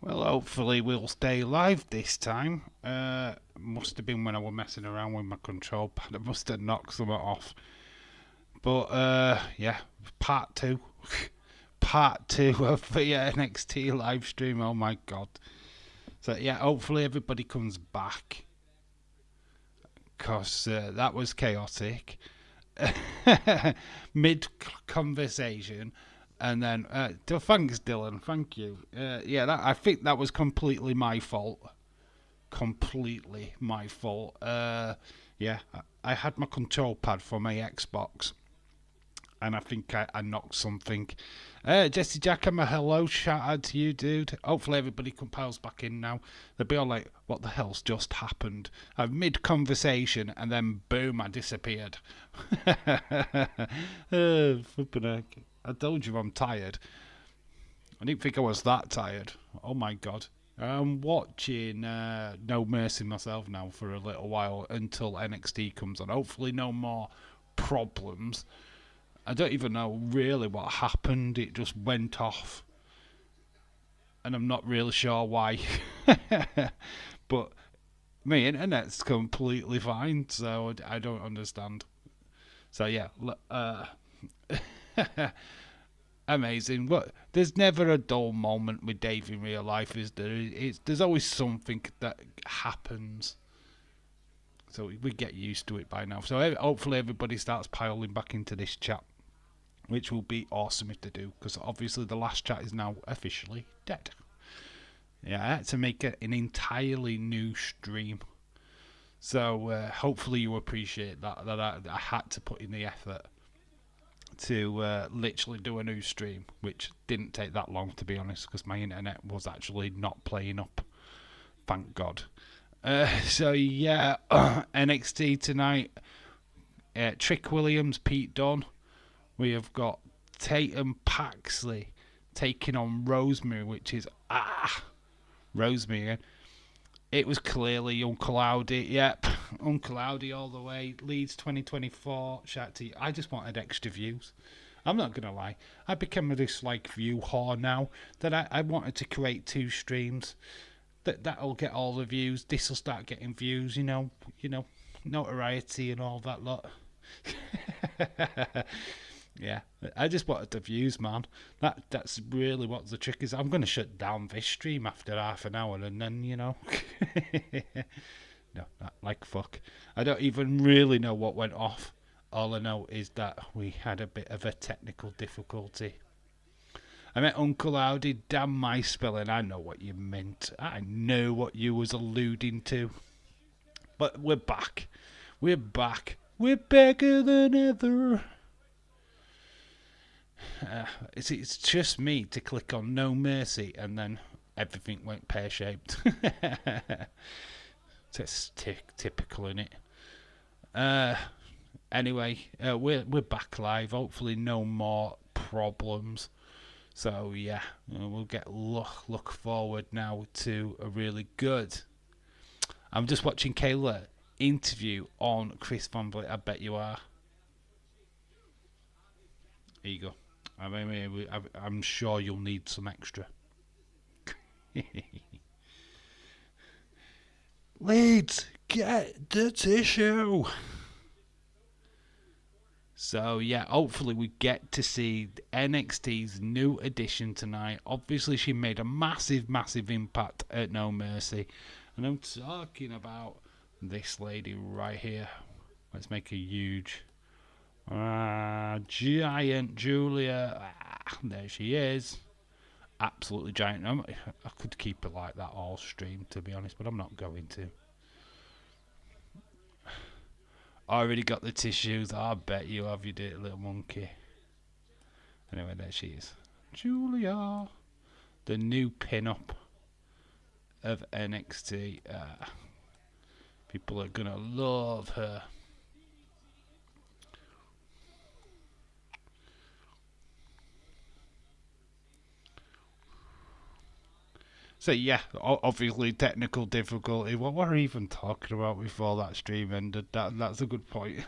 Well, hopefully we'll stay live this time. Must have been when I was messing around with my control pad. I must have knocked something off. But yeah, part two, part two of the NXT live stream. Oh my god! So yeah, hopefully everybody comes back, cause that was chaotic. Mid conversation. And then, thanks, Dylan. Thank you. Yeah, I think that was completely my fault. Completely my fault. Yeah, I had my control pad for my Xbox, and I think I knocked something. Jesse Jack, I'm a hello. Shout out to you, dude. Hopefully everybody compiles back in now. They'll be all like, what the hell's just happened? I'm mid-conversation, and then boom, I disappeared. Flipping heck. I told you I'm tired. I didn't think I was that tired. Oh my god. I'm watching No Mercy myself now for a little while until NXT comes on. Hopefully no more problems. I don't even know really what happened. It just went off. And I'm not really sure why. But my internet's completely fine, so I don't understand. So yeah, amazing. What? There's never a dull moment with Dave in real life, is there? There's always something that happens. So we get used to it by now. So hopefully everybody starts piling back into this chat, which will be awesome if they do, because obviously the last chat is now officially dead. Yeah, I had to make an entirely new stream. So hopefully you appreciate that I had to put in the effort to literally do a new stream, which didn't take that long, to be honest, because my internet was actually not playing up. Thank God. So yeah, NXT tonight. Trick Williams, Pete Dunne. We have got Tatum Paxley taking on Rosemary, which is Rosemary again. It was clearly Uncle Audi. Yep, Uncle Audi all the way. Leeds 2024. Shout to you. I just wanted extra views. I'm not going to lie. I became this view whore now that I wanted to create two streams. That'll get all the views. This'll start getting views, you know, notoriety and all that lot. Yeah, I just wanted the views, man. That's really what the trick is. I'm going to shut down this stream after half an hour and then, no, fuck. I don't even really know what went off. All I know is that we had a bit of a technical difficulty. I meant Uncle Audi, damn my spelling, I know what you meant. I know what you was alluding to. But we're back. We're back. We're backer than ever. It's just me to click on No Mercy and then everything went pear-shaped. It's typical, innit? Anyway, we're back live. Hopefully no more problems. So yeah, we'll get look forward now to a really good. I'm just watching Kayla interview on Chris Van Vliet. I bet you are. Here you go. I'm sure you'll need some extra. Leeds, get the tissue. So yeah, hopefully we get to see NXT's new addition tonight. Obviously she made a massive impact at No Mercy. And I'm talking about this lady right here. Let's make a huge... giant Julia. There she is. Absolutely giant. I could keep it like that all stream, to be honest, but I'm not going to. Already got the tissues. I bet you have, you dirty little monkey. Anyway, there she is. Julia. The new pin-up of NXT. People are going to love her. So yeah, obviously technical difficulty. What were we even talking about before that stream ended? That's a good point.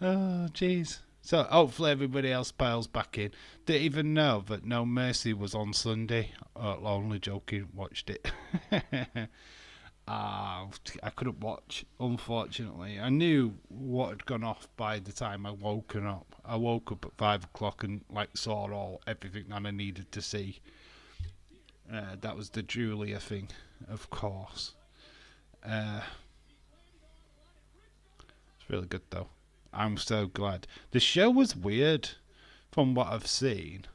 Oh jeez. So hopefully everybody else piles back in. Didn't even know that No Mercy was on Sunday. Only joking, watched it. I couldn't watch, unfortunately. I knew what had gone off by the time I woken up. I woke up at 5 o'clock and saw everything that I needed to see. That was the Julia thing, of course. It's really good though. I'm so glad. The show was weird, from what I've seen.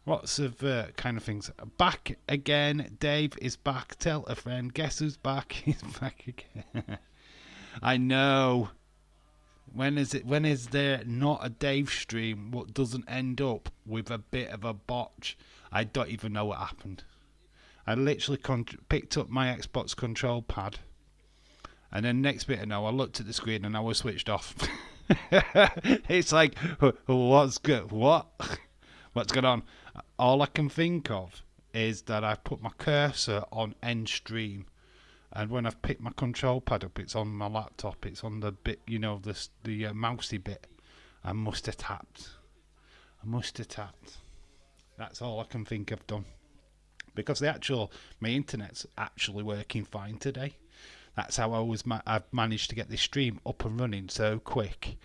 Lots of kind of things. Back again. Dave is back. Tell a friend. Guess who's back? He's back again. I know. When is there not a Dave stream what doesn't end up with a bit of a botch? I don't even know what happened. I literally picked up my Xbox control pad, and then next bit I know, I looked at the screen and I was switched off. It's like, what's good? What's going on? All I can think of is that I've put my cursor on end stream, and when I've picked my control pad up, it's on my laptop. It's on the bit, the mousey bit. I must have tapped. That's all I can think I've done, because my internet's actually working fine today. That's how I've managed to get this stream up and running so quick.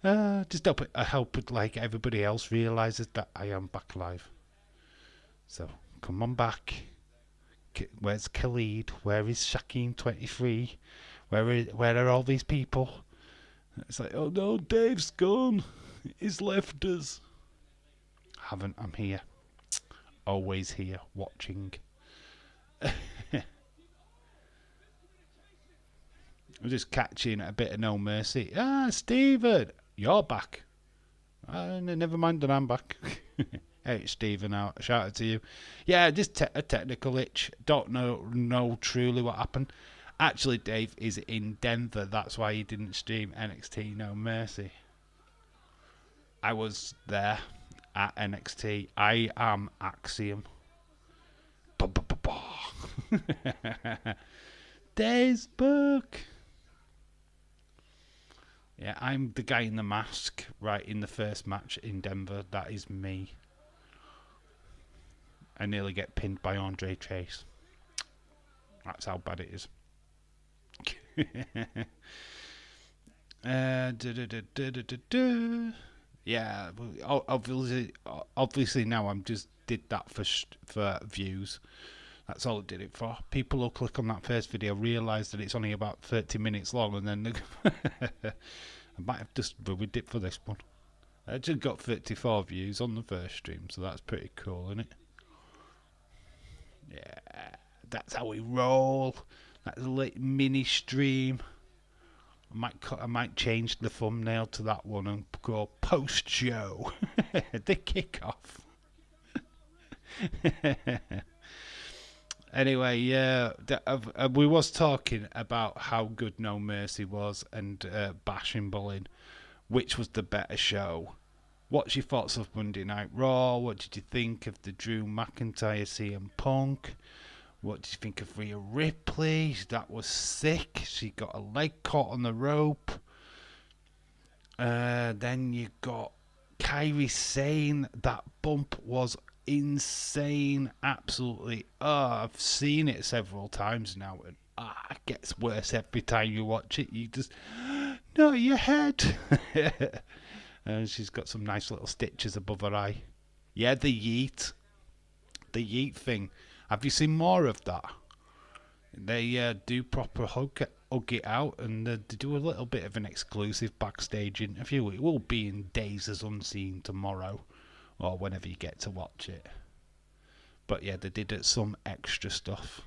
I hope like everybody else realises that I am back live. So come on back. Where's Khalid? Where is Shaquem23? Where are all these people? It's like, oh no, Dave's gone. He's left us. I'm here. Always here, watching. I'm just catching a bit of No Mercy. Stephen, you're back. Never mind that I'm back. Hey, Stephen, shout out to you. Yeah, just a technical itch. Don't know truly what happened. Actually, Dave is in Denver. That's why he didn't stream NXT No Mercy. I was there at NXT. I am Axiom. Dave's book. Yeah, I'm the guy in the mask right in the first match in Denver. That is me. I nearly get pinned by Andre Chase. That's how bad it is. Yeah, obviously now I'm just did that for views. That's all it did it for. People will click on that first video, realise that it's only about 30 minutes long, and then I might have just ruined it for this one. I just got 34 views on the first stream, so that's pretty cool, isn't it? Yeah, that's how we roll. That's a little mini stream. I might change the thumbnail to that one and go post show. The kickoff. Anyway, yeah, we was talking about how good No Mercy was and Bash and Berlin, which was the better show. What's your thoughts of Monday Night Raw? What did you think of the Drew McIntyre CM Punk? What did you think of Rhea Ripley? That was sick. She got a leg caught on the rope. Then you got Kairi Sane. That bump was insane. Absolutely. I've seen it several times now, and it gets worse every time you watch it. You just, not your head. And she's got some nice little stitches above her eye. Yeah, the yeet thing. Have you seen more of that? They do proper hug it out, and they do a little bit of an exclusive backstage interview. It will be in Days as Unseen tomorrow, or whenever you get to watch it. But yeah, they did some extra stuff.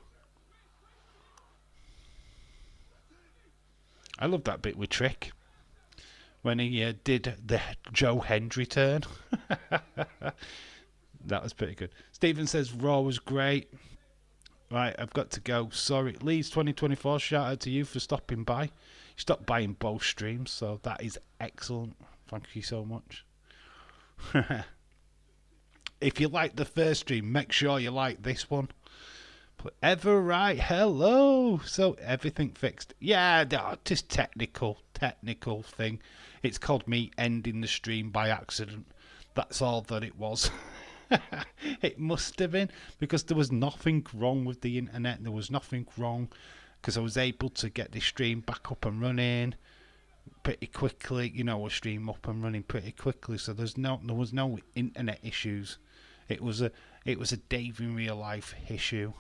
I love that bit with Trick when he did the Joe Hendry turn. That was pretty good. Stephen says Raw was great. Right, I've got to go. Sorry. Leeds 2024, shout out to you for stopping by. You stopped by in both streams, so that is excellent. Thank you so much. If you like the first stream, make sure you like this one. But Everright, hello. So everything fixed. Yeah, just technical technical thing. It's called me ending the stream by accident. That's all that it was. It must have been, because there was nothing wrong with the internet. There was nothing wrong, because I was able to get the stream back up and running pretty quickly. You know, a stream up and running pretty quickly. So there was no internet issues. It was a Dave in real life issue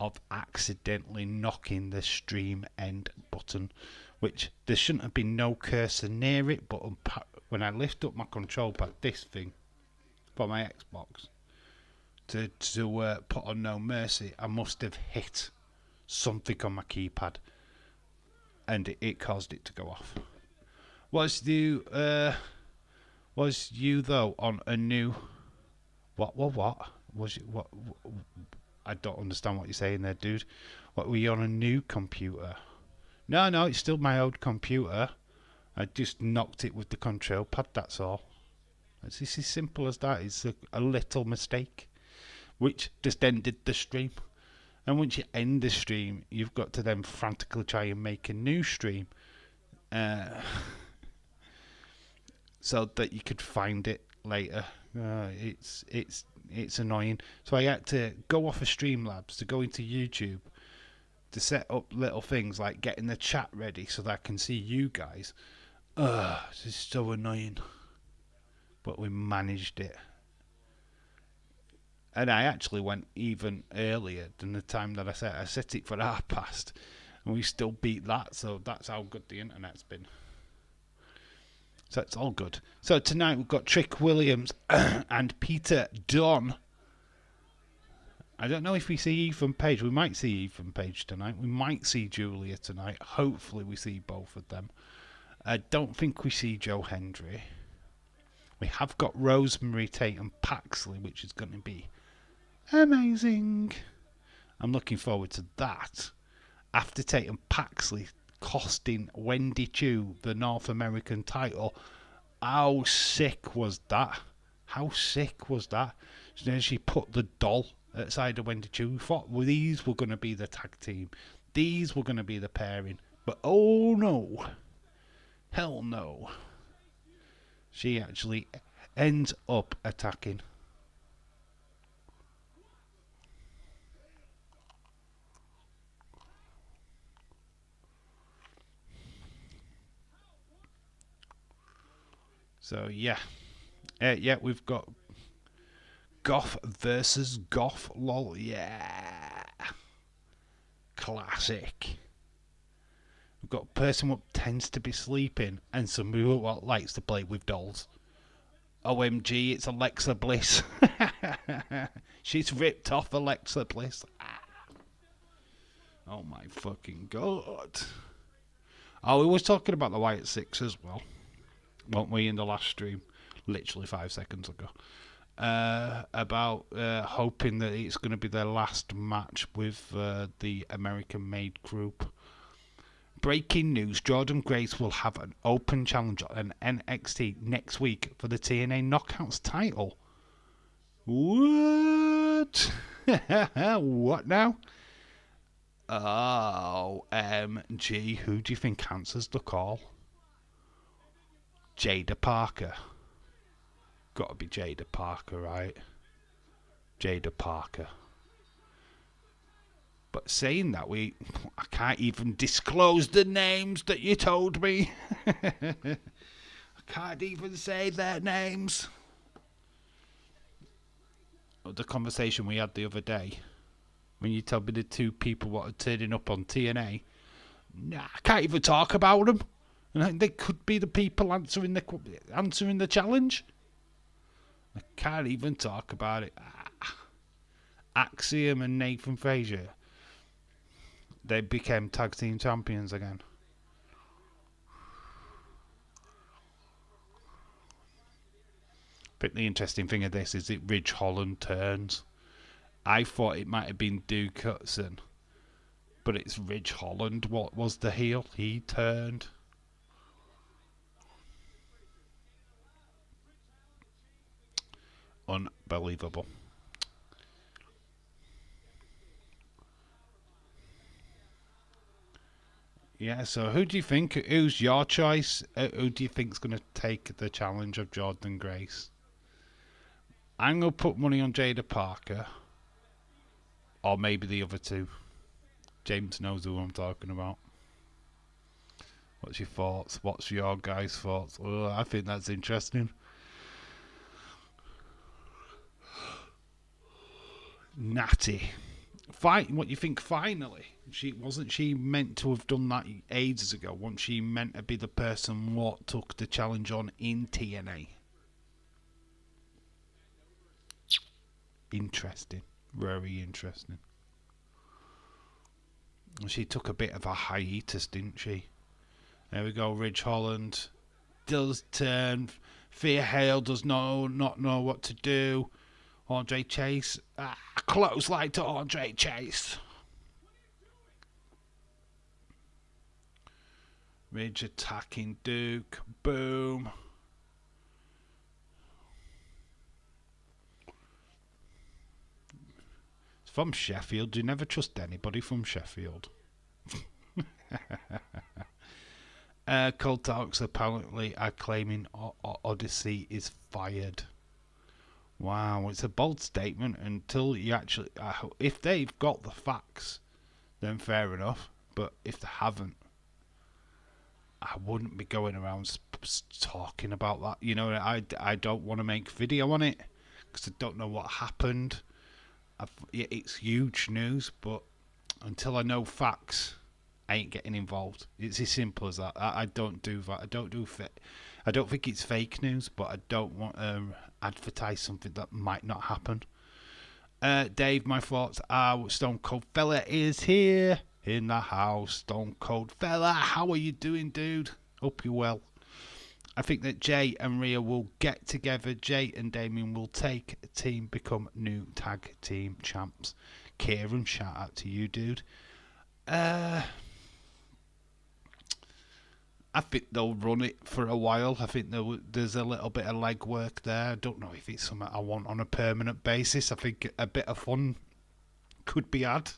of accidentally knocking the stream end button, which there shouldn't have been no cursor near it, but when I lift up my control pad, this thing for my Xbox, to put on No Mercy, I must have hit something on my keypad, and it caused it to go off. Was you though on a new what was you what? I don't understand what you're saying there, dude. What, were you on a new computer? No, it's still my old computer. I just knocked it with the control pad, that's all. It's as simple as that. It's a little mistake, which just ended the stream. And once you end the stream, you've got to then frantically try and make a new stream, so that you could find it later. It's annoying. So I had to go off of Streamlabs to go into YouTube to set up little things like getting the chat ready so that I can see you guys. This is so annoying. But we managed it. And I actually went even earlier than the time that I set. I set it for past, and we still beat that. So that's how good the internet's been. So it's all good. So tonight we've got Trick Williams and Peter Dunne. I don't know if we see Ethan Page. We might see Ethan Page tonight. We might see Julia tonight. Hopefully we see both of them. I don't think we see Joe Hendry. We have got Rosemary Tate and Paxley, which is going to be amazing. I'm looking forward to that. After Tate and Paxley costing Wendy Chu the North American title. How sick was that? How sick was that? So then she put the doll outside of Wendy Chu. We thought, well, these were going to be the tag team. These were going to be the pairing. But oh no. Hell no. She actually ends up attacking. So yeah, we've got Goth versus Goth. Lol, yeah, classic. We've got a person what tends to be sleeping, and somebody what likes to play with dolls. OMG, it's Alexa Bliss. She's ripped off Alexa Bliss. Oh my fucking god. Oh, we was talking about the Wyatt Six as well, weren't we, in the last stream, literally 5 seconds ago, about hoping that it's going to be their last match with the American Made group. Breaking news, Jordan Grace will have an open challenge on NXT next week for the TNA Knockouts title. What? What now? OMG, who do you think answers the call? Jada Parker. Gotta be Jada Parker, right? Jada Parker. But saying that, I can't even disclose the names that you told me. I can't even say their names. The conversation we had the other day, when you told me the two people what are turning up on TNA, I can't even talk about them. And they could be the people answering the challenge. I can't even talk about it. Axiom and Nathan Frazier, they became tag team champions again. But the interesting thing of this is that Ridge Holland turns. I thought it might have been Duke Hudson, but it's Ridge Holland what was the heel. He turned. Unbelievable. Yeah, so who do you think? Who's your choice? Who do you think's going to take the challenge of Jordan Grace? I'm going to put money on Jada Parker, or maybe the other two. James knows who I'm talking about. What's your thoughts? What's your guys' thoughts? Oh, I think that's interesting. Natty. What you think finally? Wasn't she meant to have done that ages ago? Wasn't she meant to be the person what took the challenge on in TNA? Interesting. Very interesting. She took a bit of a hiatus, didn't she? There we go. Ridge Holland does turn. Thea Hale does not know what to do. Andre Chase. Close light to Andre Chase. Ridge attacking Duke. Boom. It's from Sheffield. You never trust anybody from Sheffield. Cold Talks apparently are claiming Odyssey is fired. Wow, it's a bold statement until you actually... if they've got the facts, then fair enough. But if they haven't, I wouldn't be going around talking about that. You know, I don't want to make video on it because I don't know what happened. It's huge news, but until I know facts, I ain't getting involved. It's as simple as that. I don't do that. I don't think it's fake news, but I don't want to advertise something that might not happen. Dave, my thoughts are Stone Cold Fella is here in the house. Stone Cold Fella, how are you doing, dude? Hope you're well. I think that Jay and Rhea will get together. Jay and Damien will take a team, become new tag team champs. Kieran, shout out to you, dude. I think they'll run it for a while. I think there's a little bit of legwork there. I don't know if it's something I want on a permanent basis. I think a bit of fun could be had.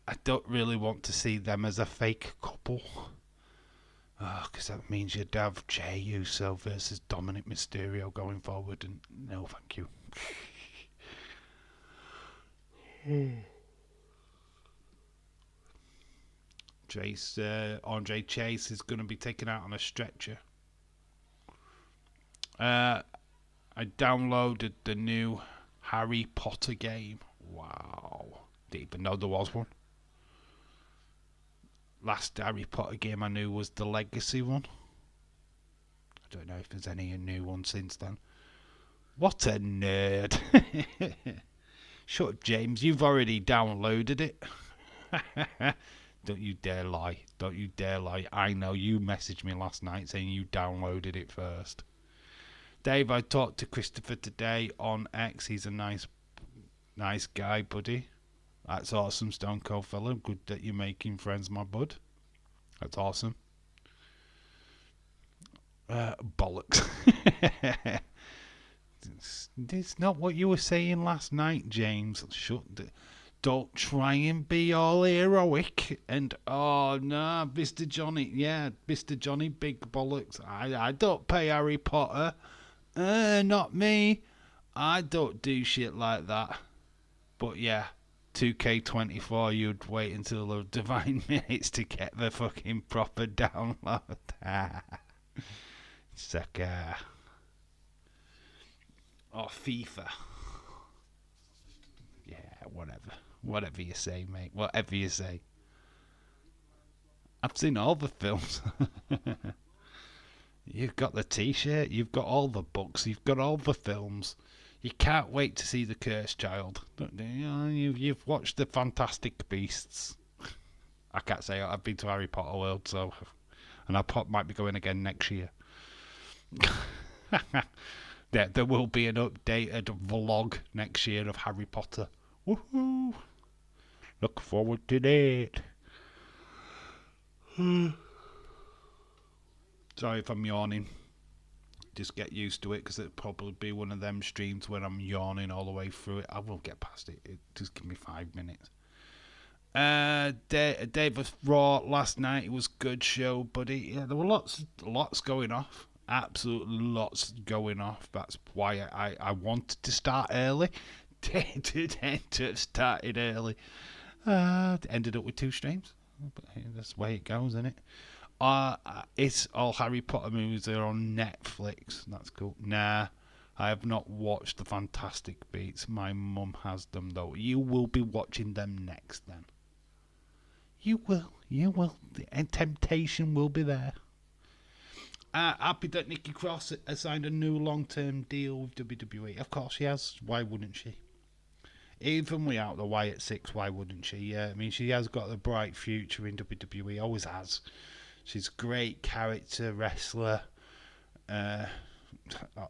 I don't really want to see them as a fake couple. Because that means you'd have Jey Uso versus Dominic Mysterio going forward. And no, thank you. Andre Chase is going to be taken out on a stretcher. I downloaded the new Harry Potter game. Wow. Didn't even know there was one. Last Harry Potter game I knew was the Legacy one. I don't know if there's any new one since then. What a nerd. Shut up, James. You've already downloaded it. Don't you dare lie. Don't you dare lie. I know you messaged me last night saying you downloaded it first. Dave, I talked to Christopher today on X. He's a nice guy, buddy. That's awesome, Stone Cold Fella. Good that you're making friends, my bud. That's awesome. Bollocks. It's not what you were saying last night, James. Don't try and be all heroic and oh no, Mr. Johnny, yeah, Mr. Johnny, big bollocks. I don't pay Harry Potter. Not me. I don't do shit like that. But yeah, 2K24, you'd wait until the divine minutes to get the fucking proper download. Sucker. Or FIFA. Yeah, whatever. Whatever you say, mate. Whatever you say. I've seen all the films. You've got the t-shirt. You've got all the books. You've got all the films. You can't wait to see The Cursed Child. You've watched The Fantastic Beasts. I can't say I've been to Harry Potter World, so... And I might be going again next year. There will be an updated vlog next year of Harry Potter. Woohoo! Look forward to that. Sorry if I'm yawning. Just get used to it because it'll probably be one of them streams where I'm yawning all the way through it. I will get past it. Just give me 5 minutes. David Raw last night. It was a good show, but there were lots going off. Absolutely lots going off. That's why I wanted to start early. Did end up started early. Ended up with 2 streams. But hey, that's the way it goes, isn't it? It's all Harry Potter movies are on Netflix. That's cool. Nah, I have not watched the Fantastic Beasts. My mum has them though. You will be watching them next then. You will. The temptation will be there. Happy that Nikki Cross has signed a new long-term deal with WWE. Of course she has. Why wouldn't she? Even without the Wyatt Six, why wouldn't she? Yeah, I mean, she has got a bright future in WWE. Always has. She's a great character wrestler. I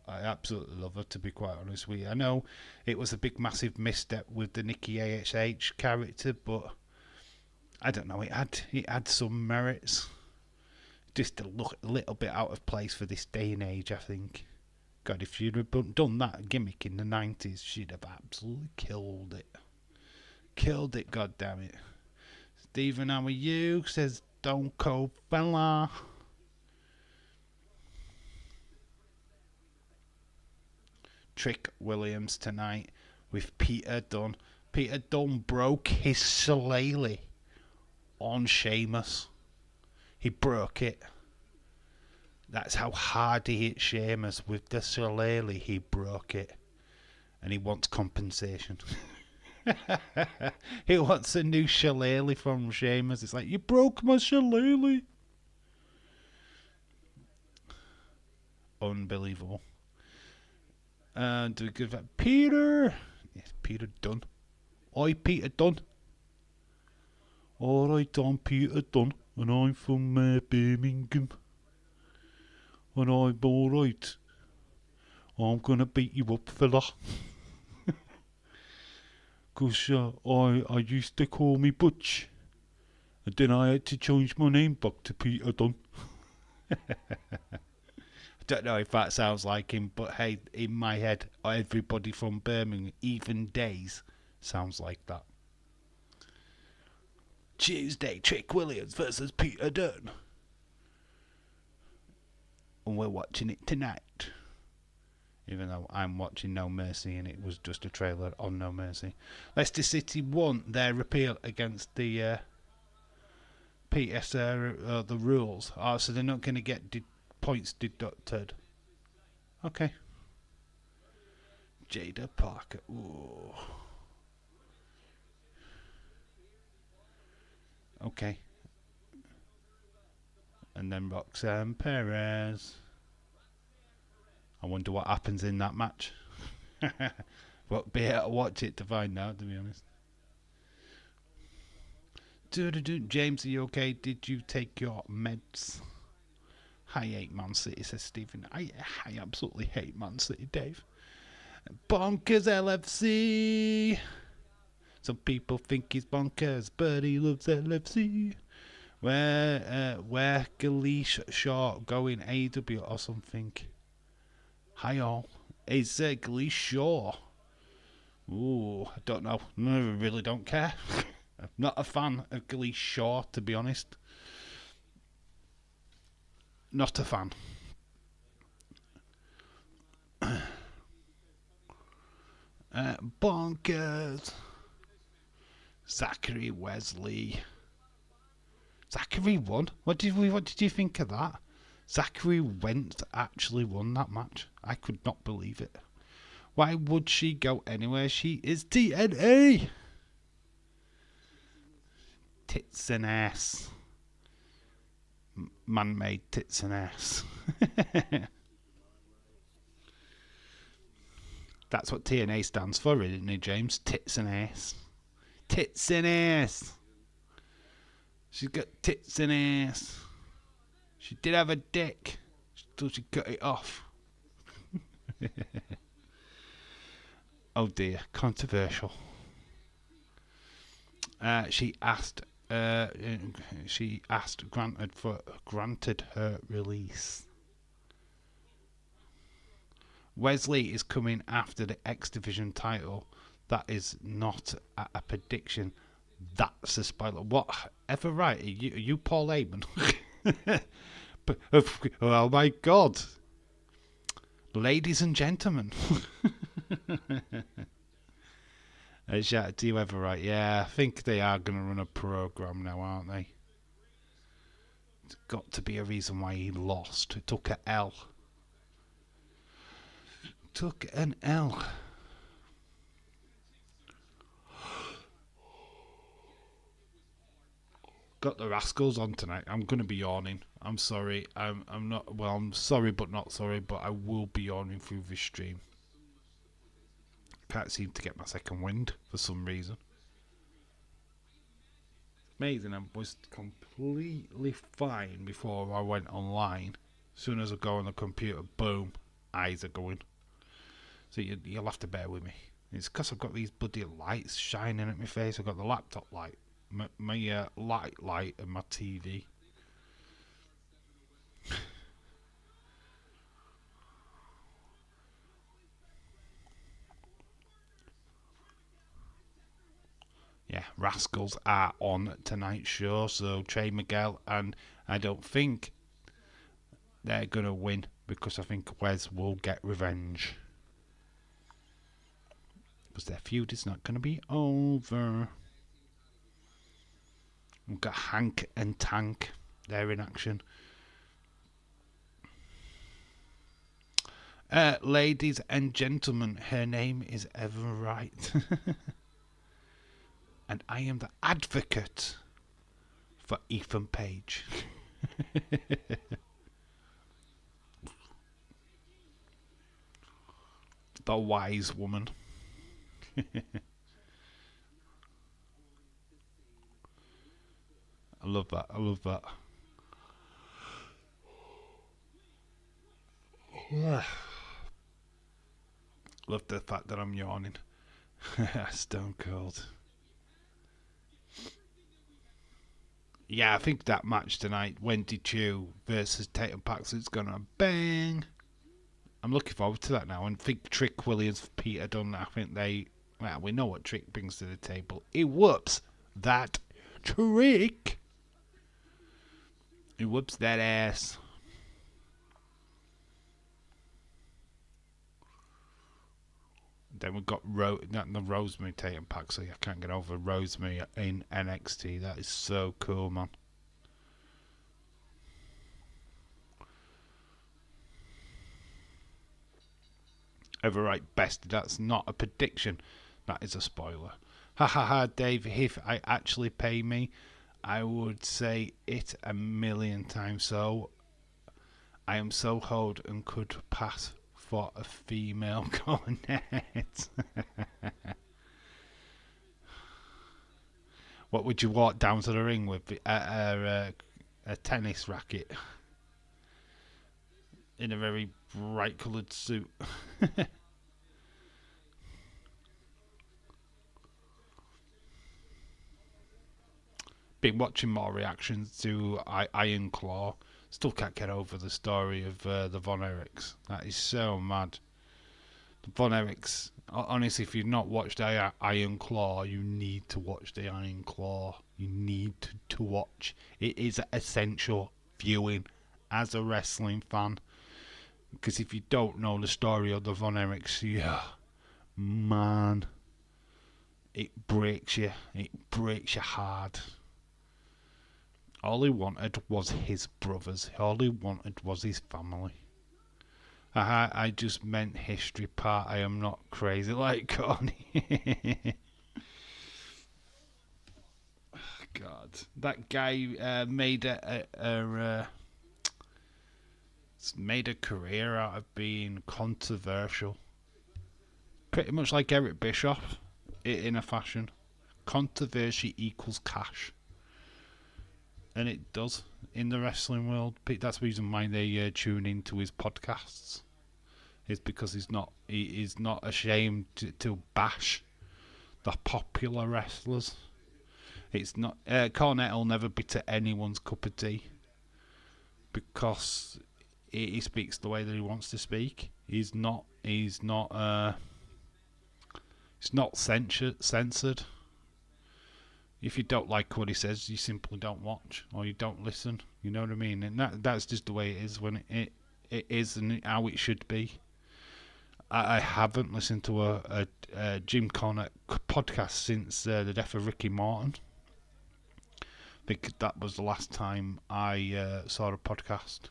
absolutely love her, to be quite honest with you. I know it was a big, massive misstep with the Nikki ASH character, but I don't know. It had some merits. Just to look a little bit out of place for this day and age, I think. God, if you'd have done that gimmick in the 90s, she'd have absolutely killed it. Killed it, God damn it. Stephen, how are you? Says Stone Cold Fella. Trick Williams tonight with Peter Dunne. Peter Dunne broke his shillelagh on Sheamus. He broke it. That's how hard he hit Sheamus with the shillelagh. He broke it. And he wants compensation. He wants a new shillelagh from Sheamus. It's like, you broke my shillelagh. Unbelievable. Do we give that Peter? Yes, Peter Dunne. Oi, Peter Dunne. Alright, I'm Peter Dunne. And I'm from Birmingham. And I'm alright. I'm gonna beat you up, fella. Cause I used to call me Butch. And then I had to change my name back to Peter Dunne. I don't know if that sounds like him, but hey, in my head, everybody from Birmingham, even Days, sounds like that. Tuesday, Trick Williams versus Peter Dunne. And we're watching it tonight. Even though I'm watching No Mercy and it was just a trailer on No Mercy. Leicester City won their appeal against the PSR, the rules. Oh, so they're not going to get points deducted. Okay. Jada Parker. Ooh. Okay. And then Roxanne Perez. I wonder what happens in that match. But be able to watch it to find out, to be honest. James, are you okay? Did you take your meds? I hate Man City, says Stephen. I absolutely hate Man City, Dave. Bonkers LFC. Some people think he's bonkers, but he loves LFC. Where Galeesh Shaw going AEW or something? Hi all. Is Galeesh Shaw? Ooh, I don't know. I really don't care. I'm not a fan of Galeesh Shaw, to be honest. Not a fan. Bonkers. Zachary Wesley. Zachary won? What did you think of that? Zachary Wentz actually won that match. I could not believe it. Why would she go anywhere? She is TNA. Tits and ass. Man-made tits and ass. That's what TNA stands for, isn't it, James? Tits and ass. Tits and ass. She's got tits and ass. She did have a dick. She thought she cut it off. Oh dear, controversial. She asked granted her release. Wesley is coming after the X Division title. That is not a prediction. That's a spoiler. Whatever, right? Are you Paul Heyman? Oh my God. Ladies and gentlemen. Do you ever right? Yeah, I think they are going to run a program now, aren't they? It's got to be a reason why he lost. It took an L. Took an L. Got the Rascals on tonight. I'm going to be yawning. I'm sorry. I'm not. Well, I'm sorry, but not sorry. But I will be yawning through this stream. Can't seem to get my second wind for some reason. Amazing. I was completely fine before I went online. As soon as I go on the computer, boom, eyes are going. So you'll have to bear with me. It's because I've got these bloody lights shining at my face. I've got the laptop light, my light, and my TV. Yeah, Rascals are on tonight's show, so Trey Miguel, and I don't think they're going to win because I think Wes will get revenge. Because their feud is not going to be over. We've got Hank and Tank. They're in action. Ladies and gentlemen, her name is Everright. And I am the advocate for Ethan Page. The wise woman. I love that. I love that. Love the fact that I'm yawning. Stone Cold. Yeah, I think that match tonight, Wendy Chu versus Tatum Paxton's gonna bang. I'm looking forward to that now. And think Trick Williams, Peter Dunne. I think we know what Trick brings to the table. He whoops that Trick. He whoops that ass. Then we've got the Rosemary Tatum Paxton. I can't get over Rosemary in NXT. That is so cool, man. Everright bested. That's not a prediction. That is a spoiler. Ha ha ha, Dave. If I actually pay me, I would say it a million times so. I am so hoed and could pass for a female cornet. What would you walk down to the ring with? A tennis racket in a very bright coloured suit. Been watching more reactions to Iron Claw. Still can't get over the story of the Von Erichs. That is so mad. The Von Erichs, honestly, if you've not watched Iron Claw, you need to watch the Iron Claw. You need to watch. It is essential viewing as a wrestling fan. Because if you don't know the story of the Von Erichs, yeah, man, it breaks you. It breaks you hard. All he wanted was his brothers. All he wanted was his family. I just meant history part. I am not crazy like Connie. God, that guy made a career out of being controversial. Pretty much like Eric Bischoff, in a fashion. Controversy equals cash. And it does in the wrestling world. That's the reason why they tune into his podcasts. It's because he is not ashamed to bash the popular wrestlers. It's not Cornette will never be to anyone's cup of tea because he speaks the way that he wants to speak. He's not censored. if you don't like what he says, you simply don't watch or you don't listen. You know what I mean? And that's just the way it is when it is and how it should be. I haven't listened to a Jim Cornette podcast since the death of Ricky Morton. I think that was the last time I saw a podcast.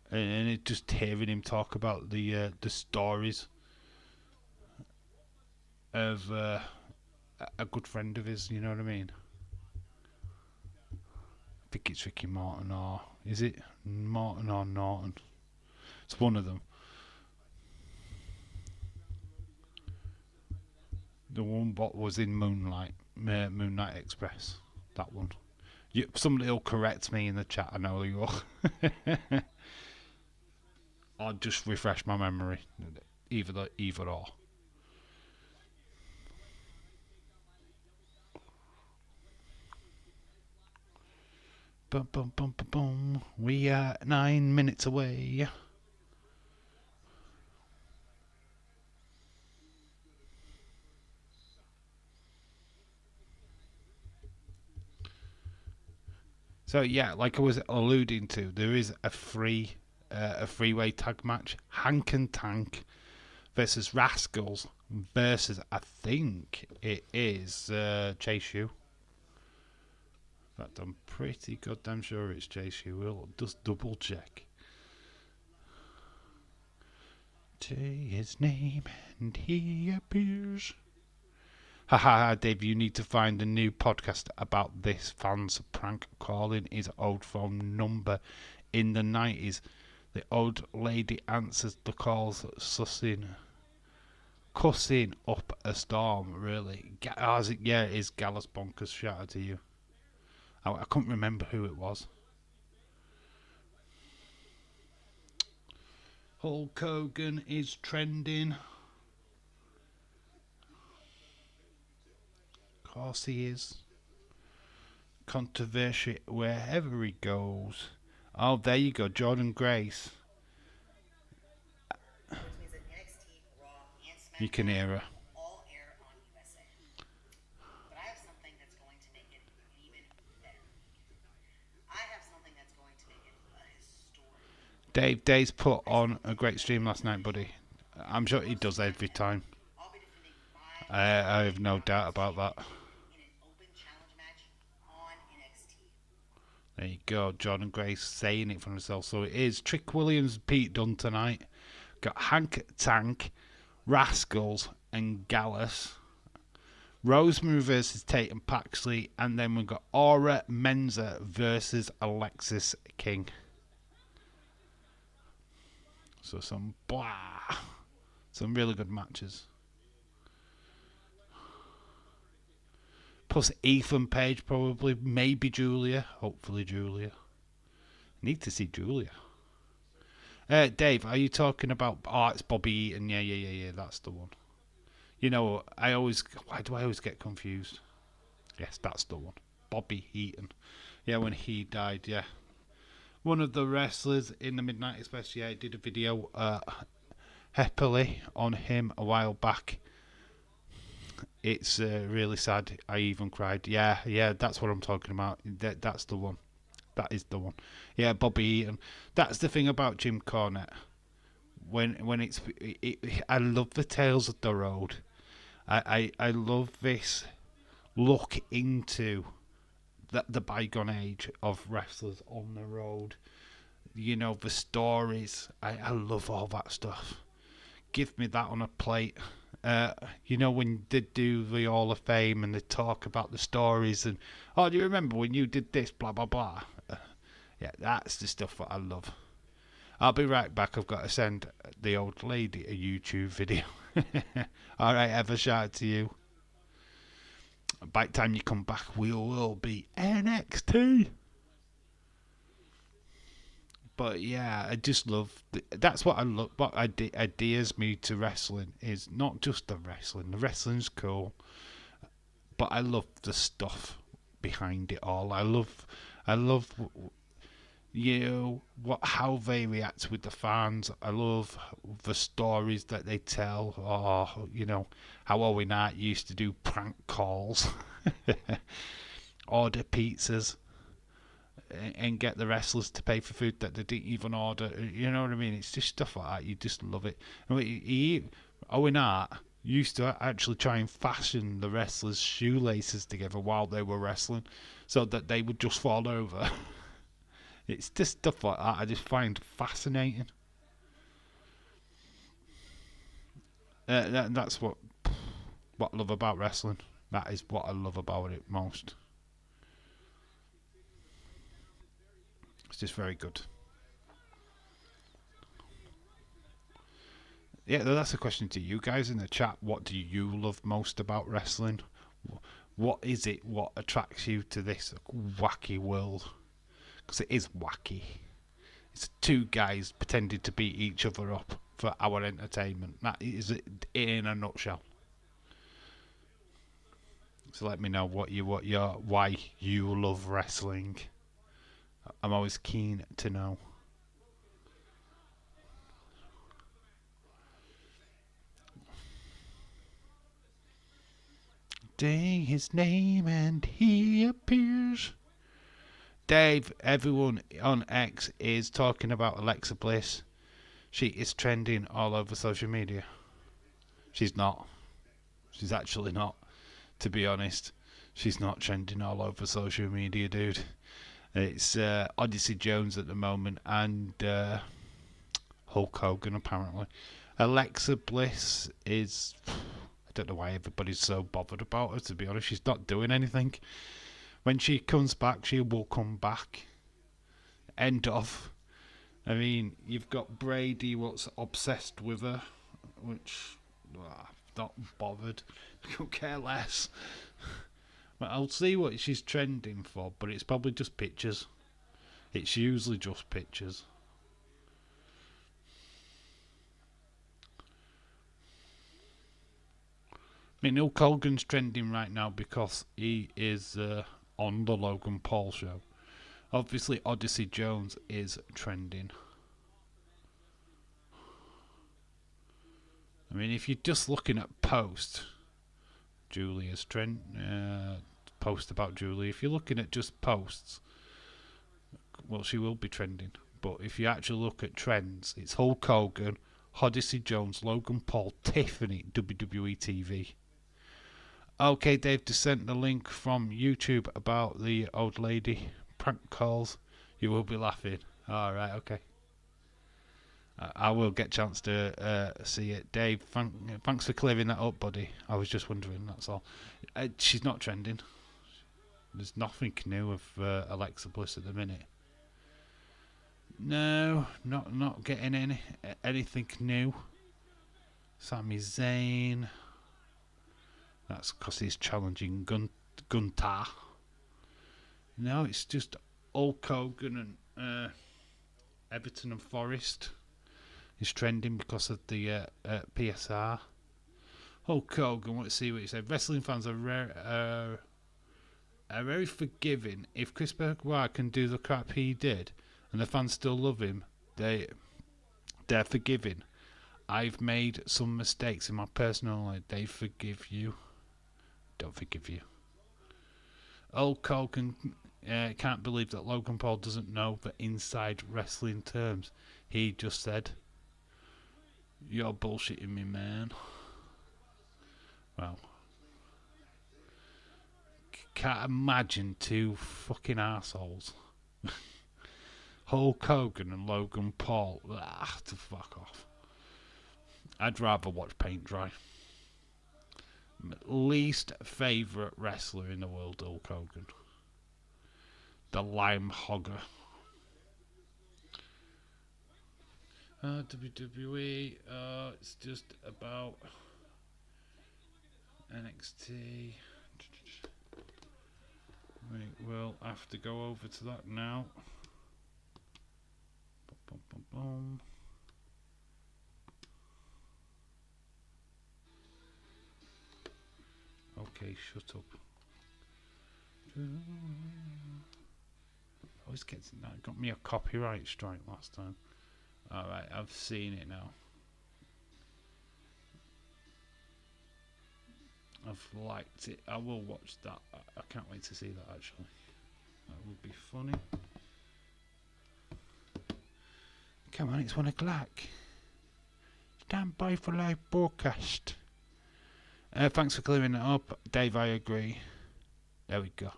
And it just hearing him talk about the stories of a good friend of his, you know what I mean? I think it's Ricky Morton, or is it Morton or Norton? It's one of them. The one what was in Moonlight Express. That one. Somebody will correct me in the chat. I know you will. I'll just refresh my memory. Either or. Bum, bum, bum, bum, bum. We are 9 minutes away. So yeah, like I was alluding to, there is a freeway tag match. Hank and Tank versus Rascals versus, I think it is Chase U. In fact, I'm pretty goddamn sure it's Chase U. We'll just double check. Say his name and he appears. Haha, Dave, you need to find a new podcast about this fans prank calling his old phone number in the 90s. The old lady answers the calls, cussing up a storm, really. Yeah, it is Gallus Bonkers. Shout out to you. I couldn't remember who it was. Hulk Hogan is trending. Of course he is. Controversy wherever he goes. Oh, there you go, Jordan Grace. You can hear her. Dave's put on a great stream last night, buddy. I'm sure he does every time. I have no doubt about that. There you go, Jordan Grace saying it for himself. So it is Trick Williams, Pete Dunne tonight. Got Hank Tank, Rascals, and Gallus. Rosemary versus Tatum Paxley, and then we've got Aura Menza versus Alexis King. So some really good matches. Plus Ethan Page probably, maybe Julia, hopefully Julia. Need to see Julia. Dave, are you talking about? Oh, it's Bobby Eaton. Yeah, that's the one. You know, why do I always get confused? Yes, that's the one. Bobby Eaton. Yeah, when he died, yeah. One of the wrestlers in the Midnight Express, yeah, did a video happily on him a while back. It's really sad. I even cried. Yeah, that's what I'm talking about. That's the one. That is the one. Yeah, Bobby Eaton. That's the thing about Jim Cornette. When I love the Tales of the Road. I love this look into the bygone age of wrestlers on the road. You know, the stories. I love all that stuff. Give me that on a plate. You know, when they do the Hall of Fame and they talk about the stories and, oh, do you remember when you did this, blah, blah, blah. Yeah, that's the stuff that I love. I'll be right back. I've got to send the old lady a YouTube video. Alright, have a shout out to you. By the time you come back, we will be NXT. But yeah, I just love. That's what I love. What adheres me to wrestling is not just the wrestling. The wrestling's cool, but I love the stuff behind it all. I love. how they react with the fans. I love the stories that they tell, or how Owen Hart used to do prank calls, order pizzas, and get the wrestlers to pay for food that they didn't even order. You know what I mean? It's just stuff like that. You just love it. Owen Hart used to actually try and fasten the wrestlers' shoelaces together while they were wrestling, so that they would just fall over. It's just stuff like that I just find fascinating. That's what I love about wrestling. That is what I love about it most. It's just very good. Yeah, that's a question to you guys in the chat. What do you love most about wrestling? What is it? What attracts you to this wacky world? Because it is wacky. It's two guys pretending to beat each other up for our entertainment. That is it in a nutshell. So let me know why you love wrestling. I'm always keen to know. Say his name and he appears. Dave, everyone on X is talking about Alexa Bliss. She is trending all over social media. She's not. She's actually not. To be honest, she's not trending all over social media, dude. It's Odyssey Jones at the moment and Hulk Hogan, apparently. Alexa Bliss is... I don't know why everybody's so bothered about her, to be honest. She's not doing anything. When she comes back, she will come back. End of. I mean, you've got Brady, what's obsessed with her, which... not bothered. Could care less. But I'll see what she's trending for, but it's probably just pictures. It's usually just pictures. I mean, Hulk Hogan's trending right now because he is on the Logan Paul show. Obviously, Odyssey Jones is trending. I mean, if you're just looking at posts, Julia's post about Julie. If you're looking at just posts, well, she will be trending. But if you actually look at trends, it's Hulk Hogan, Odyssey Jones, Logan Paul, Tiffany, WWE TV. Okay, Dave just sent the link from YouTube about the old lady prank calls. You will be laughing. Alright, okay. I will get a chance to see it. Dave, thanks for clearing that up, buddy. I was just wondering, that's all. She's not trending. There's nothing new with Alexa Bliss at the minute. No, not getting anything new. Sami Zayn. That's because he's challenging Guntar. No, it's just Hulk Hogan and Everton and Forest is trending because of the PSR. Hulk Hogan, let's see what he said. Wrestling fans are very forgiving. If Chris Benoit can do the crap he did and the fans still love him, they're forgiving. I've made some mistakes in my personal life. They forgive you. Don't forgive you. Hulk Hogan can't believe that Logan Paul doesn't know the inside wrestling terms. He just said, "You're bullshitting me, man." Well, can't imagine two fucking assholes. Hulk Hogan and Logan Paul. To fuck off. I'd rather watch paint dry. Least favourite wrestler in the world, Hulk Hogan. The lime hogger. WWE, it's just about NXT. We'll have to go over to that now. Boom, boom, boom. Okay, shut up. always gets it now. It got me a copyright strike last time. Alright, I've seen it now. I've liked it. I will watch that. I can't wait to see that, actually. That would be funny. Come on, it's 1 o'clock. Stand by for live broadcast. Thanks for clearing it up, Dave. I agree. There we go.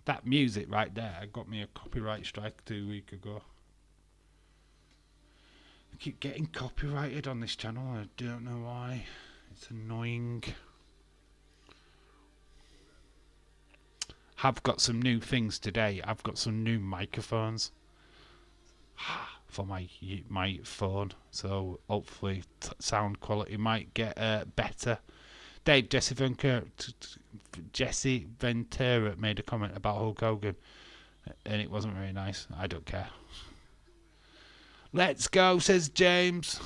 That music right there got me a copyright strike 2 weeks ago. I keep getting copyrighted on this channel. I don't know why. It's annoying. Have got some new things today. I've got some new microphones for my phone, so hopefully sound quality might get better. Dave, Jesse Ventura made a comment about Hulk Hogan, and it wasn't very nice. I don't care. Let's go, says James.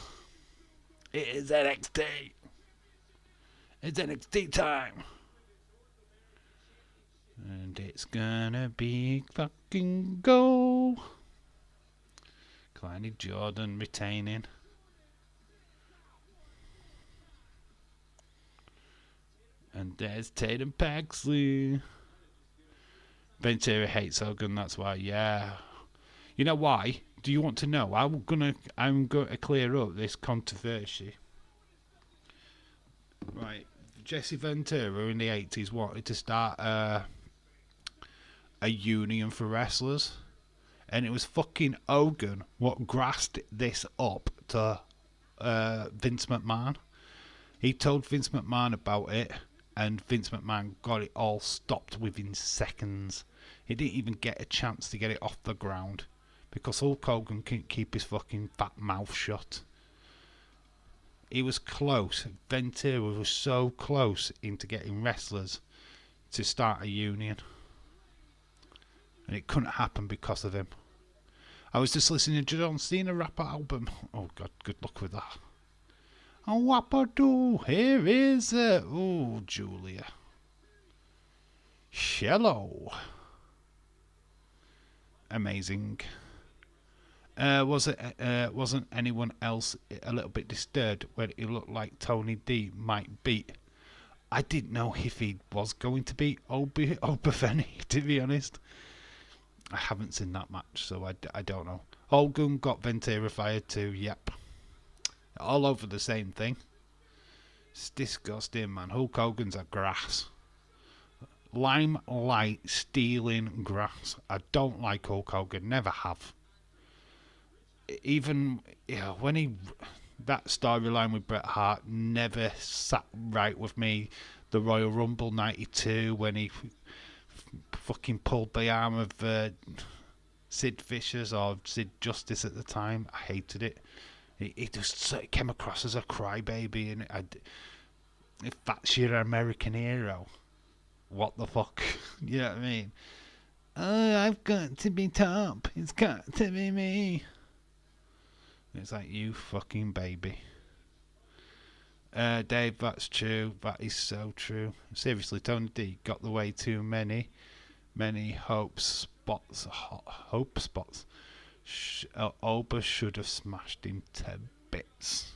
It is NXT. It's NXT time. And it's gonna be fucking go. Kleiny Jordan retaining. And there's Tatum Paxley. Ventura hates Hogan, that's why, yeah. You know why? Do you want to know? I'm going to clear up this controversy. Right. Jesse Ventura in the 80s wanted to start a union for wrestlers, and it was fucking Hogan what grassed this up to Vince McMahon. He told Vince McMahon about it, and Vince McMahon got it all stopped within seconds. He didn't even get a chance to get it off the ground because Hulk Hogan couldn't keep his fucking fat mouth shut. He was close. Ventura was so close into getting wrestlers to start a union. And it couldn't happen because of him. I was just listening to John Cena rapper album. Oh God, good luck with that. Oh, what I do? Here is it. Oh, Julia. Shallow. Amazing. Wasn't anyone else a little bit disturbed when it looked like Tony D might beat? I didn't know if he was going to beat Obafeni, to be honest. I haven't seen that match, so I don't know. Hogan got Ventura fired too, yep. All over the same thing. It's disgusting, man. Hulk Hogan's a grass. Limelight stealing grass. I don't like Hulk Hogan, never have. Even when that storyline with Bret Hart never sat right with me. The Royal Rumble '92 when he fucking pulled the arm of Sid Vicious or Sid Justice at the time. I hated it. It just came across as a crybaby, and if that's your American hero, what the fuck? You know what I mean? Oh, I've got to be top. It's got to be me. It's like, you fucking baby. Dave, that's true. That is so true. Seriously, Tony D got the way too many hope spots. Oba should have smashed him to bits.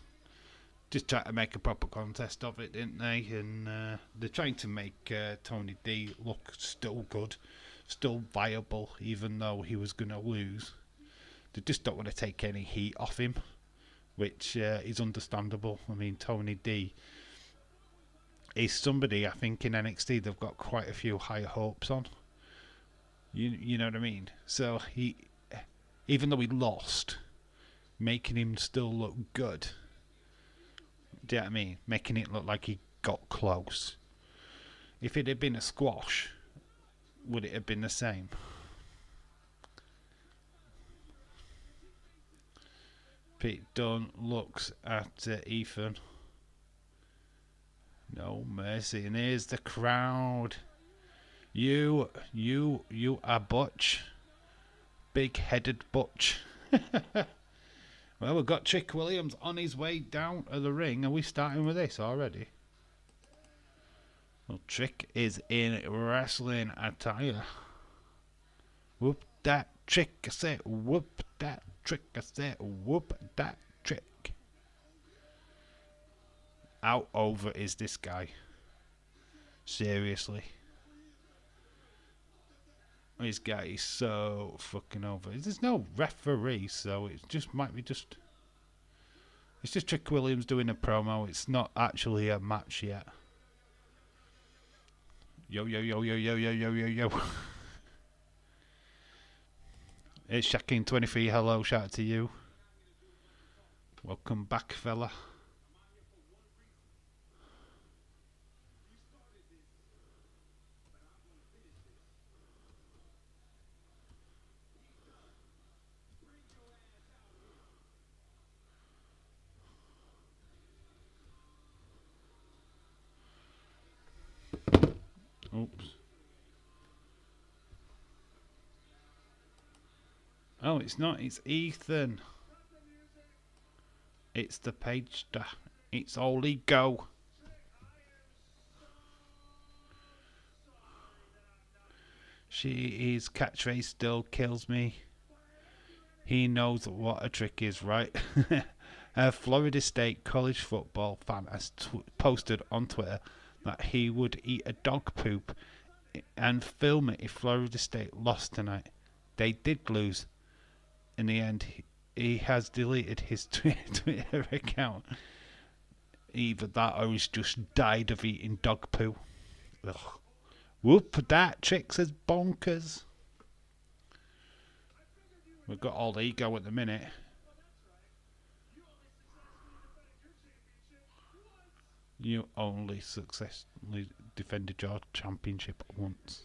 Just trying to make a proper contest of it, didn't they? And they're trying to make Tony D look still good, still viable, even though he was going to lose. They just don't want to take any heat off him, which is understandable. I mean, Tony D is somebody, I think, in NXT they've got quite a few higher hopes on. You know what I mean? So he, even though he lost, making him still look good. Do you know what I mean? Making it look like he got close. If it had been a squash, would it have been the same? Pete Dunne looks at Ethan. No mercy. And here's the crowd. You are Butch. Big-headed Butch. Well, we've got Trick Williams on his way down to the ring. Are we starting with this already? Well, Trick is in wrestling attire. Whoop that trick. I say, whoop that trick. I say, whoop that trick. How over is this guy? Seriously. This guy is so fucking over. There's no referee, so it just might be just... It's just Trick Williams doing a promo. It's not actually a match yet. Yo, yo, yo, yo, yo, yo, yo, yo, yo. It's Shaquin23. Hello, shout out to you. Welcome back, fella. Oops. Oh, it's not. It's Ethan. It's the page star. It's all ego. His catchphrase still kills me. He knows what a trick is, right? A Florida State college football fan has posted on Twitter that he would eat a dog poop and film it if Florida State lost tonight. They did lose. In the end, he has deleted his Twitter account. Either that or he's just died of eating dog poo. Ugh. Whoop, that trick says bonkers. We've got all ego at the minute. You only successfully defended your championship once.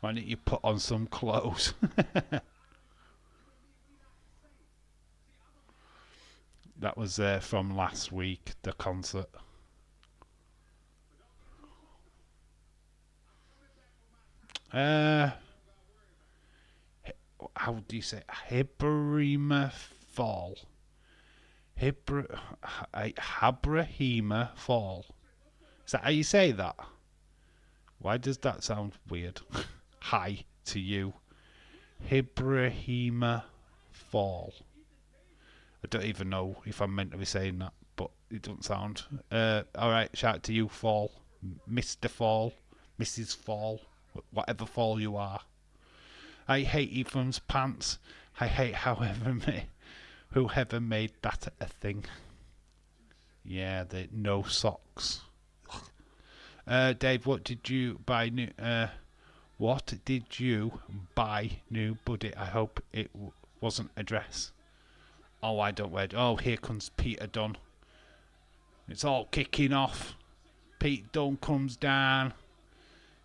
Why don't you put on some clothes? That was from last week, the concert. How do you say Hibrima Fall? Habrahima Fall. Is that how you say that? Why does that sound weird? Hi to you. Hibrahima Fall. I don't even know if I'm meant to be saying that, but it doesn't sound. Alright, shout out to you, Fall. Mr. Fall. Mrs. Fall. Whatever Fall you are. I hate Ethan's pants. I hate whoever made that a thing. Yeah, the no socks. Dave, what did you buy new? What did you buy new, buddy? I hope it wasn't a dress. Oh, I don't wear. Oh, here comes Peter Dunne. It's all kicking off. Pete Dunne comes down.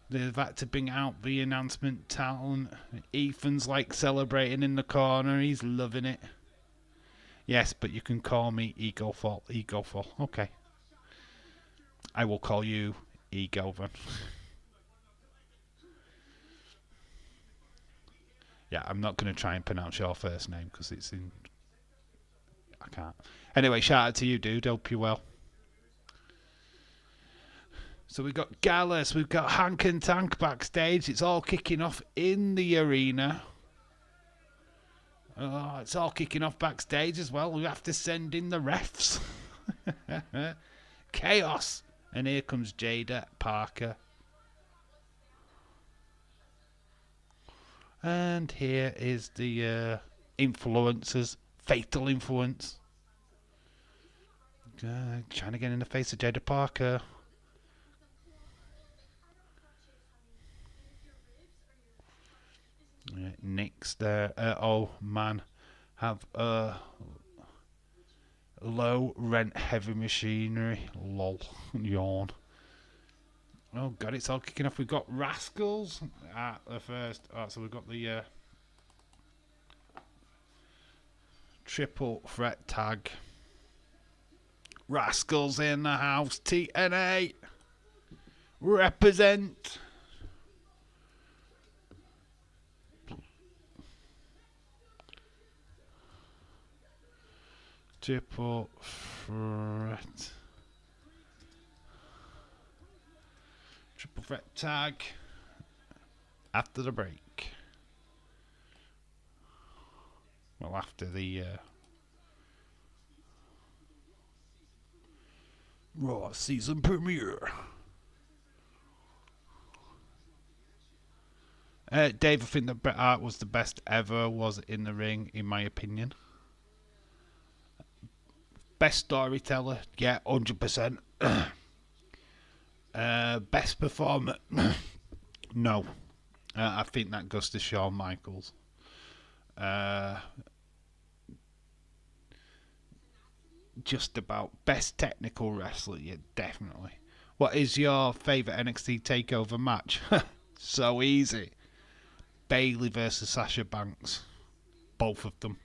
They've had to bring out the announcement talent. Ethan's like celebrating in the corner. He's loving it. Yes, but you can call me Ego Fall. Ego Fall. Okay. I will call you Ego then. Yeah, I'm not going to try and pronounce your first name because it's in... I can't. Anyway, shout out to you, dude. Hope you're well. So we've got Gallus, we've got Hank and Tank backstage. It's all kicking off in the arena. Oh, it's all kicking off backstage as well. We have to send in the refs. Chaos. And here comes Jada Parker. And here is the influencers. Fatal influence. Trying to get in the face of Jada Parker. Nick's there. Oh man, have low rent heavy machinery. Lol. Yawn. Oh god, it's all kicking off. We've got Rascals at the first. Oh, so we've got the triple threat tag. Rascals in the house. TNA represent. Triple threat. Triple threat tag. after the break. Well, after the Raw season premiere. Dave, I think that Bret Hart was the best ever was in the ring, in my opinion. Best storyteller, yeah, 100%. Best performer, no. I think that goes to Shawn Michaels. Just about best technical wrestler, yeah, definitely. What is your favourite NXT TakeOver match? So easy. Bayley versus Sasha Banks. Both of them.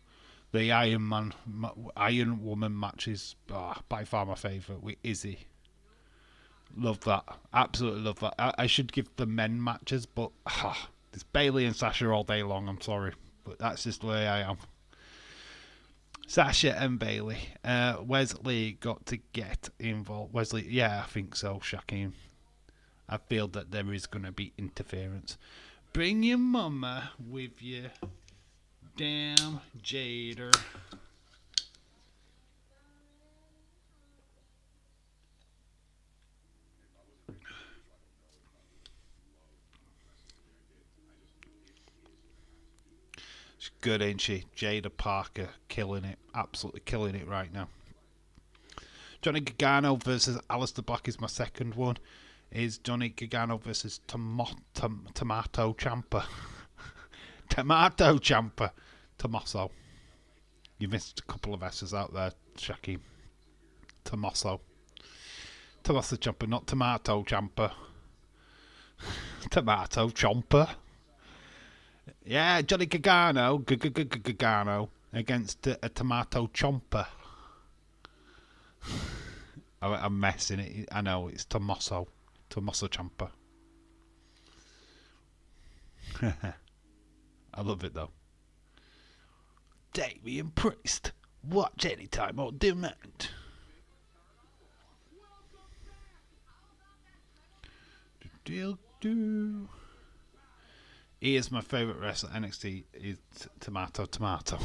The Iron Woman match is by far my favourite with Izzy. Love that. Absolutely love that. I should give the men matches, but it's Bayley and Sasha all day long. I'm sorry. But that's just the way I am. Sasha and Bayley. Wesley got to get involved. Wesley, yeah, I think so, Shaquem. I feel that there is going to be interference. Bring your mama with you. Damn Jader. She's good, ain't she? Jada Parker killing it. Absolutely killing it right now. Johnny Gargano versus Aleister Black is my second one. Is Johnny Gargano versus Tomato Ciampa. Tomato Ciampa. Tommaso. You missed a couple of S's out there, Shaquem. Tommaso. Tommaso Ciampa, not Tomato Ciampa. Tomato Ciampa. Yeah, Johnny Gargano. Gargano against a Tomato Ciampa. I'm messing it. I know, it's Tommaso Ciampa. I love it though. Damian Priest. Watch anytime on demand. He is my favourite wrestler. NXT is Tomato. Tomato.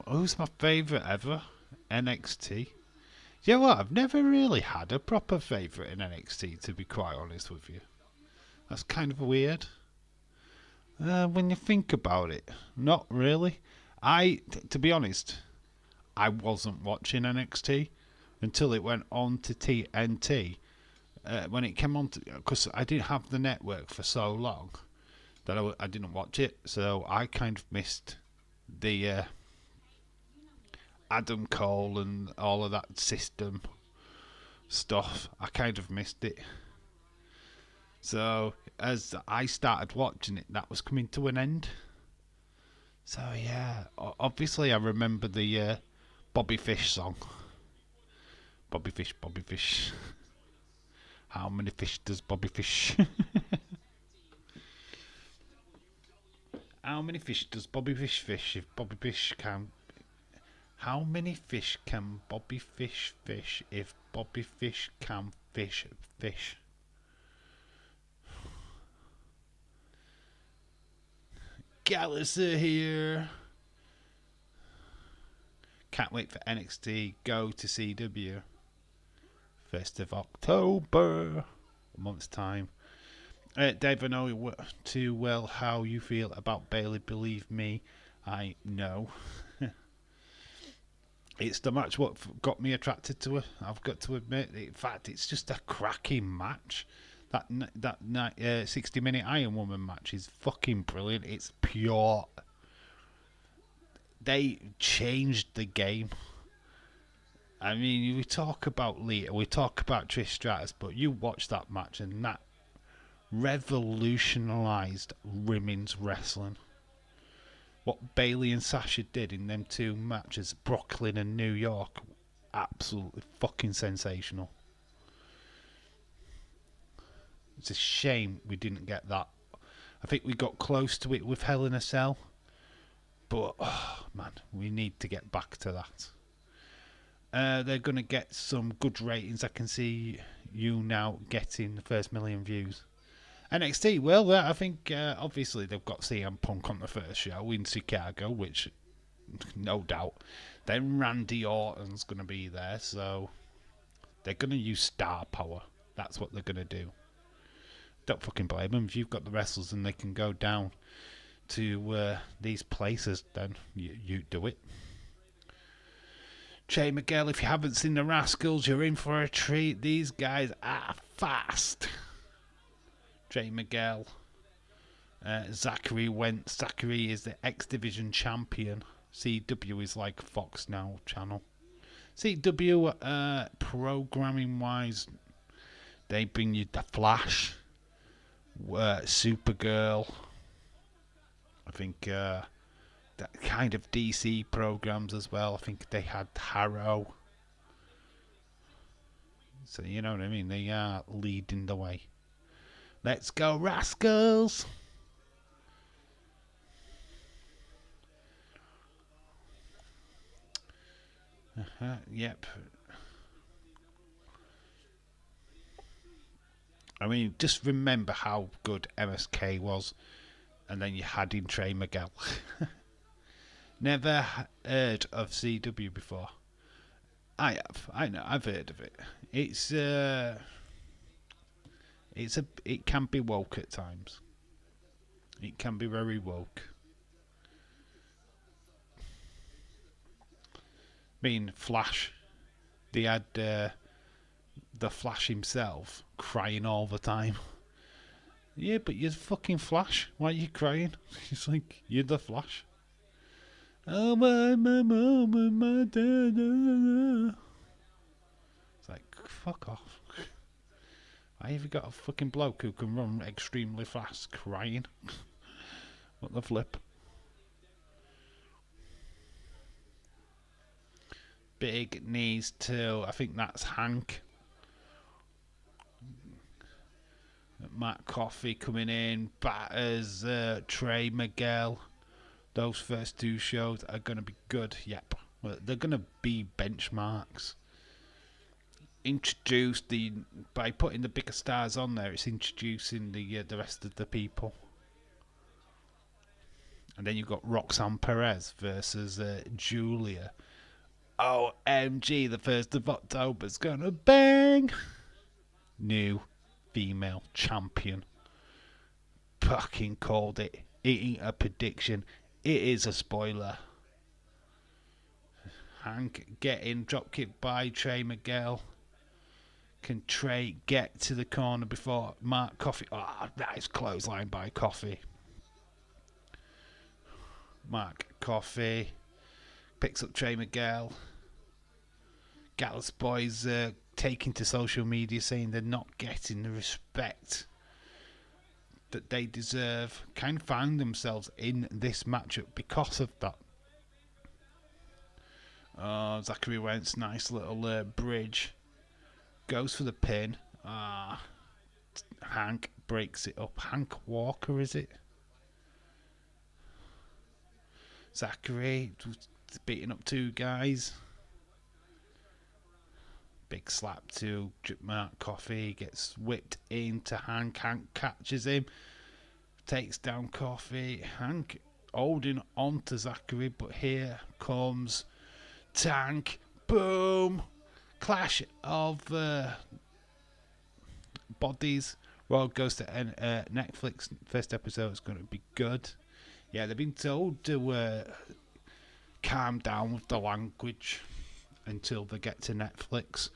Who's my favourite ever? NXT. You know what? I've never really had a proper favourite in NXT, to be quite honest with you. That's kind of weird. When you think about it, not really. To be honest, I wasn't watching NXT until it went on to TNT. When it came on, because I didn't have the network for so long that I didn't watch it. So I kind of missed the Adam Cole and all of that system stuff. I kind of missed it. So as I started watching it, that was coming to an end. So yeah, obviously I remember the Bobby Fish song. Bobby Fish. How many fish does Bobby fish? How many fish does Bobby Fish fish if Bobby Fish can... How many fish can Bobby Fish fish if Bobby Fish can fish? Gallagher here. Can't wait for NXT Go to CW. 1st of October. A month's time. Dave, I know too well how you feel about Bayley. Believe me, I know. It's the match what got me attracted to her. I've got to admit. In fact, it's just a cracking match. That 60-minute Iron Woman match is fucking brilliant. It's pure. They changed the game. I mean, we talk about Lita, we talk about Trish Stratus, but you watch that match and that revolutionised women's wrestling. What Bayley and Sasha did in them two matches, Brooklyn and New York, absolutely fucking sensational. It's a shame we didn't get that. I think we got close to it with Hell in a Cell, but man, we need to get back to that. They're going to get some good ratings. I can see you now getting the first million views. NXT, well, I think obviously they've got CM Punk on the first show in Chicago, which no doubt. Then Randy Orton's going to be there, so they're going to use star power. That's what they're going to do. Don't fucking blame them. If you've got the wrestlers and they can go down to these places, then you do it. Trey Miguel, if you haven't seen the Rascals, you're in for a treat. These guys are fast. Trey Miguel. Zachary Wentz. Zachary is the X Division champion. CW is like Fox Now channel. CW, programming wise, they bring you The Flash, Supergirl. I think that kind of DC programs as well. I think they had Harrow. So you know what I mean. They are leading the way. Let's go, Rascals! Yep. I mean, just remember how good MSK was, and then you had in Trey Miguel. Never heard of CW before. I have. I know. I've heard of it. It can be woke at times. It can be very woke. I mean, Flash. They had the Flash himself crying all the time. Yeah, but you're fucking Flash. Why are you crying? It's like, you're the Flash. Oh, my mom and my dad. It's like, fuck off. Why have you got a fucking bloke who can run extremely fast crying? What the flip? Big knees too. I think that's Hank. Matt Coffey coming in. Batters. Trey Miguel. Those first two shows are going to be good. Yep. Well, they're going to be benchmarks. Introduced by putting the bigger stars on there. It's introducing the rest of the people. And then you've got Roxanne Perez versus Julia. OMG, the 1st of October's gonna bang! New female champion. Fucking called it. It ain't a prediction. It is a spoiler. Hank getting dropkicked by Trey Miguel. Can Trey get to the corner before Mark Coffey? Oh, nice clothesline by Coffey. Mark Coffey picks up Trey Miguel. Gallus boys taking to social media saying they're not getting the respect that they deserve. Kind of find themselves in this matchup because of that. Oh, Zachary Wentz, nice little bridge. Goes for the pin. Hank breaks it up. Hank Walker, is it? Zachary beating up two guys. Big slap to Mark Coffey. Gets whipped into Hank. Hank catches him. Takes down Coffey. Hank holding on to Zachary, but here comes Tank. Boom. Clash of bodies. Royal goes to Netflix. First episode is going to be good. Yeah, they've been told to calm down with the language until they get to Netflix.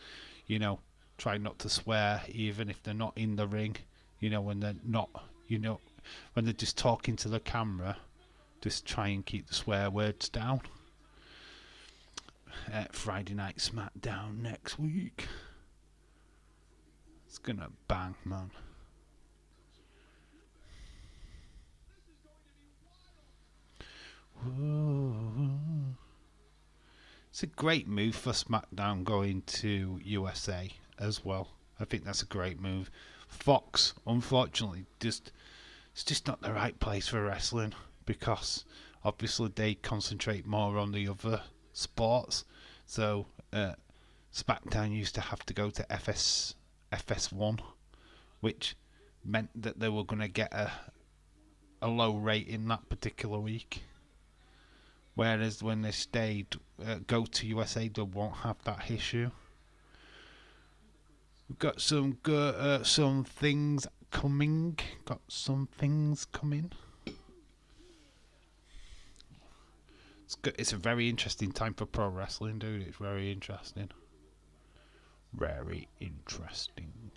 You know, try not to swear even if they're not in the ring. You know, when they're not, when they're just talking to the camera, just try and keep the swear words down. Friday Night SmackDown next week. It's gonna bang, man. Whoa. It's a great move for SmackDown going to USA as well. I think that's a great move. Fox, unfortunately, it's just not the right place for wrestling because obviously they concentrate more on the other sports. So SmackDown used to have to go to FS1, which meant that they were going to get a low rating that particular week. Whereas when they stayed go to USA, they won't have that issue. We've got some things coming. Got some things coming. It's good. It's a very interesting time for pro wrestling, dude. It's very interesting. Very interesting.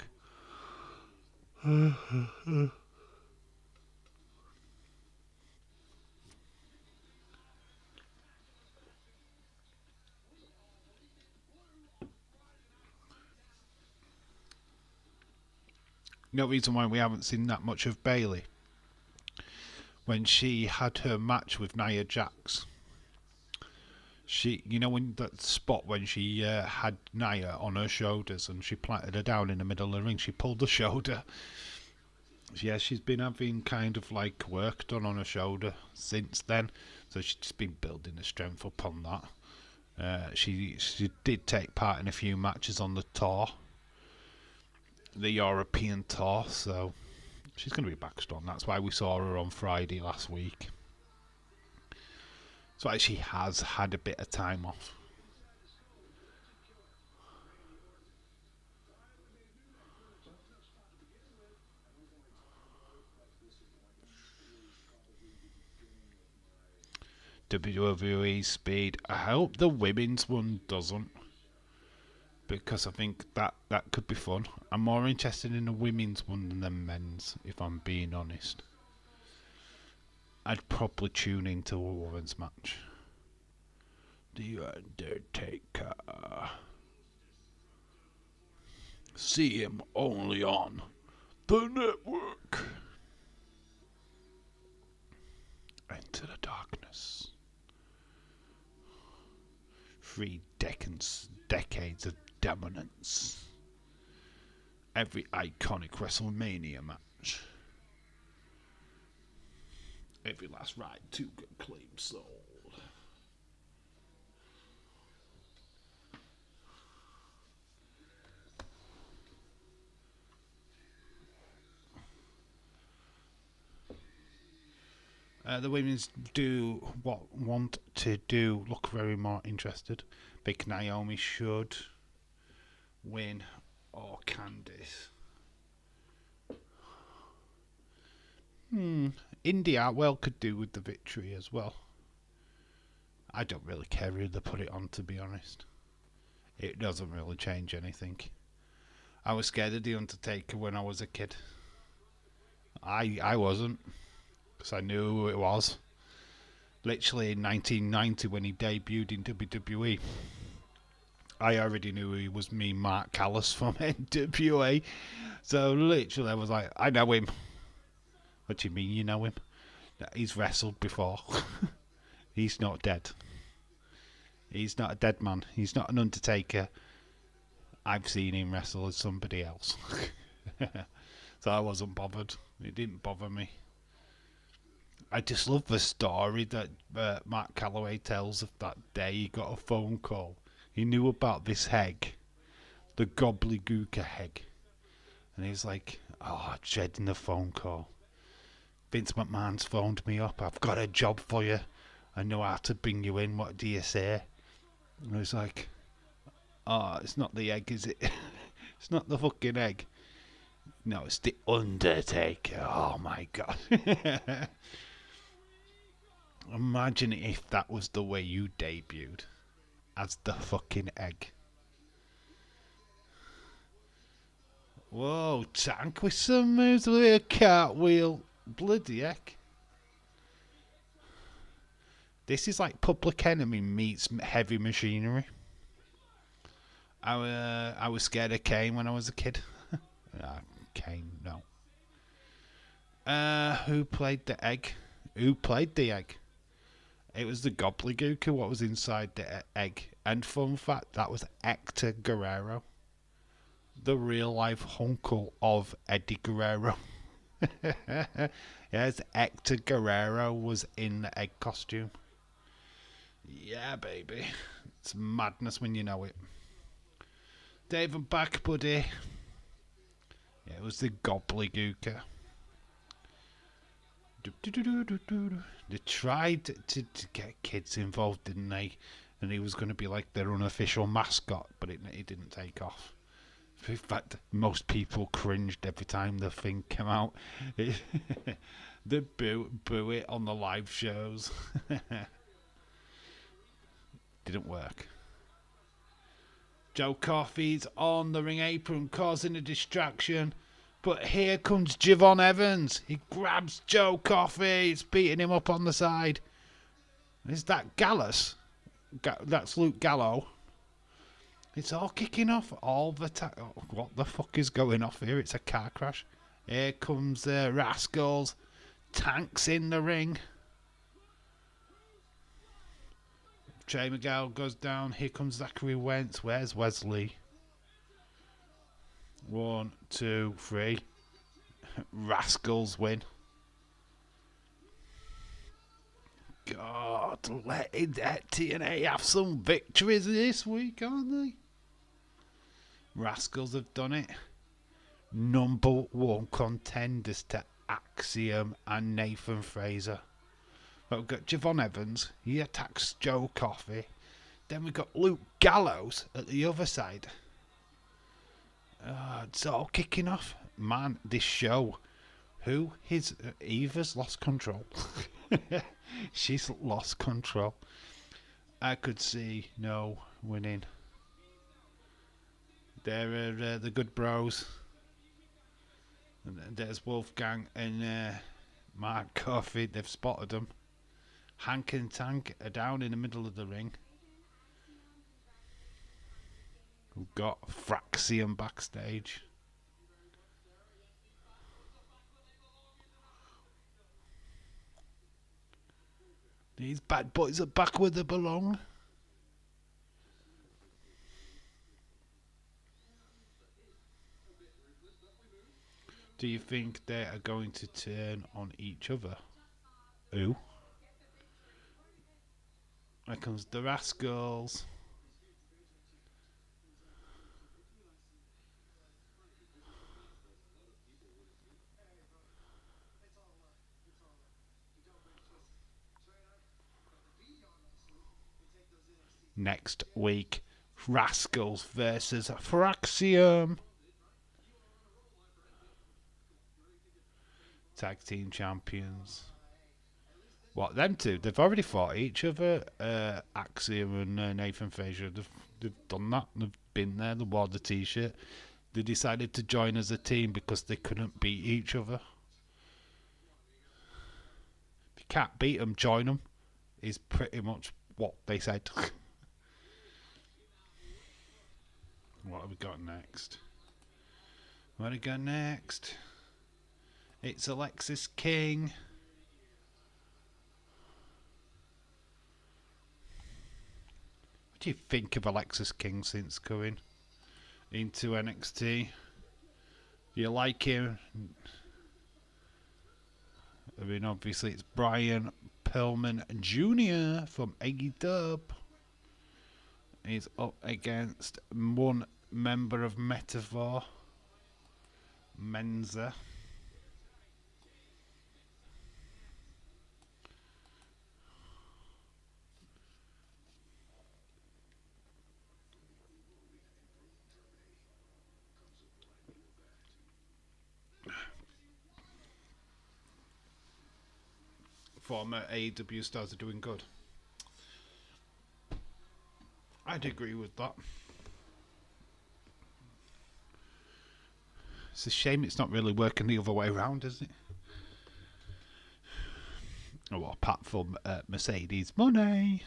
No reason why we haven't seen that much of Bayley. When she had her match with Nia Jax, when that spot when she had Nia on her shoulders and she planted her down in the middle of the ring, she pulled the shoulder. Yeah, she's been having kind of like work done on her shoulder since then, so she's just been building the strength up on that. She did take part in a few matches on the tour, the European tour, so she's going to be back strong. That's why we saw her on Friday last week. So she has had a bit of time off. WWE Speed. I hope the women's one doesn't, because I think that could be fun. I'm more interested in the women's one than the men's, if I'm being honest. I'd probably tune into a women's match. The Undertaker. See him only on the network. Into the darkness. 3 decades of dominance. Every iconic WrestleMania match. Every last ride to claim soul. The women's want to look very more interested. Big Naomi should win, or Candice. Indy Hartwell could do with the victory as well. I don't really care who they put it on, to be honest. It doesn't really change anything. I was scared of The Undertaker when I was a kid. I wasn't, because I knew who it was. Literally in 1990 when he debuted in WWE, I already knew he was me, Mark Callis from NWA. So literally I was like, I know him. What do you mean you know him? He's wrestled before. He's not dead. He's not a dead man. He's not an Undertaker. I've seen him wrestle as somebody else. So I wasn't bothered. It didn't bother me. I just love the story that Mark Calloway tells of that day he got a phone call. He knew about this egg, the gobbledygooker egg. And he's like, oh, dreading the phone call. Vince McMahon's phoned me up. I've got a job for you. I know how to bring you in. What do you say? And I was like, oh, it's not the egg, is it? It's not the fucking egg. No, it's the Undertaker. Oh my god. Imagine if that was the way you debuted, as the fucking egg. Whoa, Tank with some moves with a cartwheel. Bloody heck. This is like Public Enemy meets Heavy Machinery. I was scared of Kane when I was a kid. Kane, no. Who played the egg? Who played the egg? It was the gobbledygooker. What was inside the egg? And fun fact, that was Hector Guerrero, the real life uncle of Eddie Guerrero. Yes, Hector Guerrero was in the egg costume. Yeah, baby. It's madness when you know it. David back, buddy. Yeah, it was the gobbledygooker. They tried to get kids involved, didn't they? And he was going to be like their unofficial mascot, but it didn't take off. In fact, most people cringed every time the thing came out. They boo it on the live shows. Didn't work. Joe Coffey's on the ring apron, causing a distraction. But here comes Javon Evans. He grabs Joe Coffey. It's beating him up on the side. Is that Gallus? That's Luke Gallo. It's all kicking off all the time. Oh, what the fuck is going off here? It's a car crash. Here comes the Rascals. Tanks in the ring. Trey Miguel goes down. Here comes Zachary Wentz. Where's Wesley? 1, 2, 3. Rascals win. God, let TNA have some victories this week, aren't they? Rascals have done it. Number 1 contenders to Axiom and Nathan Fraser. But we've got Javon Evans. He attacks Joe Coffey. Then we've got Luke Gallows at the other side. It's all kicking off. Man, this show. Who? Eva's lost control. She's lost control. I could see no winning. There are the good bros. And there's Wolfgang and Mark Coffey. They've spotted them. Hank and Tank are down in the middle of the ring. We've got Fraxium backstage. These bad boys are back where they belong. Do you think they are going to turn on each other? Who? Here comes the Rascals. Next week, Rascals versus Fraxium. Tag team champions. What, them two? They've already fought each other. Axiom and Nathan Fraser. They've done that. They've been there. They wore the t-shirt. They decided to join as a team because they couldn't beat each other. If you can't beat them, join them. Is pretty much what they said. What have we got next? What do we got next? It's Alexis King. What do you think of Alexis King since coming into NXT? Do you like him? I mean, obviously it's Brian Pillman Jr. from AEW. He's up against one member of Metaphor, Menza. Former AEW stars are doing good. I'd agree with that. It's a shame it's not really working the other way around, is it? Oh, well, apart from Mercedes money.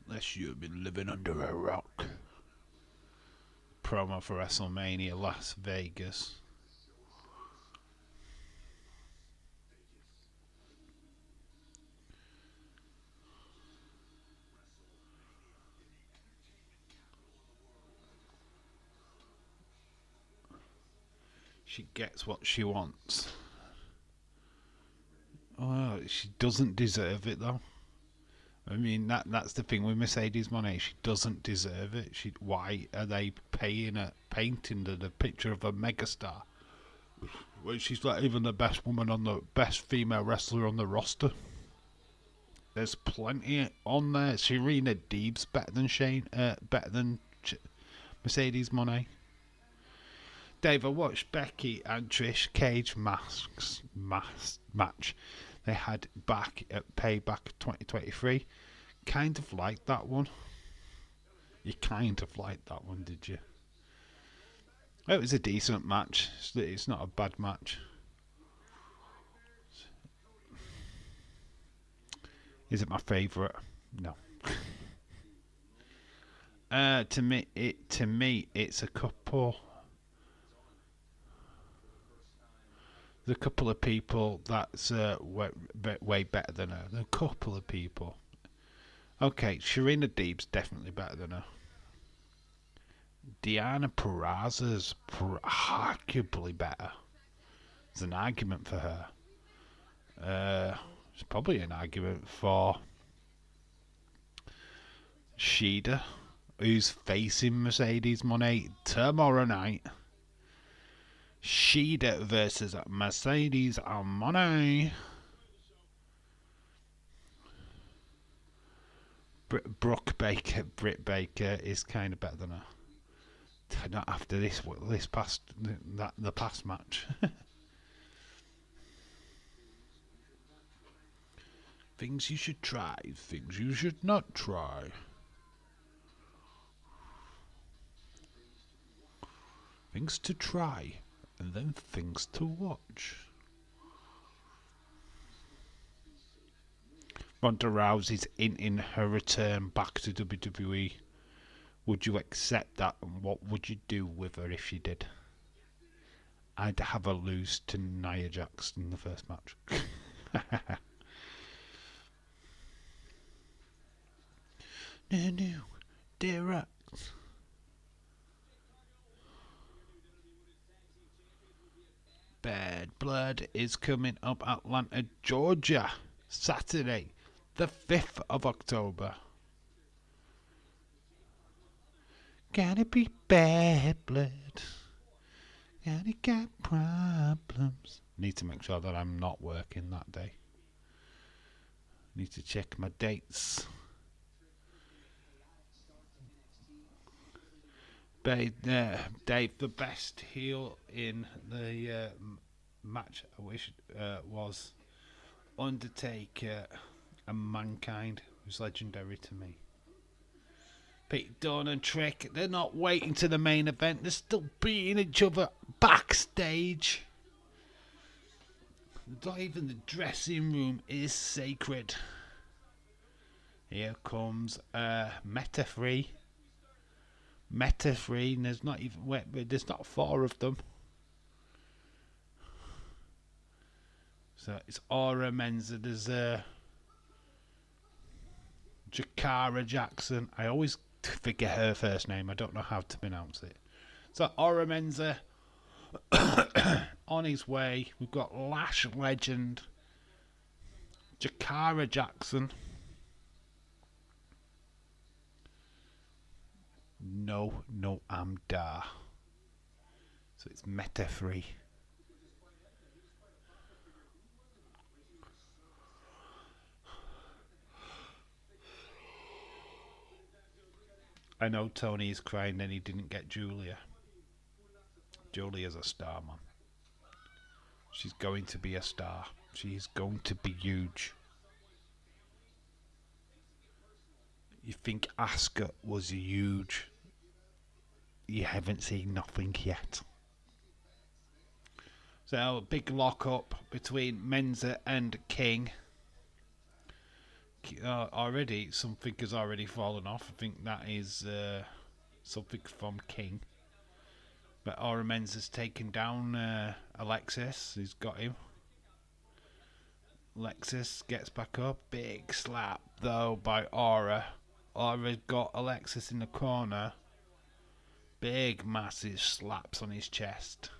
Unless you've been living under a rock. Promo for WrestleMania Las Vegas. She gets what she wants. Oh, she doesn't deserve it though. I mean that's the thing with Mercedes Moné. She doesn't deserve it. Why are they painting the picture of a megastar when she's not even the best female wrestler on the roster? There's plenty on there. Serena Deeb's better than Mercedes Moné. Dave, I watched Becky and Trish Cage match they had back at Payback 2023. Kind of liked that one. You kind of liked that one, did you? It was a decent match. It's not a bad match. Is it my favourite? No. To me, it's a couple. The couple of people that's way better than her. The couple of people. Okay, Serena Deeb's definitely better than her. Deanna Purrazza's arguably better. There's an argument for her. There's probably an argument for Shida, who's facing Mercedes Moné tomorrow night. Shida versus Mercedes Moné. Britt Baker is kind of better than her. Not after the past match. Things you should try, things you should not try. Things to try, and then things to watch. Ronda Rousey's in her return back to WWE. Would you accept that, and what would you do with her if you did? I'd have her lose to Nia Jax in the first match. No, dear. Bad Blood is coming up Atlanta, Georgia, Saturday, the 5th of October. Gotta be bad blood. Gotta got problems. Need to make sure that I'm not working that day. Need to check my dates. Dave, the best heel in the match, I wish, was Undertaker and Mankind, who's legendary to me. Pete Dunne and Trick, they're not waiting to the main event. They're still beating each other backstage. Not even the dressing room is sacred. Here comes Meta Free. And there's not 4 of them. So it's Aura Menza. There's Jakara Jackson. I always forget her first name. I don't know how to pronounce it. So Aura Menza on his way. We've got Lash Legend, Jakara Jackson. No, I'm Dar. So it's Meta Free. I know Tony is crying that he didn't get Julia. Julia's a star, man. She's going to be a star. She's going to be huge. You think Asuka was huge? You haven't seen nothing yet. So, big lock-up between Menza and King. Already, something has already fallen off. I think that is something from King. But Aura Menza's taken down Alexis. He's got him. Alexis gets back up. Big slap, though, by Aura. Aura got Alexis in the corner. Big, massive slaps on his chest.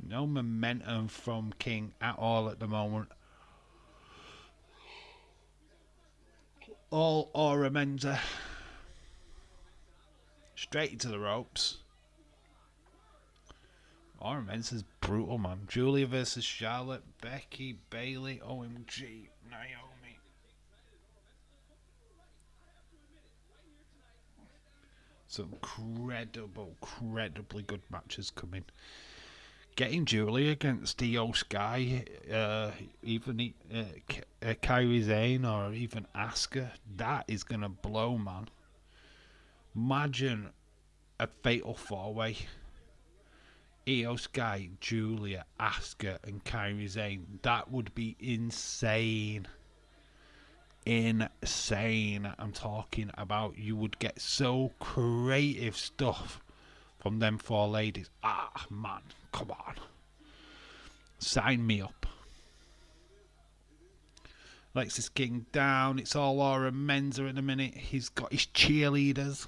No momentum from King at all at the moment. All Aura Menza. Straight into the ropes. Aura Menza's brutal, man. Julia versus Charlotte, Becky, Bayley, OMG, Naomi. Some incredibly good matches coming. Getting Julia against Io Sky, even Kairi Sane, or even Asuka, that is going to blow, man. Imagine a fatal four-way. Io Sky, Julia, Asuka, and Kairi Sane. That would be insane. Insane. I'm talking about, you would get so creative stuff from them four ladies. Ah, man, come on. Sign me up. Lexis King down. It's all Aura Menza in a minute. He's got his cheerleaders.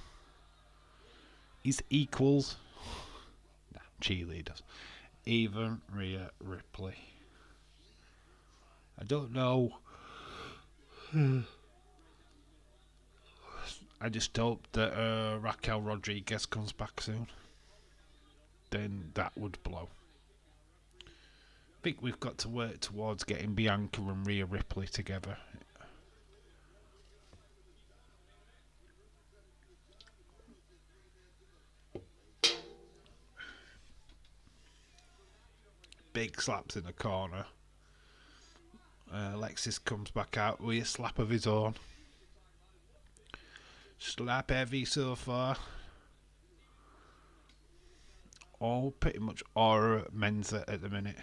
His equals. Nah, cheerleaders. Even Rhea Ripley. I don't know. I just hope that Raquel Rodriguez comes back soon. Then that would blow. I think we've got to work towards getting Bianca and Rhea Ripley together. Big slaps in the corner. Alexis comes back out with a slap of his own. Slap heavy so far. All pretty much Aura Menza at the minute.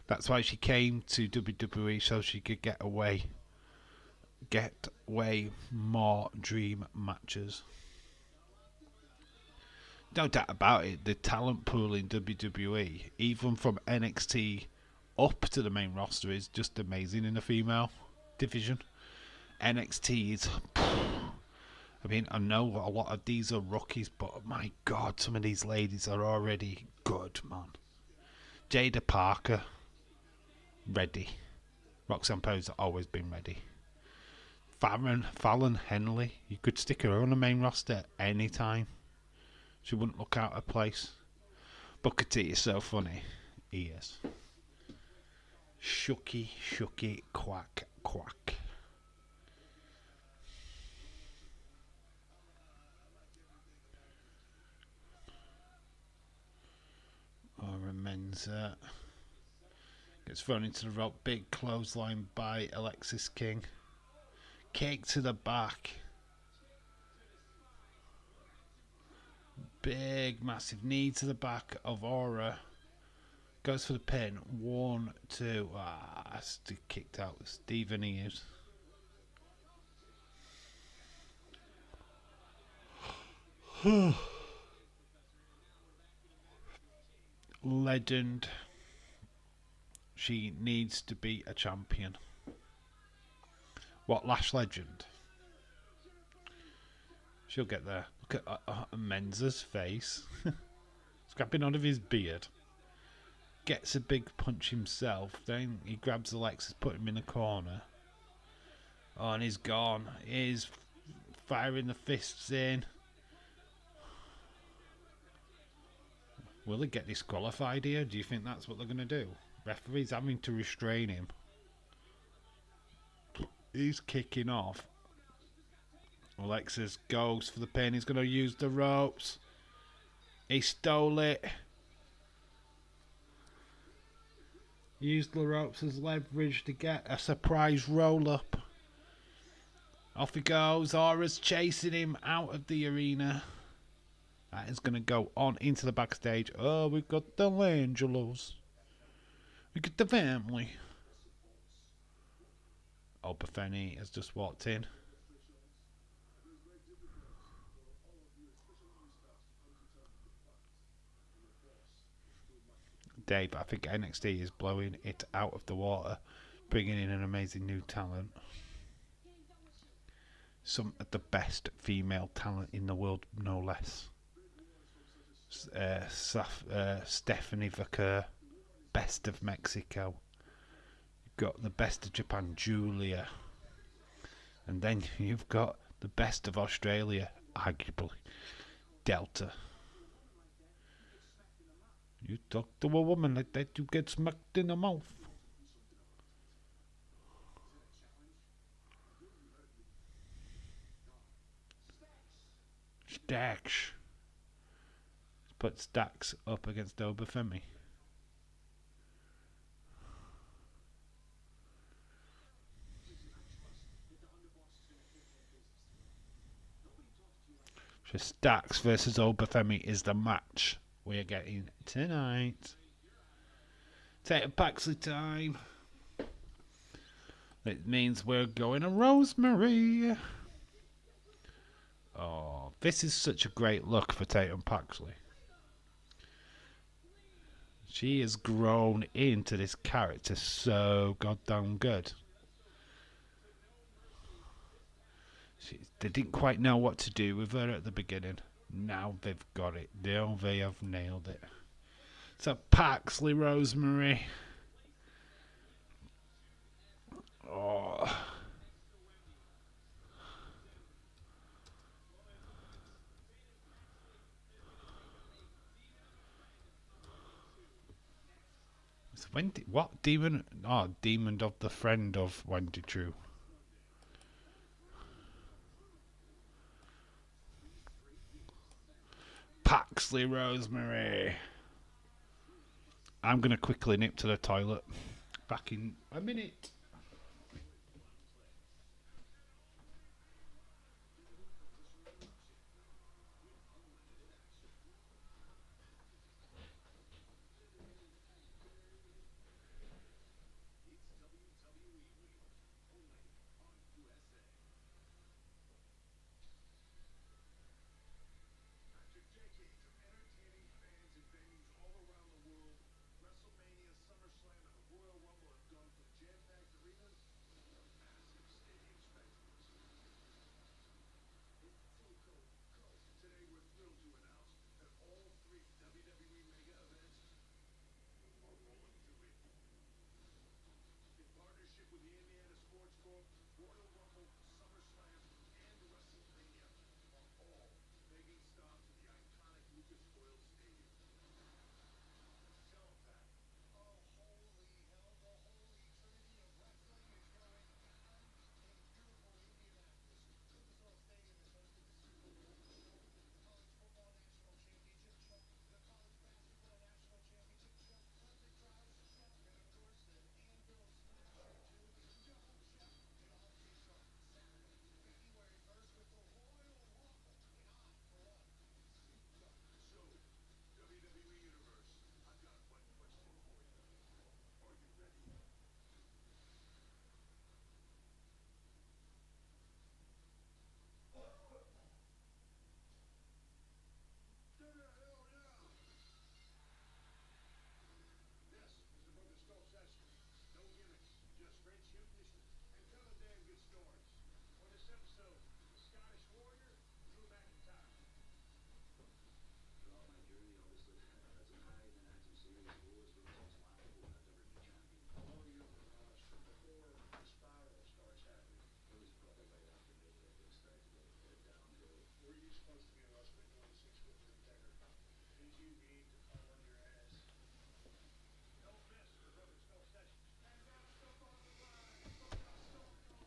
That's why she came to WWE, so she could get away more dream matches. No doubt about it, the talent pool in WWE, even from NXT up to the main roster, is just amazing in the female division. NXT is... I mean, I know a lot of these are rookies, but my God, some of these ladies are already good, man. Jada Parker, ready. Roxanne Perez always been ready. Fallon Henley, you could stick her on the main roster any time. She wouldn't look out of place. Booker T is so funny. He is. Shucky, quack, quack. Aura Menza gets thrown into the rope. Big clothesline by Alexis King. Kick to the back. Big, massive knee to the back of Aura. Goes for the pin. 1, 2. Still kicked out. Stephen Ears. Legend. She needs to be a champion. What, Lash Legend? She'll get there. Look at Menza's face. Scrapping out of his beard. Gets a big punch himself. Then he grabs Alexis, put him in the corner. Oh, and he's gone. He's firing the fists in. Will he get disqualified here? Do you think that's what they're going to do? Referee's having to restrain him. He's kicking off. Alexis goes for the pin. He's going to use the ropes. He stole it. Used the ropes as leverage to get a surprise roll-up. Off he goes. Aura's chasing him out of the arena. That is going to go on into the backstage. Oh, we've got the Angelos. We got the family. Oh, Bethany has just walked in. Dave, I think NXT is blowing it out of the water, bringing in an amazing new talent. Some of the best female talent in the world, no less. Stephanie Vaquer, best of Mexico. You've got the best of Japan, Julia. And then you've got the best of Australia, arguably, Delta. You talk to a woman like that, you get smacked in the mouth. Stacks. Put Stacks up against Obafemi. So Stacks versus Obafemi is the match we're getting tonight. Tatum Paxley time. It means we're going to Rosemary. Oh, this is such a great look for Tatum Paxley. She has grown into this character so goddamn good. They didn't quite know what to do with her at the beginning. Now they've got it. Now they have nailed it. So Paxley Rosemary. Oh. Wendy, what demon? Oh, demon of the friend of Wendy True. Paxley Rosemary. I'm gonna quickly nip to the toilet. Back in a minute.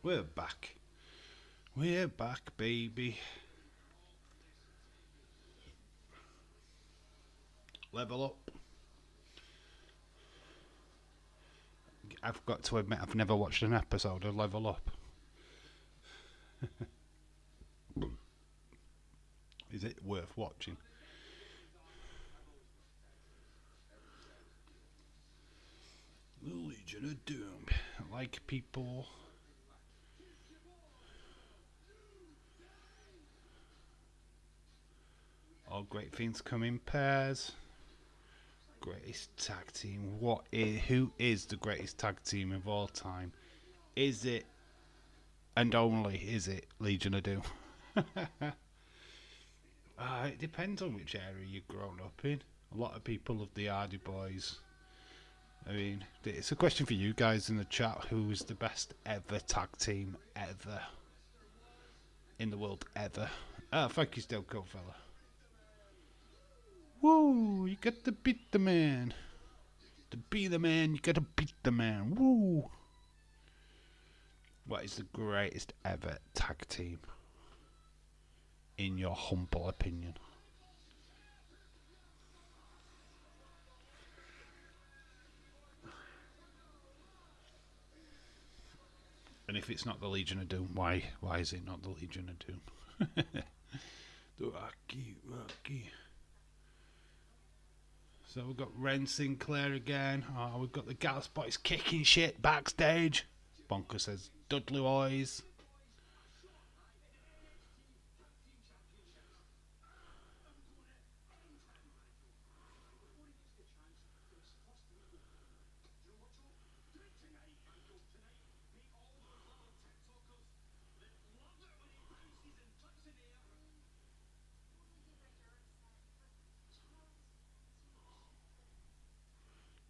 We're back. We're back, baby. Level up. I've got to admit, I've never watched an episode of Level Up. Is it worth watching? The Legion of Doom. Like people. All great things come in pairs. Greatest tag team. Who is the greatest tag team of all time? Is it, and only is it, Legion of Doom? It depends on which area you've grown up in. A lot of people love the Hardy Boys. I mean, it's a question for you guys in the chat. Who is the best ever tag team ever in the world ever? Thank you, Stone Cold Fella. Woo! You got to beat the man. To be the man, you got to beat the man. Woo! What is the greatest ever tag team, in your humble opinion? And if it's not the Legion of Doom, why is it not the Legion of Doom? The Rocky. So we've got Ren Sinclair again. Oh, we've got the Gallus Boys kicking shit backstage. Bonker says Dudley Boys.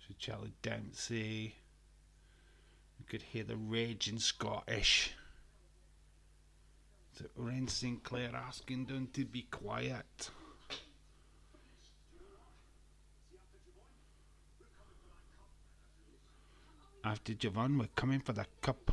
So Charlie Dempsey. You could hear the raging Scottish. So Ren Sinclair asking them to be quiet. After Javon, we're coming for the cup.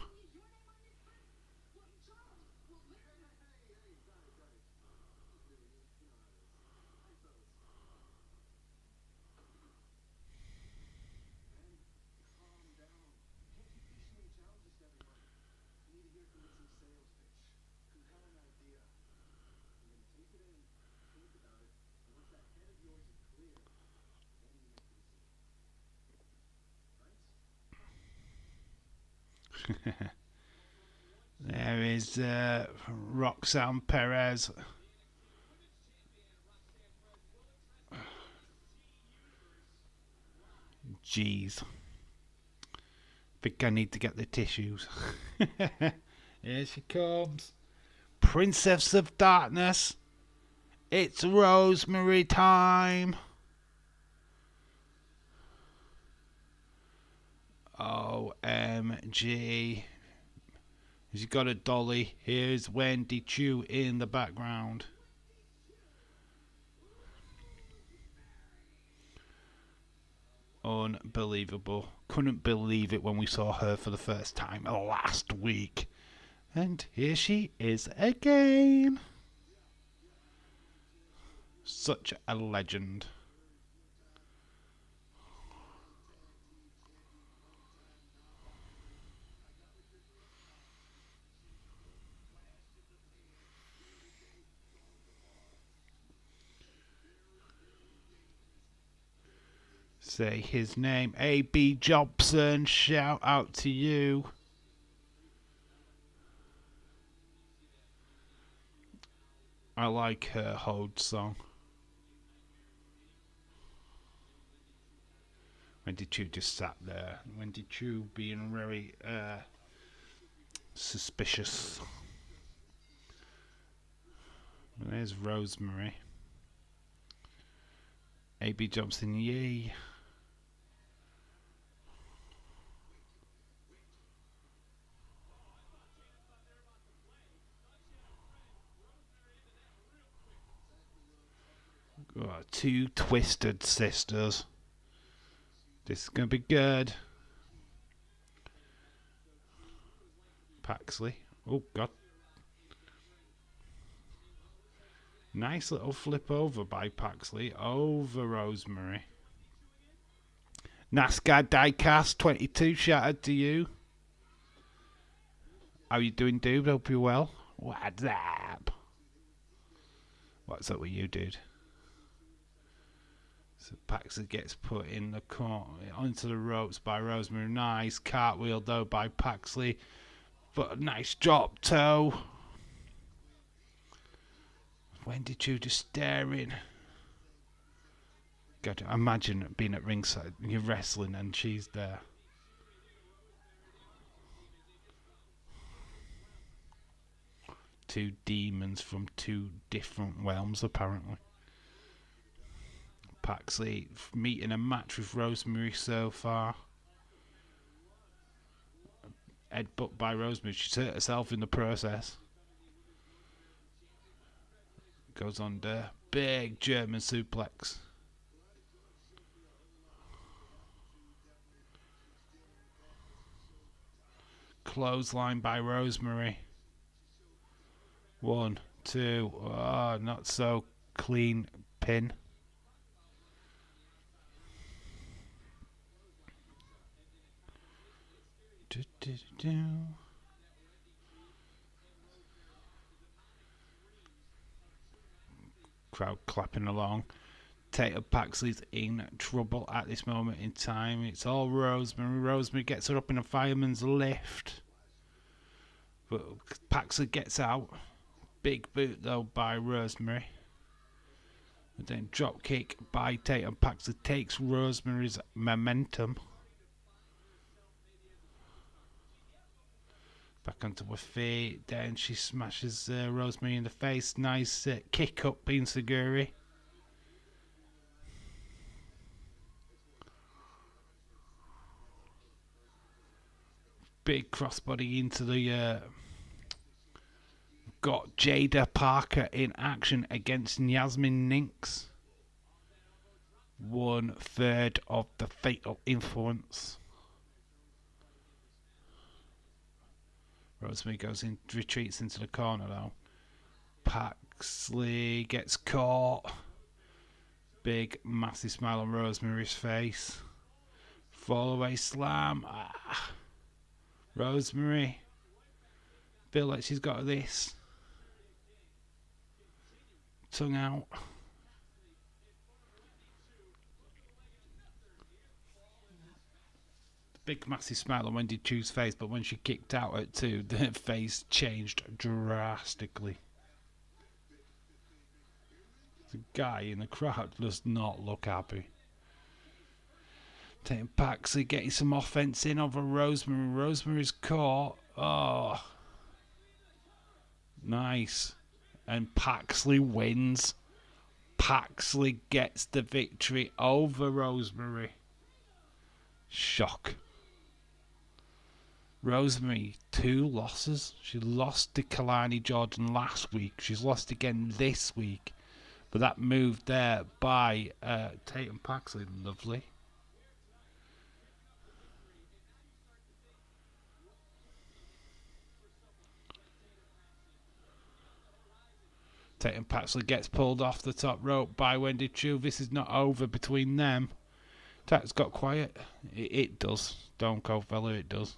There is Roxanne Perez. Jeez. Think I need to get the tissues. Here she comes. Princess of Darkness. It's Rosemary time. OMG. Has he got a dolly? Here's Wendy Chu in the background. Unbelievable. Couldn't believe it when we saw her for the first time last week. And here she is again. Such a legend. Say his name, A.B. Jobson. Shout out to you. I like her Hold song. Wendy Chu just sat there. Wendy Chu being very suspicious. There's Rosemary. A.B. Jobson, yay. Oh, two twisted sisters. This is going to be good. Paxley. Oh, God. Nice little flip over by Paxley over Rosemary. NASCAR Diecast 22, shout out to you. How you doing, dude? Hope you're well. What's up? What's up with you, dude? So Paxley gets put in the corner onto the ropes by Rosemary. Nice cartwheel though by Paxley, but a nice drop toe. Wendy Chu just staring. God, imagine being at ringside, you're wrestling and she's there. Two demons from two different realms, apparently. Paxley meeting a match with Rosemary so far. headbutt by Rosemary. She's hurt herself in the process. Goes under. Big German suplex. Clothesline by Rosemary. 1, 2. Oh, not so clean pin. Crowd clapping along. Tatum Paxley's in trouble at this moment in time. It's all Rosemary. Rosemary gets her up in a fireman's lift. But Paxley gets out. Big boot though by Rosemary. And then drop kick by Tatum Paxley takes Rosemary's momentum. Back onto her feet. Then she smashes Rosemary in the face. Nice kick up Insaguri. Big crossbody into the... got Jada Parker in action against Yasmin Ninks. 1/3 of the fatal influence. Rosemary retreats into the corner though. Paxley gets caught. Big, massive smile on Rosemary's face. Fall away slam. Rosemary. Feel like she's got this. Tongue out. Big massive smile on Wendy Chu's face, but when she kicked out at 2, the face changed drastically. The guy in the crowd does not look happy. Tatum Paxley getting some offense in over Rosemary. Rosemary's caught. Oh. Nice. And Paxley wins. Paxley gets the victory over Rosemary. Shock. Rosemary, 2 losses. She lost to Kalani Jordan last week. She's lost again this week. But that move there by Tatum Paxley, lovely. Tatum Paxley gets pulled off the top rope by Wendy Chu. This is not over between them. That's got quiet. It does. Don't go, fella, it does.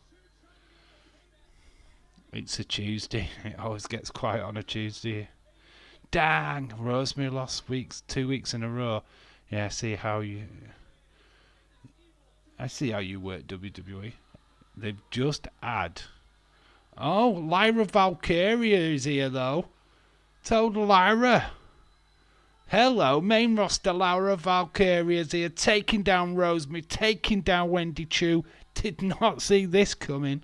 It's a Tuesday. It always gets quiet on a Tuesday. Dang! Rosemary lost 2 weeks in a row. Yeah, I see how you work WWE. They've just had... Oh, Lyra Valkyria is here though. Total Lyra. Hello, main roster Lyra Valkyria is here, taking down Rosemary, taking down Wendy Chu. Did not see this coming.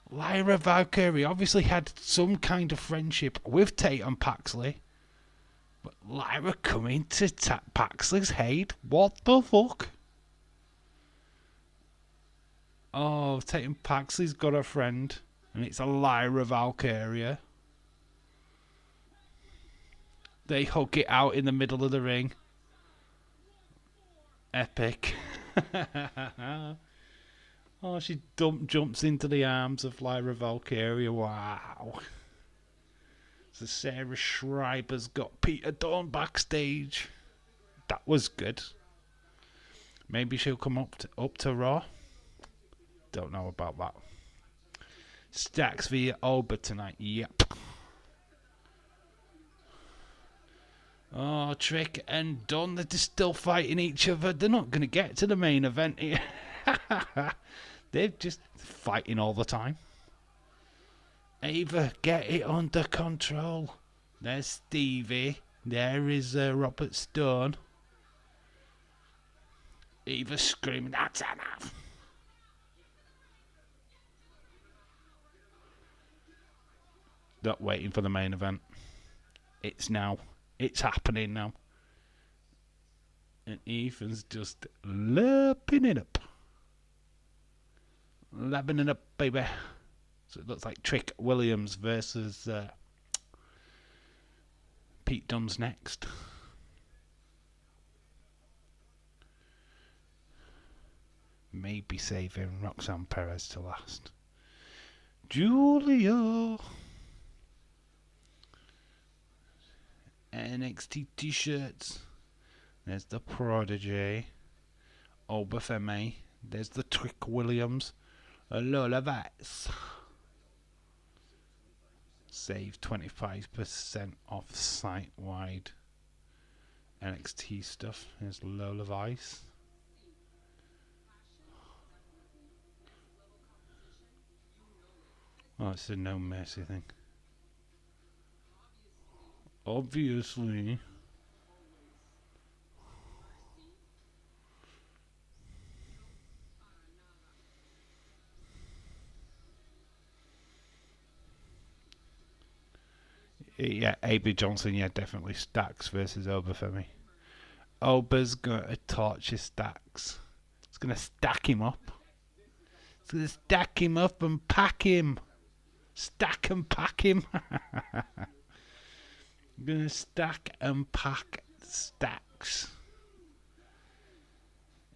Lyra Valkyria obviously had some kind of friendship with Tatum Paxley. But Lyra coming to tap Paxley's head? What the fuck? Oh, Tatum Paxley's got a friend. And it's a Lyra Valkyria. They hug it out in the middle of the ring. Epic. Oh, she jumps into the arms of Lyra Valkyria. Wow. So Sarah Schreiber's got Peter Dawn backstage. That was good. Maybe she'll come up to Raw. Don't know about that. Stacks via Oba tonight. Yep. Oh, Trick and Dunn, they're still fighting each other. They're not going to get to the main event here. They're just fighting all the time. Ava, get it under control. There's Stevie. There is Robert Stone. Eva screaming, that's enough. Not waiting for the main event. It's now. It's happening now. And Ethan's just lapping it up. Leveling up, baby. So it looks like Trick Williams versus Pete Dunne's next. Maybe saving Roxanne Perez to last. Julia. NXT t-shirts. There's the Prodigy. Obafemi. There's the Trick Williams. A lot of Vats. Save 25% off site-wide NXT stuff. There's Lola Vice. Oh, it's a No Mercy thing. Obviously. Yeah, AB Johnson, yeah, definitely. Stacks versus Obafemi. Oba's gonna torch his Stacks. It's gonna stack him up. It's gonna stack him up and pack him. Stack and pack him. I'm gonna stack and pack Stacks.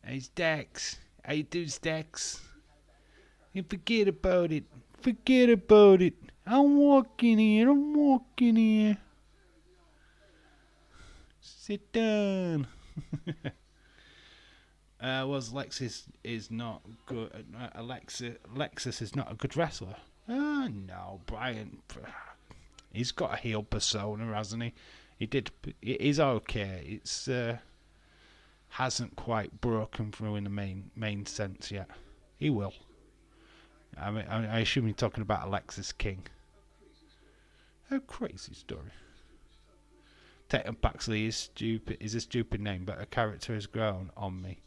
Hey Stacks, how you do, Stacks? You forget about it. Forget about it. I'm walking here. Sit down. Was Lexus is not good. Lexus is not a good wrestler. Oh no, Brian. He's got a heel persona, hasn't he? He's okay. It's hasn't quite broken through in the main sense yet. He will. I assume you're talking about Alexis King. A crazy story. Tatum Paxley is a stupid name, but a character has grown on me.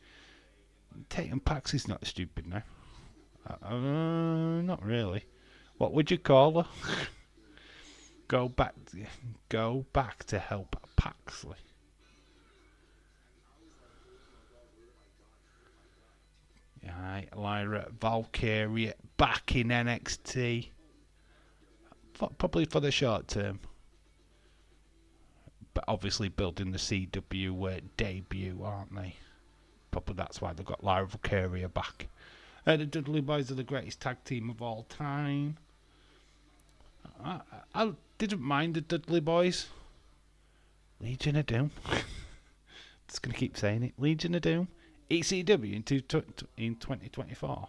Tatum Paxley's not stupid now. Not really. What would you call her? Go back to help Paxley. Right, Lyra Valkyria back in NXT. Probably for the short term. But obviously building the CW debut, aren't they? Probably that's why they've got Lyra Valkyria back. The Dudley Boys are the greatest tag team of all time. I didn't mind the Dudley Boys. Legion of Doom. Just going to keep saying it. Legion of Doom. ECW in 2024.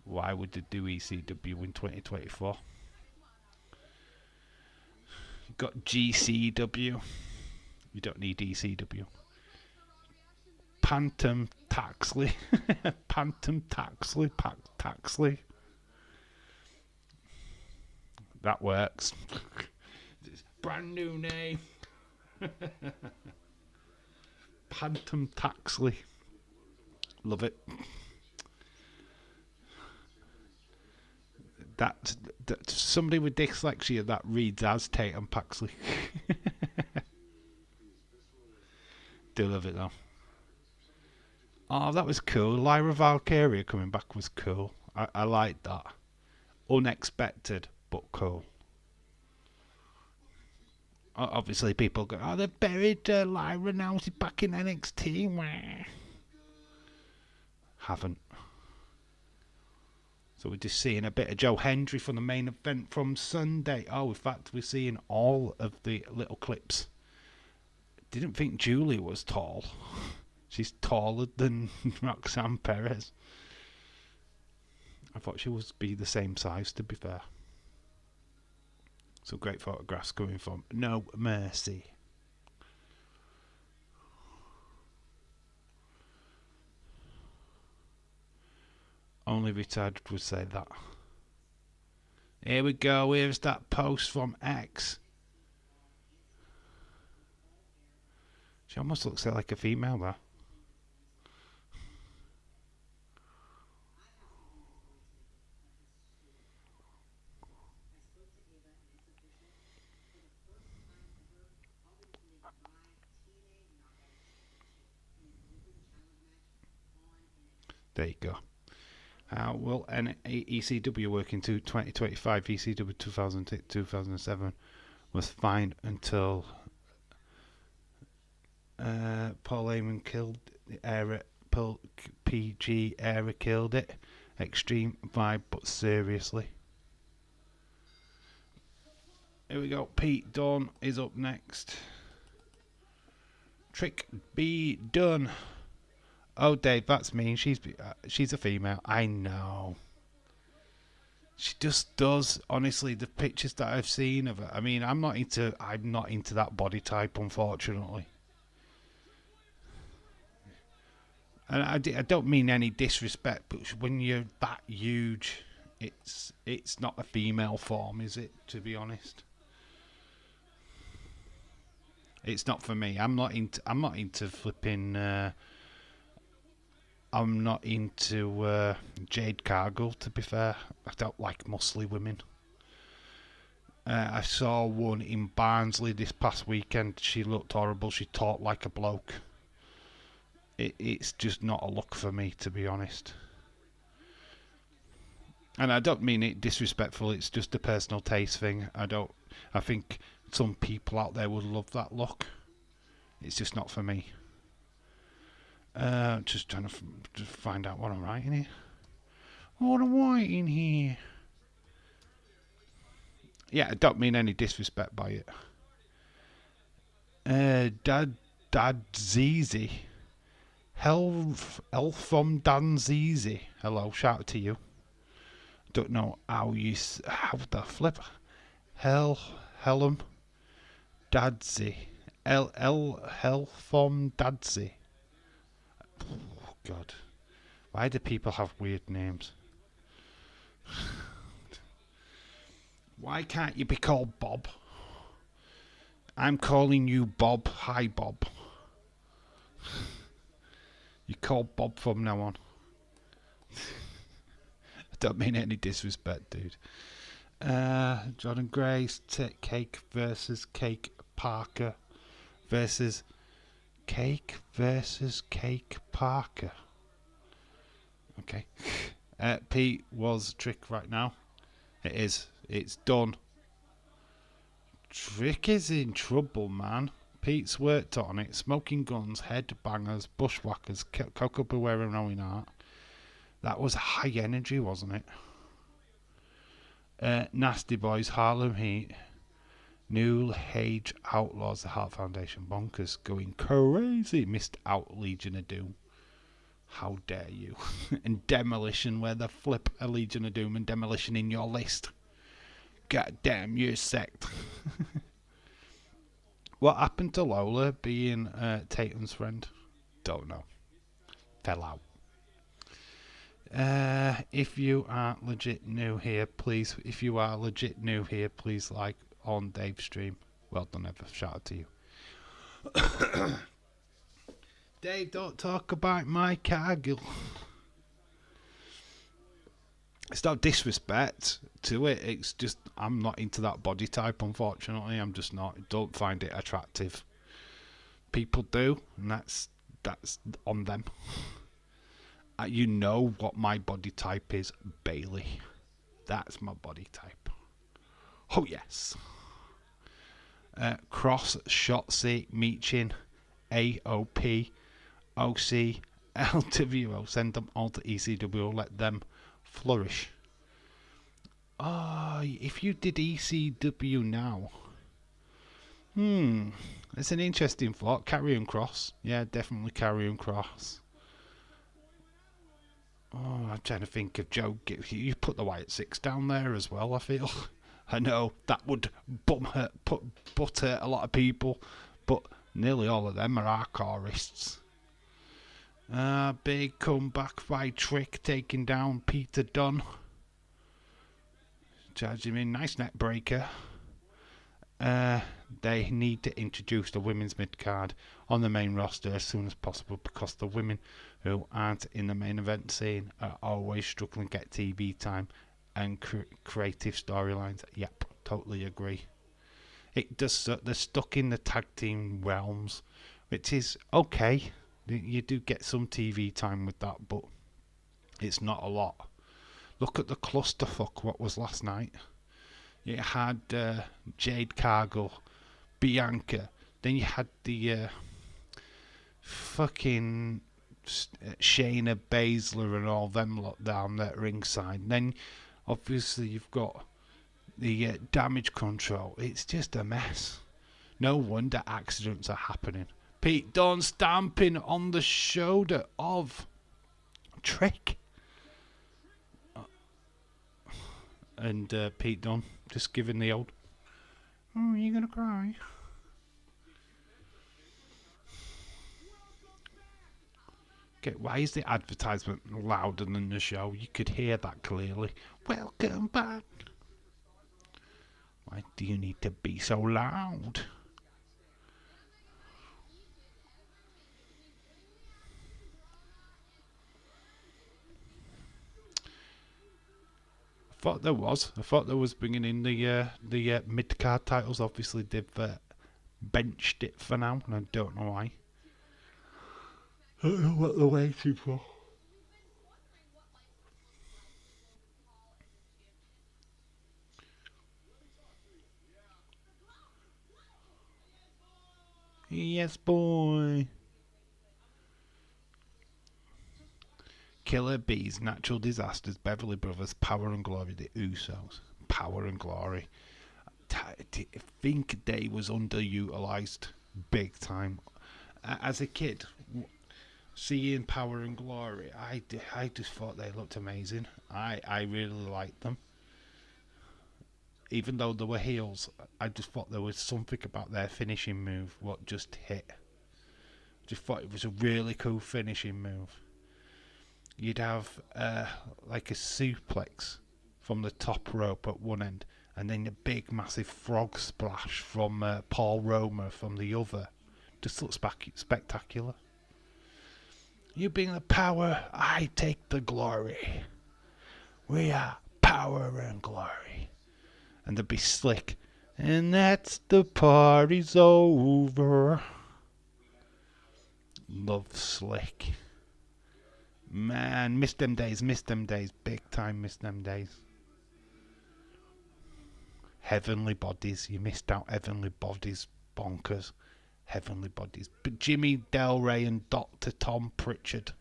Why would they do ECW in 2024? You've got GCW. You don't need ECW. Phantom Taxley. Phantom Taxley. Taxley. That works. Brand new name. Phantom Taxley. Love it. That somebody with dyslexia that reads as Tatum Paxley. Do love it though. Oh, that was cool. Lyra Valkyria coming back was cool. I liked that. Unexpected, but cool. Obviously, people go, oh, they've buried Lyra now. She's back in NXT. Wah. Haven't. So we're just seeing a bit of Joe Hendry from the main event from Sunday. Oh, in fact, we're seeing all of the little clips. Didn't think Julia was tall. She's taller than Roxanne Perez. I thought she would be the same size, to be fair. Some great photographs coming from No Mercy. Only retarded would say that. Here we go. Here's that post from X. She almost looks like a female there. There you go. How will ECW work into 2025? ECW 2007 was fine until Paul Heyman killed the era. PG era killed it. Extreme vibe, but seriously. Here we go. Pete Dunne is up next. Trick be done. Oh, Dave, that's mean. She's a female. I know. She just does. Honestly, the pictures that I've seen of her. I mean, I'm not into that body type, unfortunately. And I don't mean any disrespect, but when you're that huge, it's not a female form, is it? To be honest, it's not for me. I'm not into flipping. I'm not into Jade Cargill, to be fair. I don't like muscly women. I saw one in Barnsley this past weekend. She looked horrible. She talked like a bloke. It's just not a look for me, to be honest. And I don't mean it disrespectful. It's just a personal taste thing. I think some people out there would love that look. It's just not for me. Just trying to find out what I'm writing here. What am I writing here? Yeah, I don't mean any disrespect by it. Dad Zizi. Elf from Dan Zizi. Hello, shout out to you. Don't know how the flip. Helm. Dadzi. Hell from Dadzi. Oh, God. Why do people have weird names? Why can't you be called Bob? I'm calling you Bob. Hi, Bob. You call Bob from now on. I don't mean any disrespect, dude. Jordan Grace, Cake versus Cake Parker versus Cake Parker. Okay. Pete was Trick right now. It is. It's done. Trick is in trouble, man. Pete's worked on it. Smoking guns, headbangers, bushwhackers, Coco Beware and Owen Hart. That was high energy, wasn't it? Nasty Boys, Harlem Heat, New Age Outlaws, the Heart Foundation, Bonkers, going crazy. Missed out Legion of Doom. How dare you? And Demolition, where the flip a Legion of Doom and Demolition in your list. God damn, you sect. What happened to Lola being Tatum's friend? Don't know. Fell out. If you are legit new here, please like on Dave's stream. Well done, ever. Shout out to you. Dave, don't talk about my Cargill. It's no disrespect to it. It's just I'm not into that body type, unfortunately. I'm just not. Don't find it attractive. People do, and that's on them. You know what my body type is, Bailey. That's my body type. Oh yes. Cross, Shotzi, Meechin, AOP, OC, LWO. Send them all to ECW. Let them flourish. Oh, if you did ECW now. It's an interesting thought. Karrion Kross. Yeah, definitely Karrion Kross. Oh, I'm trying to think of Joe. You put the Wyatt Six down there as well, I feel. I know that would butt hurt a lot of people, but nearly all of them are hardcoreists. Big comeback by Trick, taking down Peter Dunne. Charge him in. Nice neck breaker. They need to introduce the women's mid-card on the main roster as soon as possible, because the women who aren't in the main event scene are always struggling to get TV time and creative storylines. Yep, totally agree. They're stuck in the tag team realms, which is okay. You do get some TV time with that, but it's not a lot. Look at the clusterfuck what was last night. You had Jade Cargill, Bianca, then you had the fucking Shayna Baszler and all them lot down there at ringside. And then obviously you've got the Damage Control. It's just a mess. No wonder accidents are happening. Pete Dunne stamping on the shoulder of Trick. And Pete Dunne just giving the old, oh, are you going to cry? Okay, why is the advertisement louder than the show? You could hear that clearly. Welcome back. Why do you need to be so loud? I thought there was bringing in the mid card titles. Obviously, they've benched it for now, and I don't know why. I don't know what they're waiting for. Yes, boy. Killer Bees, Natural Disasters, Beverly Brothers, Power and Glory, the Usos. Power and Glory. I think they was underutilized big time. As a kid, seeing Power and Glory, I just thought they looked amazing. I really liked them. Even though they were heels, I just thought there was something about their finishing move what just hit. Just thought it was a really cool finishing move. You'd have like a suplex from the top rope at one end, and then a big massive frog splash from Paul Roma from the other. Just looks spectacular. You being the power, I take the glory. We are power and glory. And they'd be slick. And that's the party's over. Love slick. Man, missed them days, big time missed them days. Heavenly Bodies, you missed out Heavenly Bodies, bonkers. Heavenly Bodies. But Jimmy Del Rey and Dr. Tom Pritchard.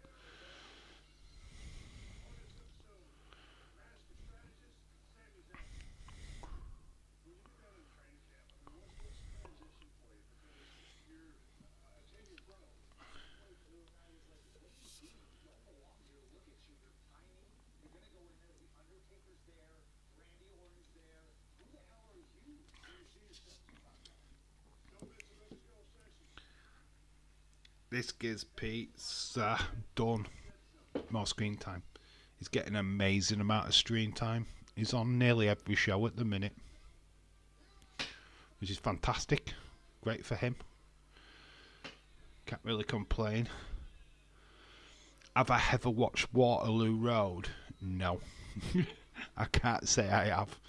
This gives Pete Dunne more screen time. He's getting an amazing amount of screen time. He's on nearly every show at the minute, which is fantastic. Great for him. Can't really complain. Have I ever watched Waterloo Road? No. I can't say I have.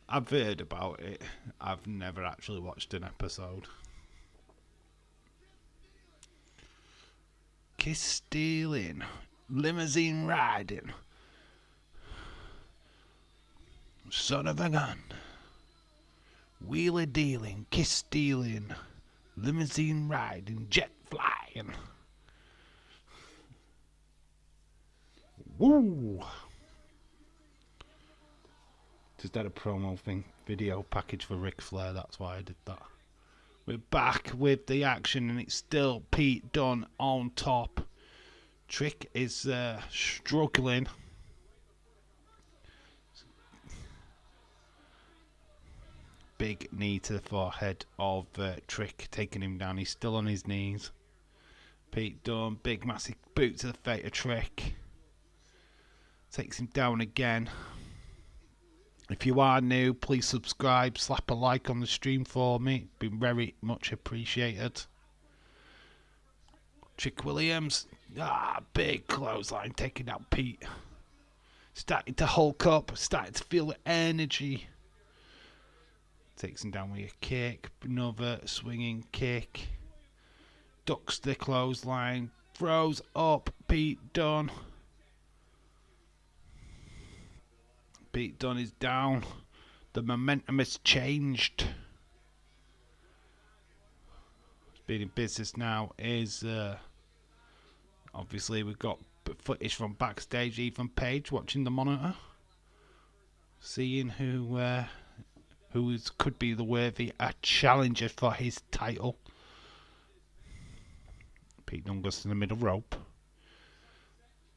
I've heard about it. I've never actually watched an episode. Kiss stealing, limousine riding, son of a gun, wheeler dealing, kiss stealing, limousine riding, jet flying. Woo! Just had a promo thing, video package for Ric Flair, that's why I did that. We're back with the action, and it's still Pete Dunne on top. Trick is struggling. Big knee to the forehead of Trick, taking him down. He's still on his knees. Pete Dunne, big massive boot to the face of Trick. Takes him down again. If you are new, please subscribe, slap a like on the stream for me. It'd be very much appreciated. Trick Williams, big clothesline taking out Pete. Starting to hulk up, starting to feel the energy. Takes him down with a kick, another swinging kick. Ducks the clothesline, throws up Pete Dunne. Pete Dunne is down. The momentum has changed. Being in business now is obviously we've got footage from backstage. Ethan Page watching the monitor, seeing who could be the worthy challenger for his title. Pete Dunne goes to the middle rope,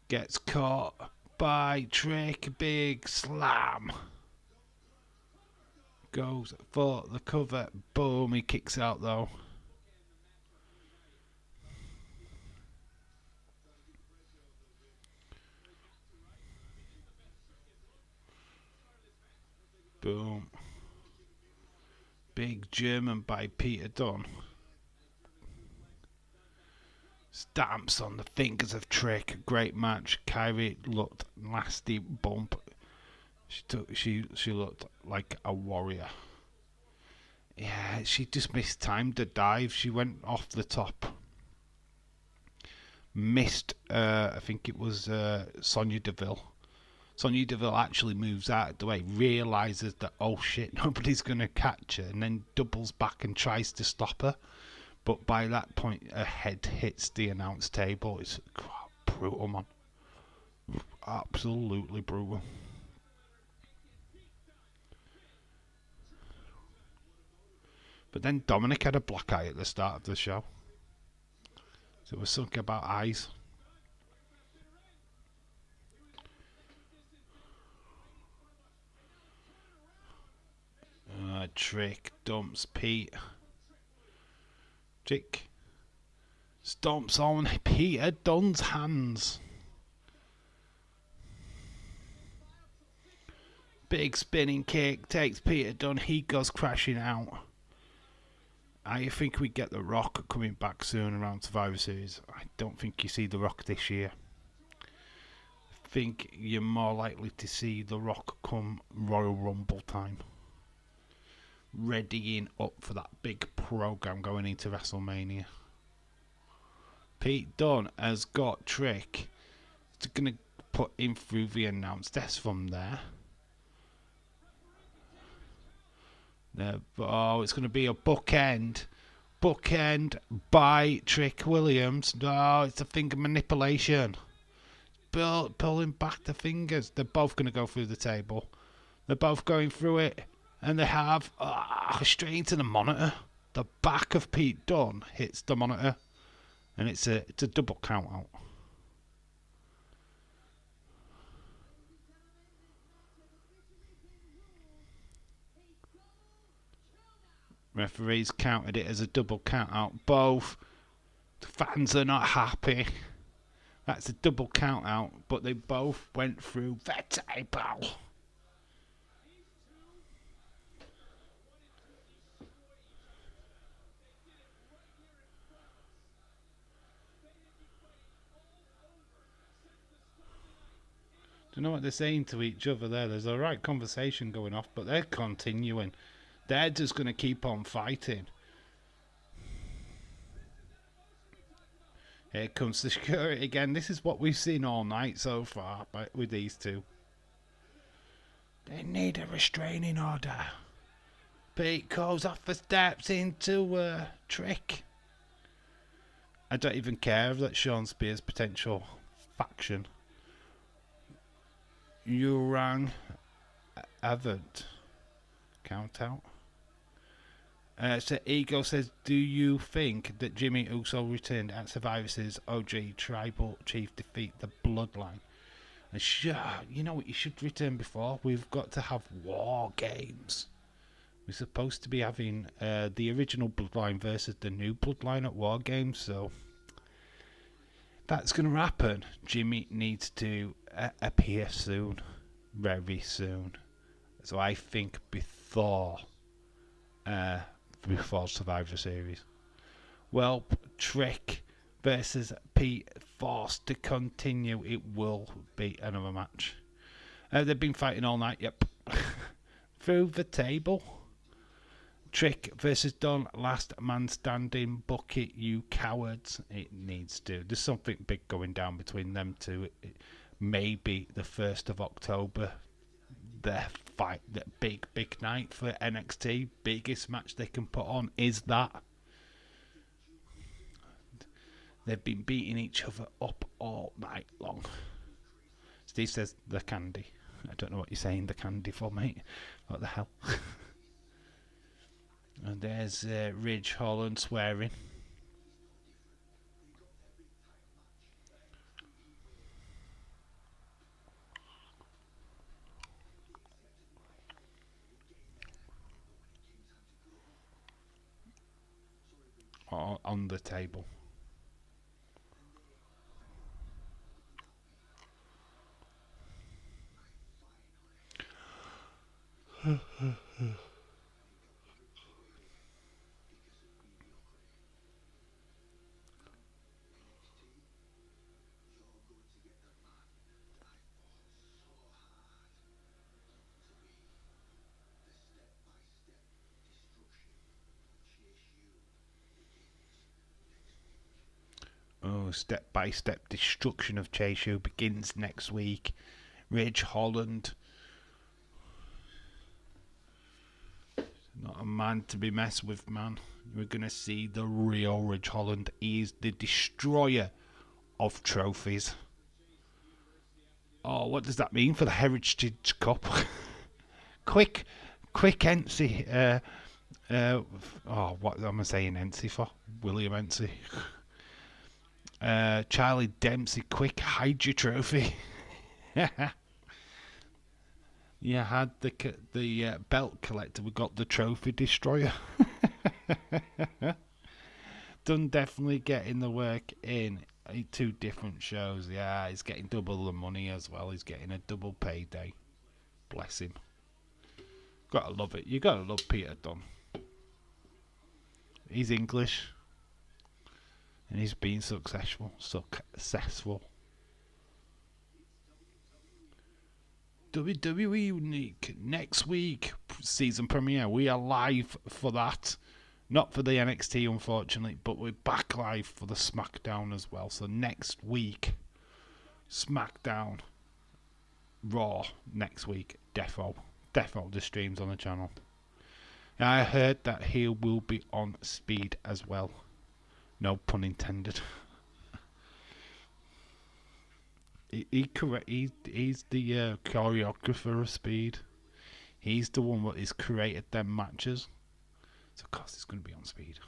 gets caught by Trick, big slam. Goes for the cover, boom, he kicks out though. Boom. Big German by Peter Dunne. Stamps on the fingers of Trick. Great match. Kyrie looked nasty bump. She looked like a warrior. Yeah, she just mistimed the dive. She went off the top. Missed, I think it was Sonya Deville. Sonya Deville actually moves out of the way, realises that, oh shit, nobody's going to catch her, and then doubles back and tries to stop her. But by that point, her head hits the announce table. It's brutal, man. Absolutely brutal. But then Dominic had a black eye at the start of the show. So it was something about eyes. Trick dumps Pete. Trick stomps on Peter Dunne's hands. Big spinning kick takes Peter Dunne. He goes crashing out. I think we get The Rock coming back soon around Survivor Series. I don't think you see The Rock this year. I think you're more likely to see The Rock come Royal Rumble time. Readying up for that big program going into WrestleMania. Pete Dunne has got Trick. He's going to put him through the announce desk from there. Oh, it's going to be a bookend. Bookend by Trick Williams. No, it's a finger manipulation. Pulling back the fingers. They're both going to go through the table. They're both going through it. And they have straight into the monitor. The back of Pete Dunne hits the monitor. And it's a double count out. Referees counted it as a double count out. Both fans are not happy. That's a double count out. But they both went through the table. Don't know what they're saying to each other there. There's a right conversation going off, but they're continuing. They're just going to keep on fighting. Here comes the security again. This is what we've seen all night so far with these two. They need a restraining order. Pete goes off the steps into Trick. I don't even care if that's Sean Spears' potential faction. Urang Avant. Count out. So Ego says, do you think that Jimmy Uso returned at Survivor Series OG Tribal Chief defeat the Bloodline? And you know what, you should return before. We've got to have War Games. We're supposed to be having the original Bloodline versus the new Bloodline at War Games, so that's going to happen. Jimmy needs to appear soon. Very soon. So I think before Survivor Series. Well, Trick versus Pete forced to continue. It will be another match. They've been fighting all night. Yep. Through the table. Trick versus Dunne, last man standing. Book it, you cowards. It needs to. There's something big going down between them two. Maybe the 1st of October. their fight, the big night for NXT. Biggest match they can put on is that. They've been beating each other up all night long. Steve says the candy. I don't know what you're saying the candy for, mate. What the hell? And there's Ridge Holland swearing. On the table. Oh, step-by-step destruction of Chase U begins next week. Ridge Holland, not a man to be messed with, man. We're going to see the real Ridge Holland. He's the destroyer of trophies. Oh, what does that mean for the Heritage Cup? quick Ency. What am I saying Ency for? William Ency. Charlie Dempsey, quick, hide your trophy. You had the belt collector, we got the trophy destroyer. Dunn definitely getting the work in 2 different shows. Yeah, he's getting double the money as well. He's getting a double payday. Bless him. Gotta love it. You gotta love Peter Dunn. He's English. And he's been successful. WWE Unique next week, season premiere. We are live for that. Not for the NXT, unfortunately, but we're back live for the SmackDown as well. So next week, SmackDown, Raw next week, Defo the streams on the channel. I heard that he will be on Speed as well. No pun intended. He's the choreographer of Speed. He's the one that has created them matches. So of course it's going to be on Speed.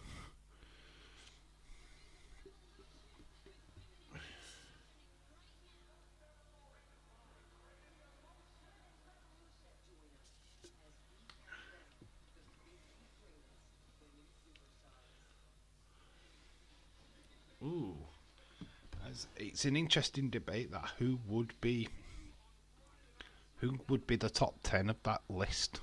Ooh. It's an interesting debate that who would be the top 10 of that list.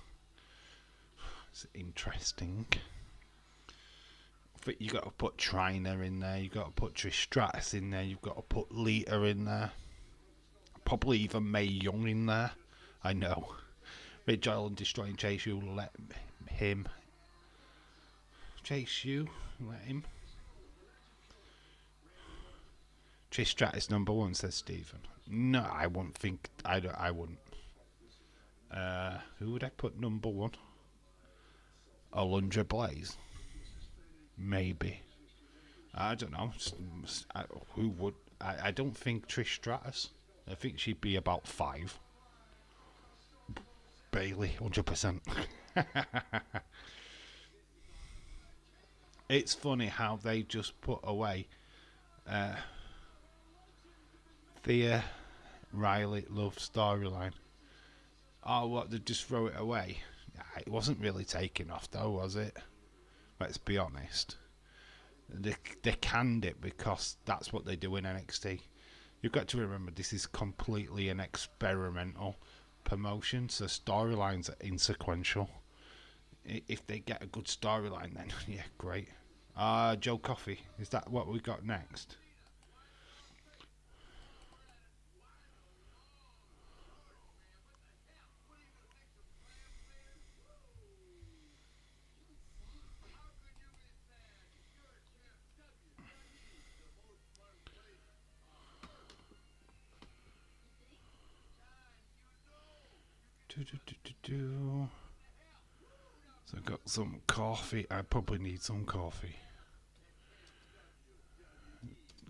It's interesting. I think you got to put Trina in there, you got to put Trish Stratus in there, you've got to put Lita in there, probably even Mae Young in there. I know. Ridge Holland destroying Chase U, let him. Chase U, let him. Trish Stratus number 1, says Stephen. No, I wouldn't think. I wouldn't. Who would I put number 1? Alundra Blaze. Maybe. I don't know. Who would? I don't think Trish Stratus. I think she'd be about 5. Bailey, 100%. It's funny how they just put away Thea Riley Love storyline. Oh, what, they just throw it away? It wasn't really taken off though, was it? Let's be honest. They canned it because that's what they do in NXT. You've got to remember, this is completely an experimental promotion, so storylines are insequential. If they get a good storyline, then yeah, great. Joe Coffey, is that what we got next? So I got some coffee. I probably need some coffee.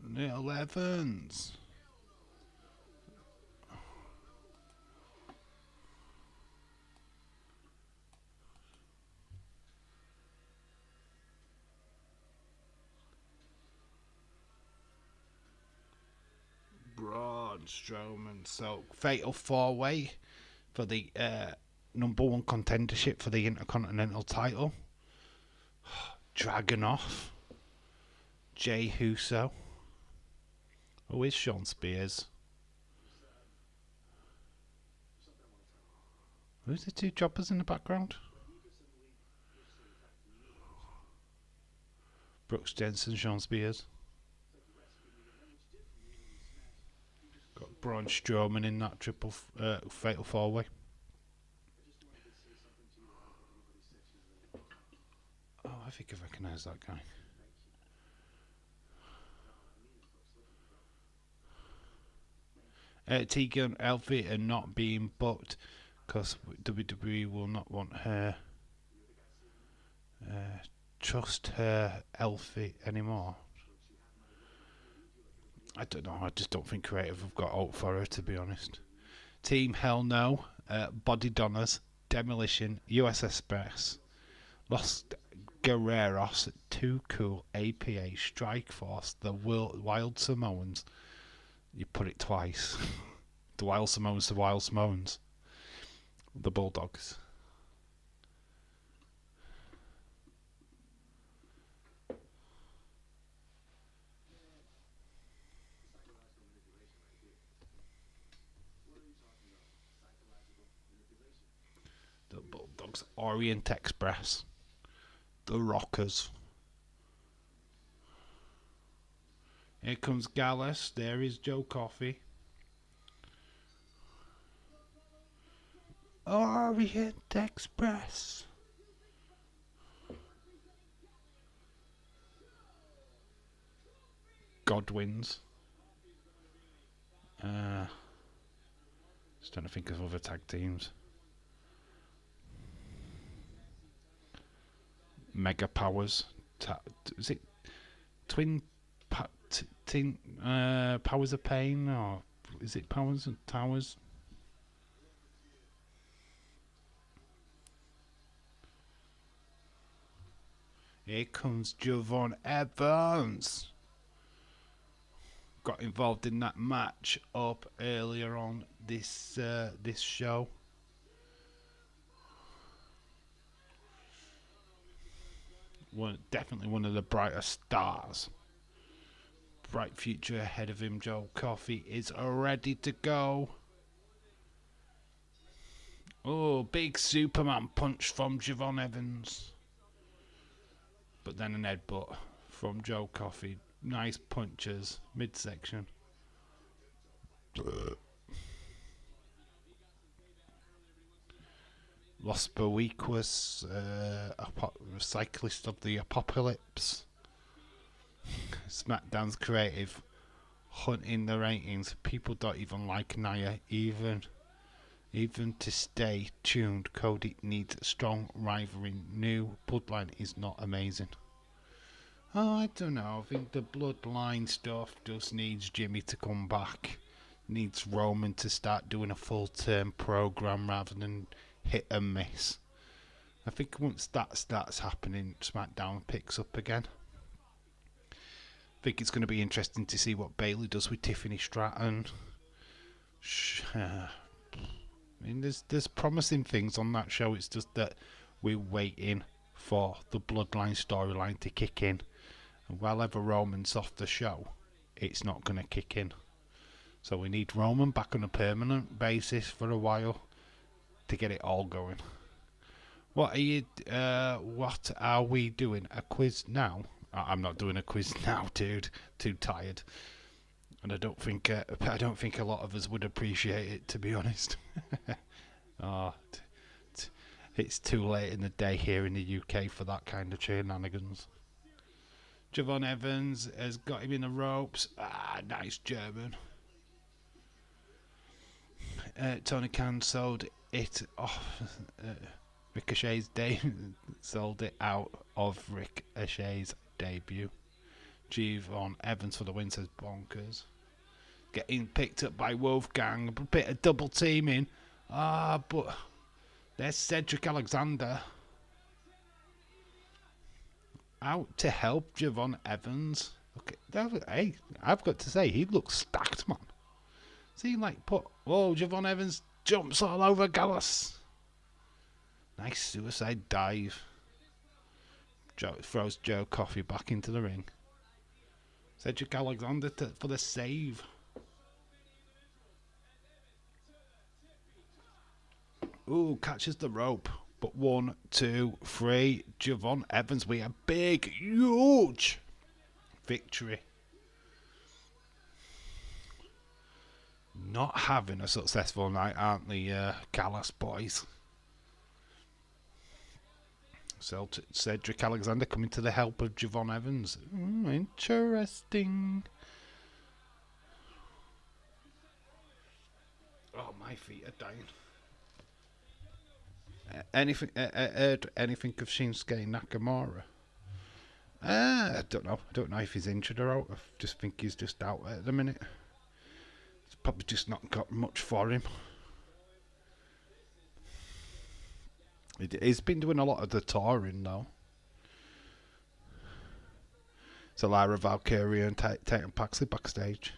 Neil Evans. Braun Strowman. So fatal 4-way for the number one contendership for the Intercontinental title. Dragunov. Jey Uso. Who is Sean Spears? Who's the two jobbers in the background? Brooks Jensen, Sean Spears. Got Braun Strowman in that triple fatal 4-way. Oh, I think I recognise that guy. Tegan Elfie are not being booked because WWE will not want her trust her Elfie anymore. I don't know. I just don't think creative have got out for her, to be honest. Team Hell No, Body Donners, Demolition, US Express, Los Guerreros, Too Cool, APA, Strike Force, the Wild Samoans. You put it twice. The Wild Samoans, the Wild Samoans. The Bulldogs. The Bulldogs. Orient Express. The Rockers. Here comes Gallus. There is Joe Coffey. Orient Express. Godwins. Just trying to think of other tag teams. Mega Powers. Is it Twin Powers of Pain, or is it Powers and Towers? Here comes Javon Evans. Got involved in that match up earlier on this show. Definitely one of the brighter stars. Bright future ahead of him. Joe Coffey is ready to go. Oh, big Superman punch from Javon Evans. But then an headbutt from Joe Coffey. Nice punches, midsection. Los Boricuas, cyclist of the apocalypse. SmackDown's creative, hunting the ratings. People don't even like Nia, even to stay tuned. Cody needs strong rivalry. New Bloodline is not amazing. Oh, I don't know. I think the Bloodline stuff just needs Jimmy to come back. Needs Roman to start doing a full-term program rather than hit and miss. I think once that starts happening, SmackDown picks up again. I think it's going to be interesting to see what Bayley does with Tiffany Stratton. I mean, there's promising things on that show. It's just that we're waiting for the Bloodline storyline to kick in. And while ever Roman's off the show, it's not going to kick in. So we need Roman back on a permanent basis for a while to get it all going. What are we doing? A quiz now? I'm not doing a quiz now, dude. Too tired. And I don't think a lot of us would appreciate it, to be honest. It's too late in the day here in the UK for that kind of shenanigans. Javon Evans has got him in the ropes. Nice German. Tony Khan sold it off Ricochet's sold it out of Ricochet's debut. Javon Evans for the win, says Bonkers. Getting picked up by Wolfgang. A bit of double teaming. But there's Cedric Alexander out to help Javon Evans. Okay, hey, I've got to say, he looks stacked, man. See, Javon Evans jumps all over Gallus. Nice suicide dive. Joe throws Joe Coffey back into the ring. Cedric Alexander for the save. Ooh, catches the rope. But 1, 2, 3. Javon Evans, we a big, huge victory. Not having a successful night, aren't the Callis boys? So Cedric Alexander coming to the help of Javon Evans. Interesting. Oh, my feet are dying. Anything of Shinsuke Nakamura? I don't know. I don't know if he's injured or out. I just think he's just out at the minute. It's probably just not got much for him. He's been doing a lot of the touring though. So Lyra Valkyria and Tatum Paxley backstage.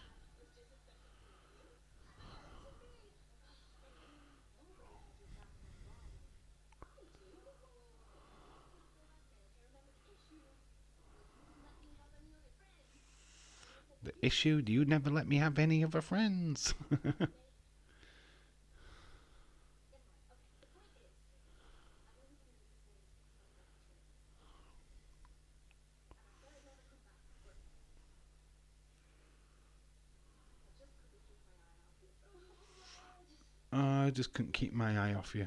The issue, you never let me have any other friends. I just couldn't keep my eye off you.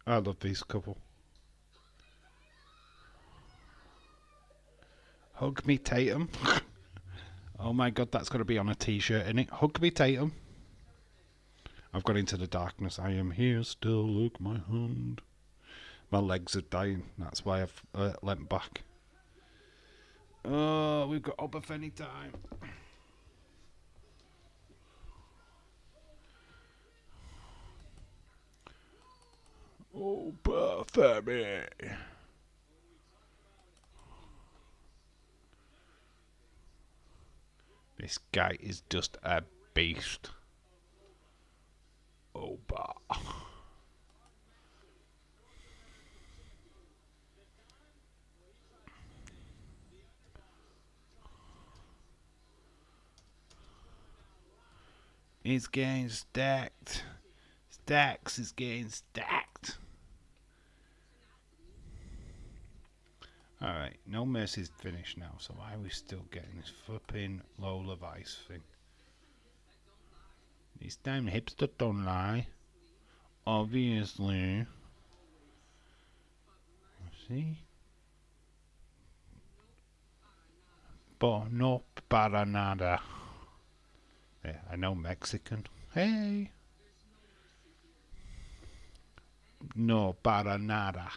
I love these couple. Hug me, Tatum. Oh my god, that's got to be on a t-shirt, innit? Hug me, Tatum. I've got into the darkness. I am here still, look my hand. My legs are dying. That's why I've leant back. Oh, we've got Oba Fenny time. Oba Fenny. This guy is just a beast. Oba. He's getting stacked. Stacks is getting stacked. Alright, No Mercy's finished now, so why are we still getting this flipping Lola Vice thing? These damn hipsters don't lie. Obviously. See? But no para nada. Yeah, I know Mexican. Hey! No para nada.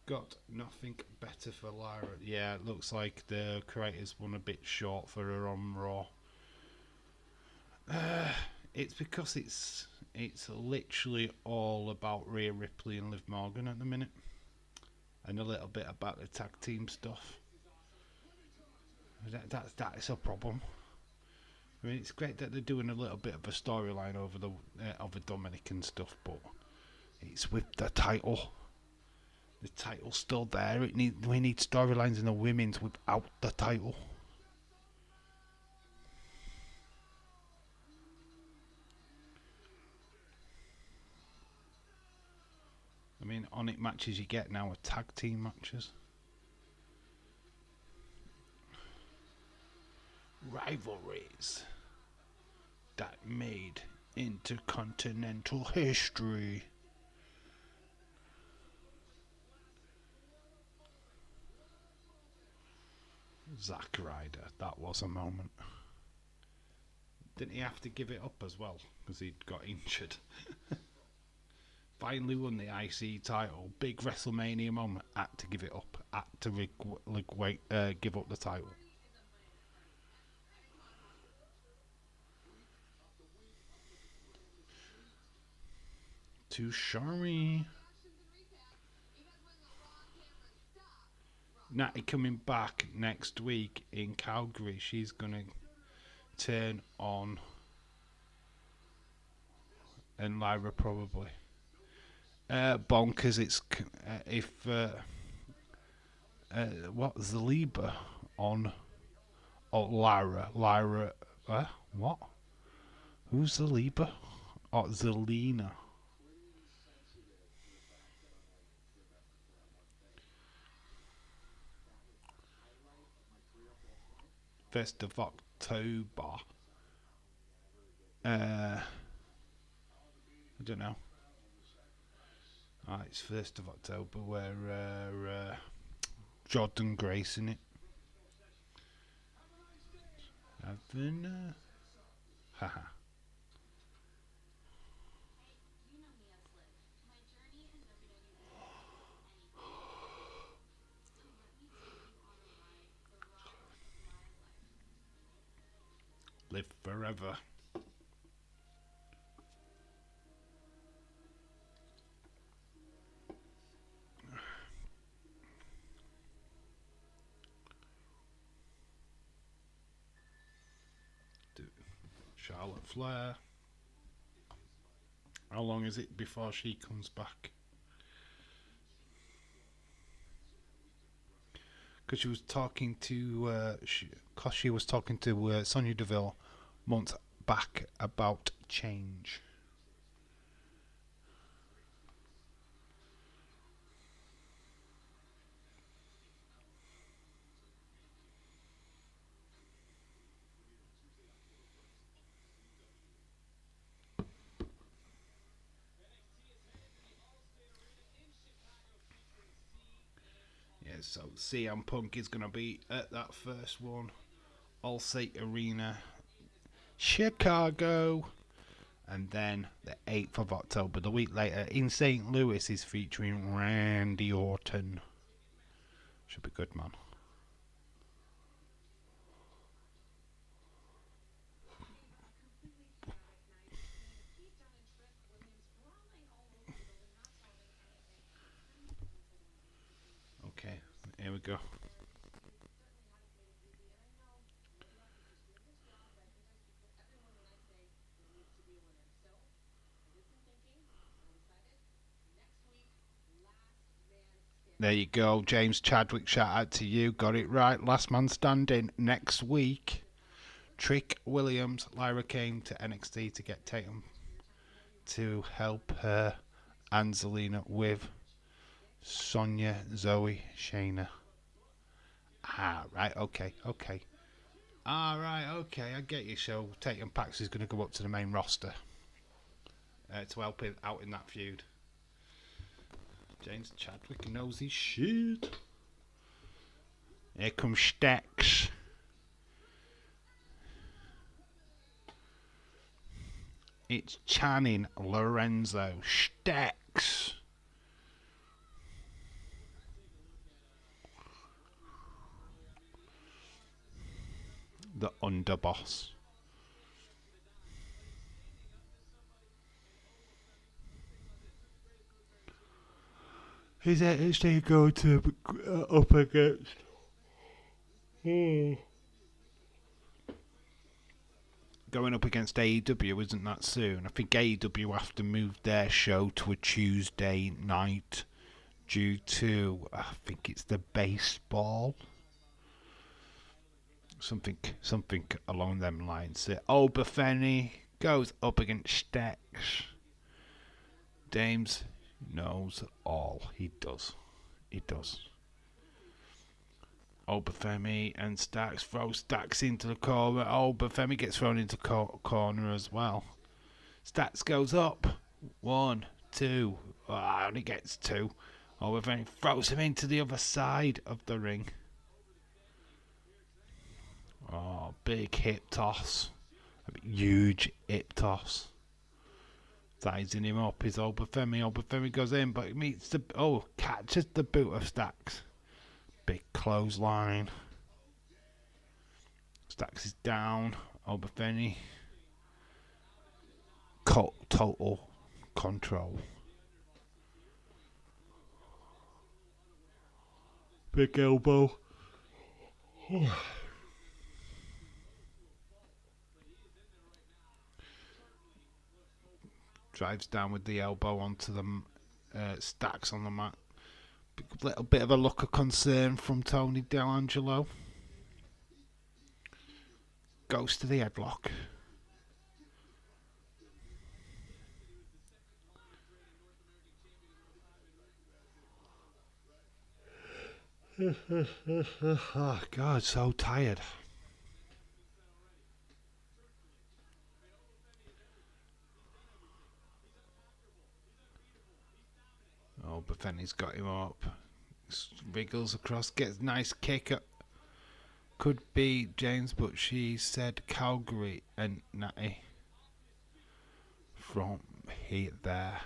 Got nothing better for Lyra. Yeah, it looks like the creators won a bit short for her on Raw. It's because it's literally all about Rhea Ripley and Liv Morgan at the minute, and a little bit about the tag team stuff. That's a problem. I mean, it's great that they're doing a little bit of a storyline over the Dominican stuff, but it's with the title. The title's still there. We need storylines in the women's without the title. I mean, on it matches you get now are tag team matches. Rivalries that made intercontinental history. Zack Ryder, that was a moment. Didn't he have to give it up as well because he'd got injured? Finally won the IC title. Big WrestleMania moment. Had to give it up. Had to give up the title. Too sorry. Natty coming back next week in Calgary. She's gonna turn on and Lyra probably. Bonkers. It's if what Zaliba on Lyra. What? Who's Zaliba? Oh, Zelina. First of October. I don't know. It's 1st of October where Jordan Grace in it. Haha. Live forever. Charlotte Flair. How long is it before she comes back? Because she was talking to Sonya Deville months back about change. So CM Punk is going to be at that first one, Allstate Arena, Chicago, and then the 8th of October, the week later, in St. Louis, is featuring Randy Orton. Should be good, man. Okay, here we go. There you go, James Chadwick, shout out to you. Got it right. Last man standing next week. Trick Williams, Lyra came to NXT to get Tatum to help her and Zelina with Sonya, Zoe, Shayna. Right, okay. Right, okay, I get you. So Tatum Pax is going to go up to the main roster to help him out in that feud. James Chadwick knows his shit. Here comes Stex. It's Channing Lorenzo. Stex. The underboss. Is NXT going to up against? Going up against AEW isn't that soon. I think AEW have to move their show to a Tuesday night due to, I think it's the baseball. Something along them lines. Obafemi goes up against Stex. Dames, Knows all. He does. He does. Obafemi and Stacks throw Stacks into the corner. Obafemi gets thrown into corner as well. Stacks goes up. 1, 2. Only gets 2. Obafemi throws him into the other side of the ring. Oh, big hip toss. A huge hip toss. Sizing him up is Obafemi. Obafemi goes in, but he meets the... catches the boot of Stacks. Big clothesline. Stacks is down. Obafemi. Total control. Big elbow. Drives down with the elbow onto the Stacks on the mat. Little bit of a look of concern from Tony D'Angelo. Goes to the headlock. Oh God, so tired. Bethany's got him up. Wriggles across, gets nice kick up. Could be James, but she said Calgary and Natty from here there.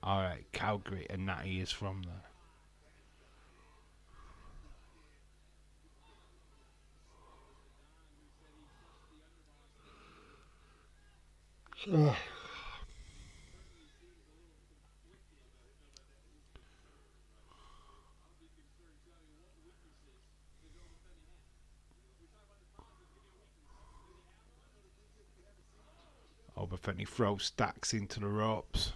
Alright, Calgary and Natty is from there. Bethany throws Stacks into the ropes.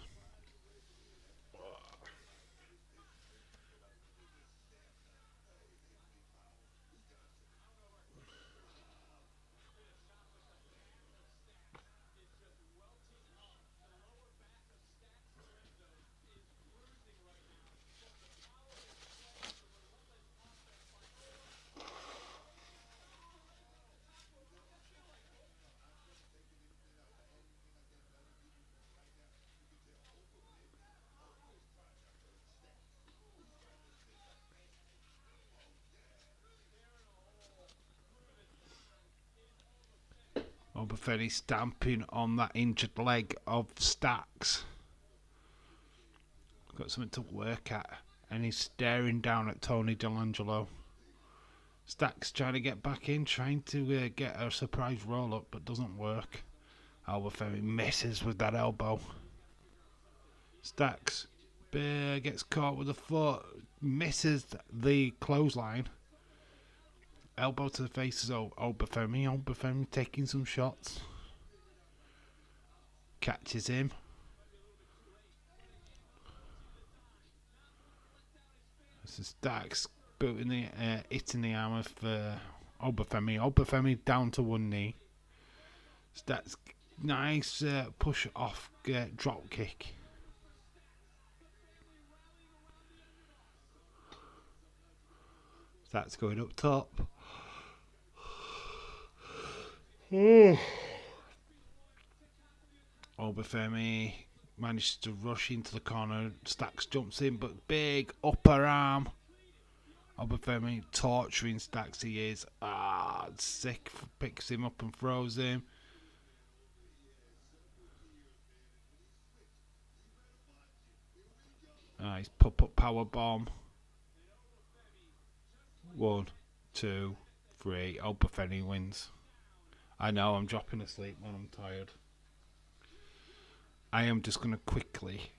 Bethany stamping on that injured leg of Stacks. Got something to work at, and he's staring down at Tony D'Angelo. Stacks trying to get back in, trying to get a surprise roll up, but doesn't work. Albafemi misses with that elbow. Stacks gets caught with a foot, misses the clothesline. Elbow to the face of Obafemi. Obafemi taking some shots. Catches him. So Stacks booting the hitting the arm of Obafemi. Obafemi down to one knee. Stacks nice push off drop kick. Stacks going up top. Obafemi manages to rush into the corner. Stacks jumps in, but big upper arm. Obafemi torturing Stacks. He is sick. Picks him up and throws him. Nice pop-up power bomb. 1, 2, 3. Obafemi wins. I know, I'm dropping asleep when I'm tired. I am just going to quickly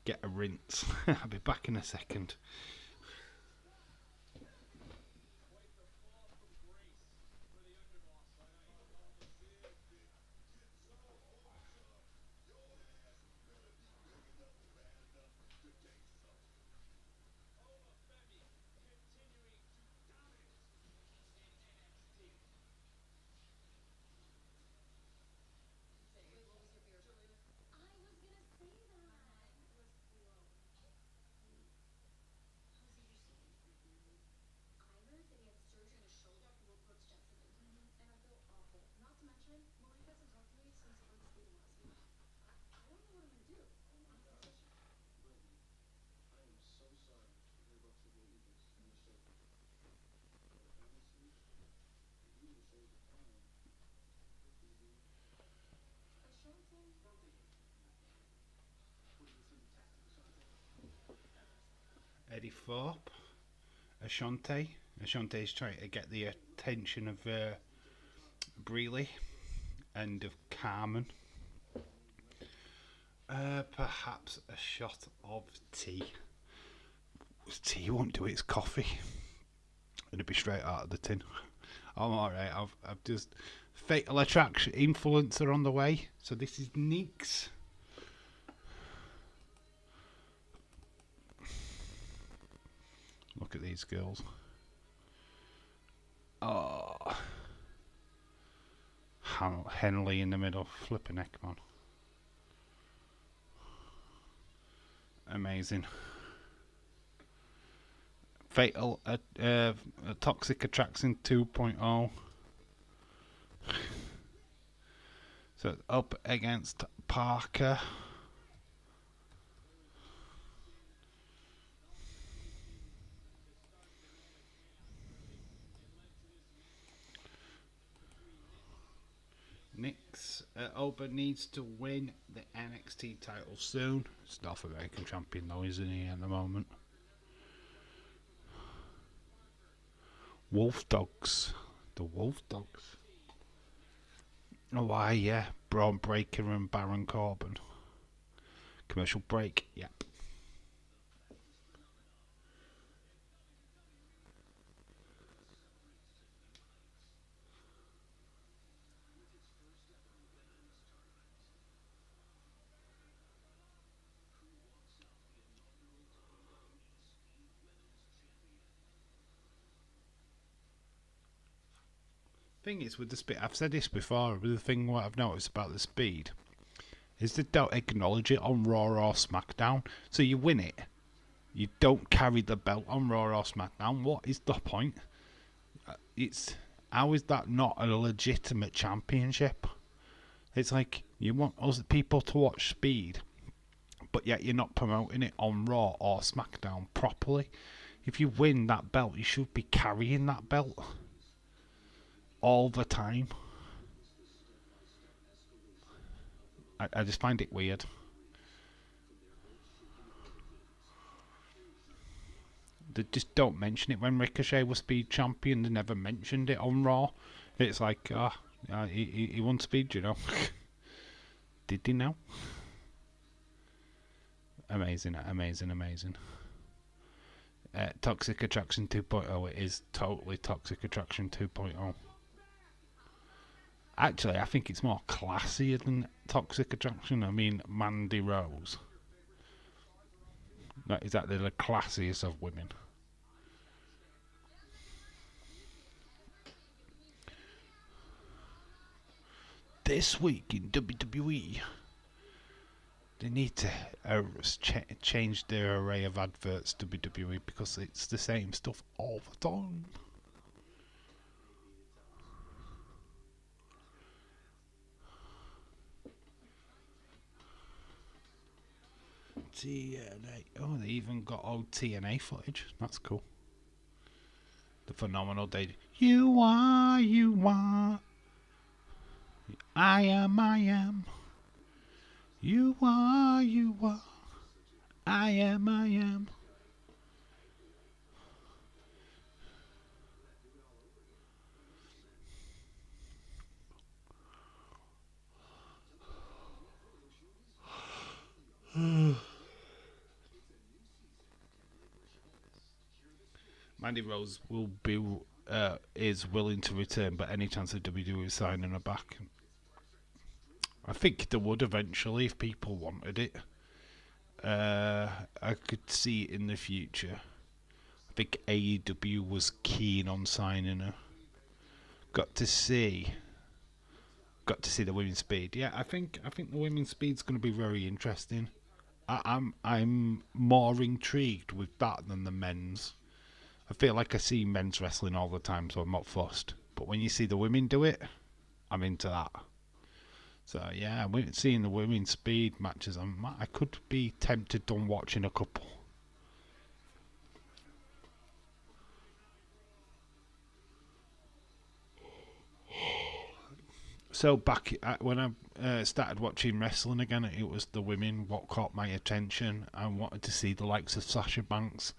get a rinse. I'll be back in a second. before Ashante. Ashante's trying to get the attention of Breely and of Carmen. Perhaps a shot of tea. Tea won't do it, it's coffee. It'd be straight out of the tin. I'm alright, I've just... Fatal Attraction influencer on the way. So this is Neeks. Look at these girls. Oh. Henley in the middle. Flipping heck, man. Amazing. Fatal Toxic Attraction 2.0. So up against Parker. Nix Oba needs to win the NXT title soon. It's North American champion though, isn't he, at the moment? Wolf Dogs. The Wolf Dogs. Oh, why, yeah. Braun Breaker and Baron Corbin. Commercial break, yep. Thing is with the speed, I've said this before, but the thing what I've noticed about the speed is they don't acknowledge it on Raw or SmackDown. So you win it, you don't carry the belt on Raw or SmackDown. What is the point? It's how is that not a legitimate championship? It's like you want us people to watch speed, but yet you're not promoting it on Raw or SmackDown properly. If you win that belt, you should be carrying that belt all the time. I just find it weird. They just don't mention it. When Ricochet was Speed Champion, they never mentioned it on Raw. It's like, he won Speed, you know. Did he now? Amazing, amazing, amazing. Toxic Attraction 2.0, it is totally Toxic Attraction 2.0. Actually, I think it's more classier than Toxic Attraction. I mean, Mandy Rose. That is actually the classiest of women. This week in WWE, they need to change their array of adverts to WWE because it's the same stuff all the time. TNA. Oh, they even got old TNA footage. That's cool. The phenomenal day. You are. I am. You are. I am. Mandy Rose will be is willing to return, but any chance of WWE signing her back? I think they would eventually if people wanted it. I could see it in the future. I think AEW was keen on signing her. Got to see the women's speed. Yeah, I think the women's speed's going to be very interesting. I'm more intrigued with that than the men's. I feel like I see men's wrestling all the time, so I'm not fussed. But when you see the women do it, I'm into that. So yeah, seeing the women's speed matches, I could be tempted on watching a couple. So back when I started watching wrestling again, it was the women what caught my attention. I wanted to see the likes of Sasha Banks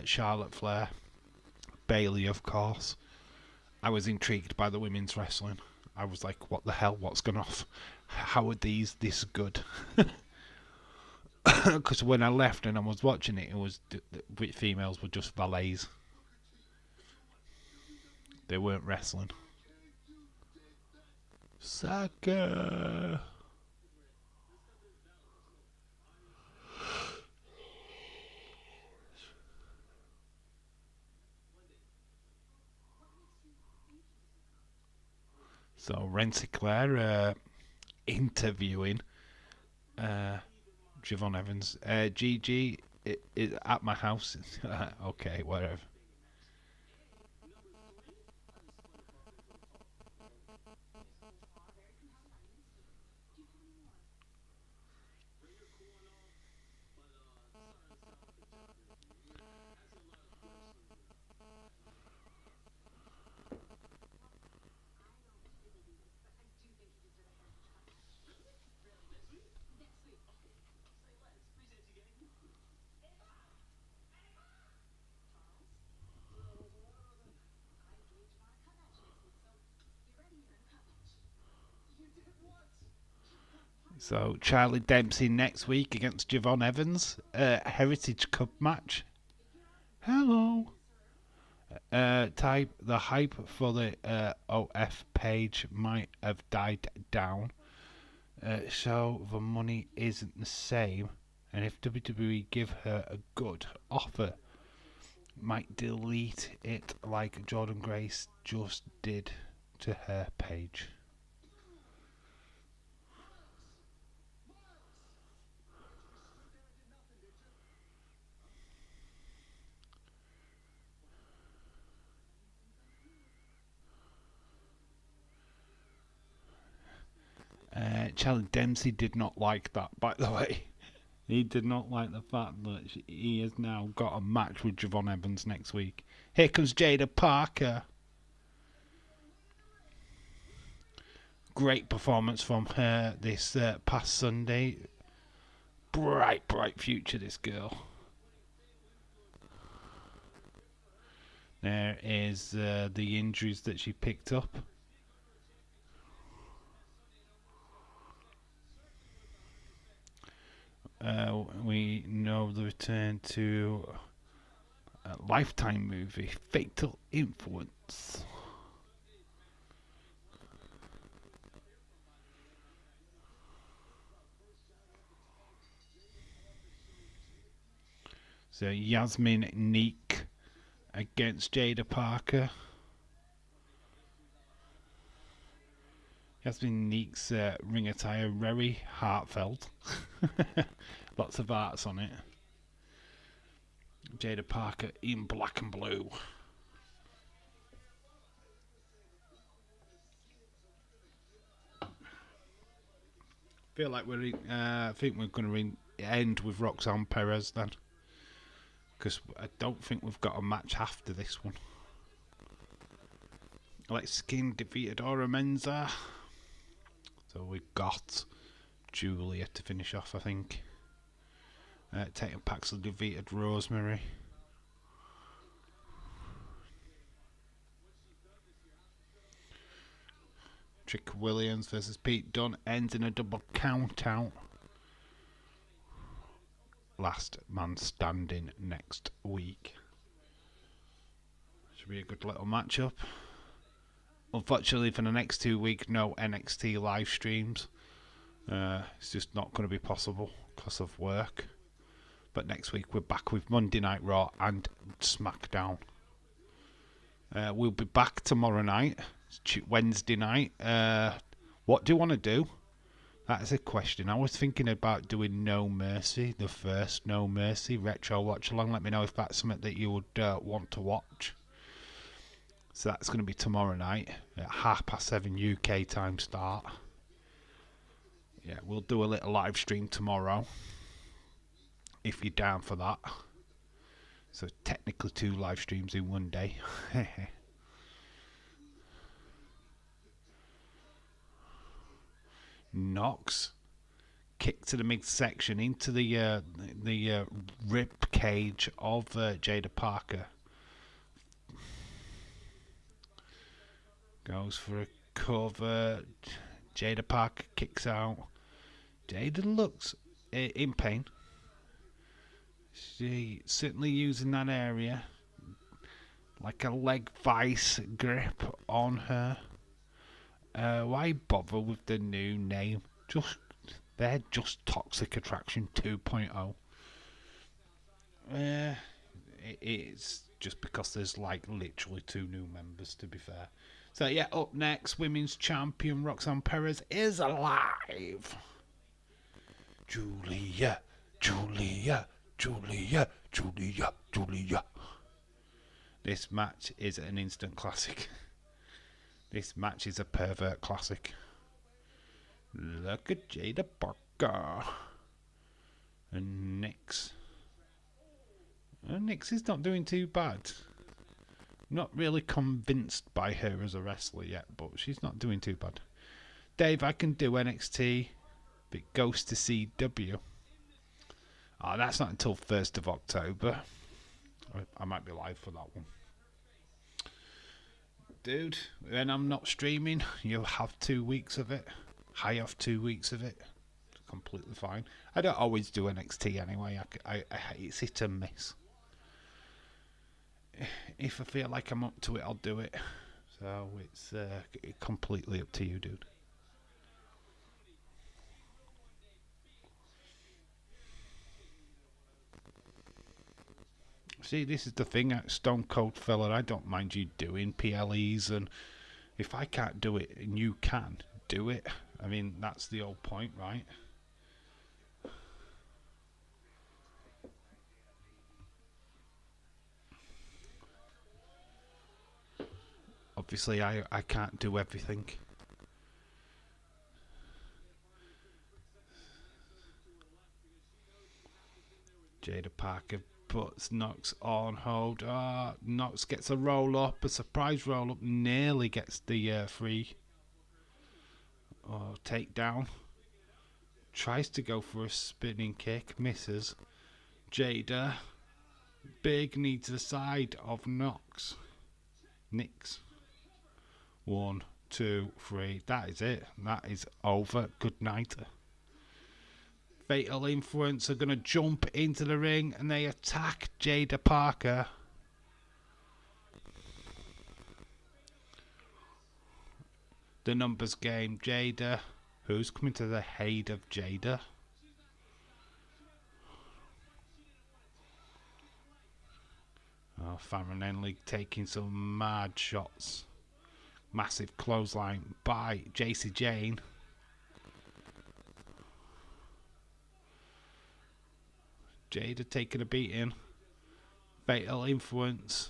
Charlotte Flair, Bayley, of course. I was intrigued by the women's wrestling. I was like, what the hell? What's going off? How are these this good? Because when I left and I was watching it, it was the females were just valets. They weren't wrestling. Sucker. So Rency Claire interviewing Javon Evans. GG is at my house. Okay, whatever. So Charlie Dempsey next week against Javon Evans. Heritage Cup match. Hello. The hype for the OF page might have died down. So the money isn't the same. And if WWE give her a good offer, might delete it like Jordan Grace just did to her page. Charlie Dempsey did not like that, by the way. He did not like the fact that he has now got a match with Javon Evans next week. Here comes Jada Parker. Great performance from her this past Sunday. Bright, bright future, this girl. There is the injuries that she picked up. We know the return to a Lifetime movie, Fatal Influence. So Yasmin Neek against Jada Parker. Yasmin Neek's ring attire very heartfelt. Lots of arts on it. Jada Parker in black and blue. Feel like I think we're going to end with Roxanne Perez then, because I don't think we've got a match after this one. Alex Skin defeated Aura Menza. So we got Julia to finish off, I think. Tatum Paxley defeated Rosemary. Trick Williams versus Pete Dunne ends in a double count out. Last man standing next week. Should be a good little matchup. Unfortunately, for the next 2 weeks, no NXT live streams. It's just not going to be possible because of work. But next week we're back with Monday Night Raw and SmackDown. We'll be back tomorrow night, Wednesday night. What do you want to do? That's a question. I was thinking about doing No Mercy, the first No Mercy retro watch along. Let me know if that's something that you would want to watch. So that's going to be tomorrow night at 7:30 UK time start. Yeah, we'll do a little live stream tomorrow, if you're down for that. So technically 2 live streams in one day. Knox kick to the midsection into the rib cage of Jada Parker. Goes for a cover. Jada Parker kicks out. Jada looks in pain. She certainly using that area like a leg vice grip on her. Why bother with the new name? They're just Toxic Attraction 2.0. It's just because there's like literally 2 new members, to be fair. So yeah, up next, women's champion Roxanne Perez is alive. Julia. This match is an instant classic. This match is a pervert classic. Look at Jada Parker. And Nyx. Nyx is not doing too bad. Not really convinced by her as a wrestler yet, but she's not doing too bad. Dave, I can do NXT, but it goes to CW. Oh, that's not until 1st of October. I might be live for that one. Dude, when I'm not streaming, you'll have 2 weeks of it. I have 2 weeks of it. It's completely fine. I don't always do NXT anyway. It's hit and miss. If I feel like I'm up to it, I'll do it. So it's completely up to you, dude. See, this is the thing, Stone Cold fella. I don't mind you doing PLEs, and if I can't do it and you can, do it. I mean, that's the whole point, right? Obviously, I can't do everything. Jada Parker puts Nox on hold. Nox gets a roll up, a surprise roll up, nearly gets the free takedown. Tries to go for a spinning kick, misses. Jada, big knee to the side of Nyx. 1, 2, 3. That is it. That is over. Good night. Fatal Influence are going to jump into the ring and they attack Jada Parker. The numbers game. Jada. Who's coming to the aid of Jada? Farron Henley taking some mad shots. Massive clothesline by JC Jane. Jada taking a beating. Fatal Influence.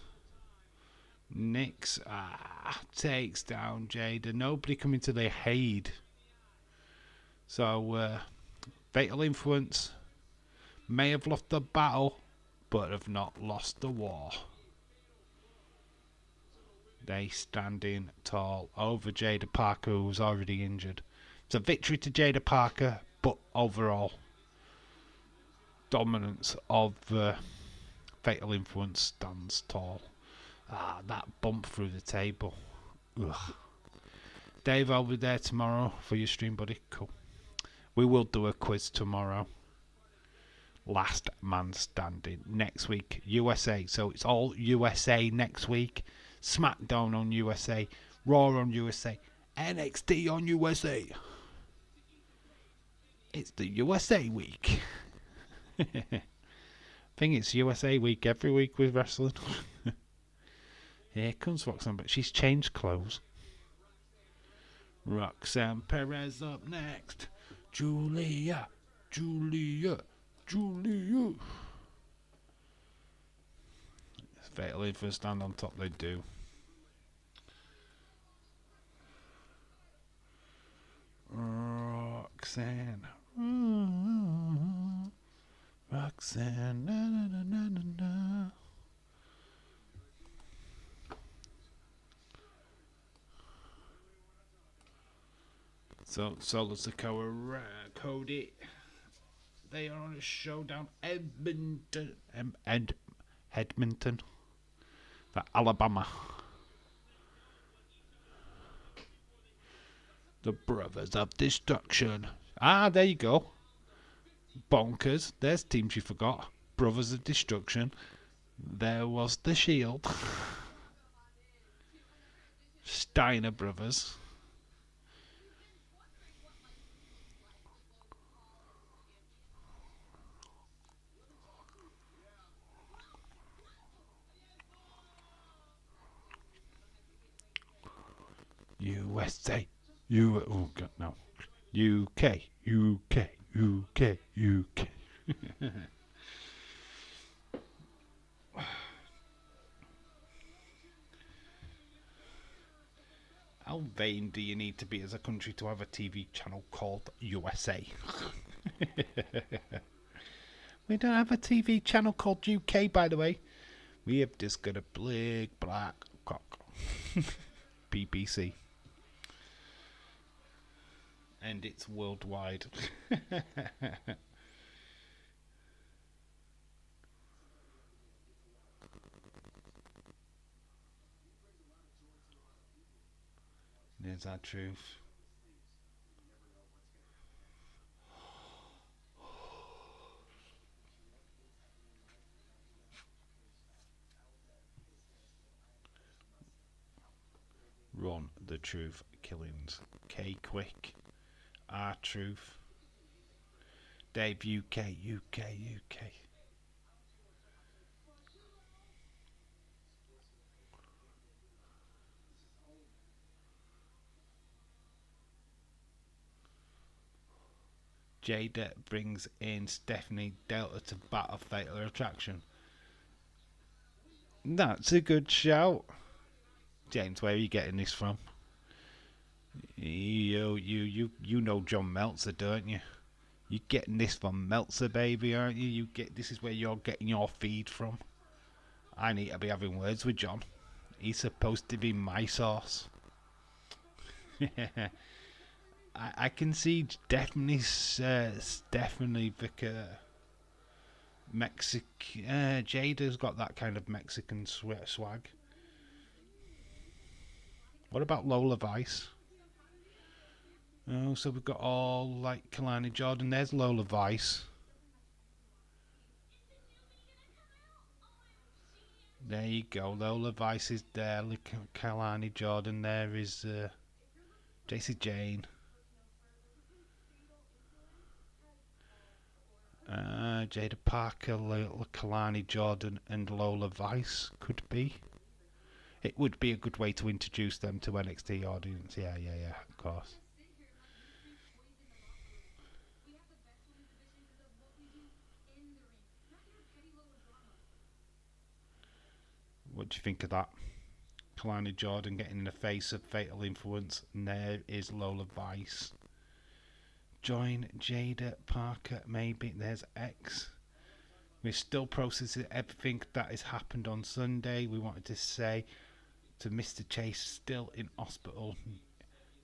Nyx takes down Jada. Nobody coming to their aid. So, Fatal Influence may have lost the battle, but have not lost the war. They standing tall over Jada Parker, who's already injured. It's a victory to Jada Parker, but overall dominance of Fatal Influence stands tall. That bump through the table. Ugh. Dave, I'll be there tomorrow for your stream, buddy. Cool. We will do a quiz tomorrow. Last man standing. Next week, USA. So it's all USA next week. SmackDown on USA. Raw on USA. NXT on USA. It's the USA week. I think it's USA week every week with wrestling. Here comes Roxanne, but she's changed clothes. Roxanne Perez up next. Julia. Fatal Influence stand on top, they do. Roxanne. Roxanne. Na, na, na, na, na, na. So Solo Sikoa, Cody. They are on a show down Edmonton. Edmonton. For Alabama. The Brothers of Destruction. Ah, there you go. Bonkers. There's teams you forgot. Brothers of Destruction. There was the Shield. Steiner Brothers. USA. Oh God, no. UK. UK. UK. UK. How vain do you need to be as a country to have a TV channel called USA? We don't have a TV channel called UK, by the way. We have just got a big black cock. BBC. And it's worldwide. There's our truth. Run the Truth Killings. K Quick. R Truth. Dave UK. Jada brings in Stephanie Delta to battle Fatal Attraction. That's a good shout. James, where are you getting this from? You know John Meltzer, don't you? You're getting this from Meltzer, baby, aren't you? This is where you're getting your feed from. I need to be having words with John. He's supposed to be my source. I can see definitely Vicar Jada's got that kind of Mexican swag. What about Lola Vice? Oh, so we've got all like Kalani Jordan. There's Lola Vice. There you go. Lola Vice is there. Kalani Jordan. There is JC Jane. Jada Parker, Kalani Jordan, and Lola Vice could be. It would be a good way to introduce them to NXT audience. Yeah, of course. What do you think of that? Kalani Jordan getting in the face of Fatal Influence, and there is Lola Vice. Join Jada Parker, maybe. There's X. We're still processing everything that has happened on Sunday. We wanted to say to Mr. Chase, still in hospital.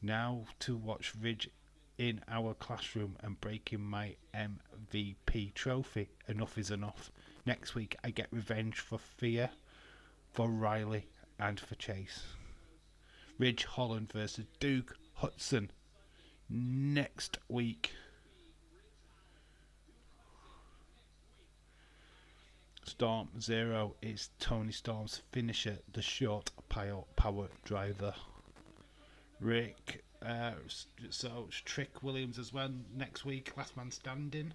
Now to watch Ridge in our classroom and breaking my MVP trophy. Enough is enough. Next week I get revenge for Fear, for Riley, and for Chase. Ridge Holland versus Duke Hudson next week. Storm Zero is Tony Storm's finisher, the short power driver. Rick, so Trick Williams as well next week, last man standing.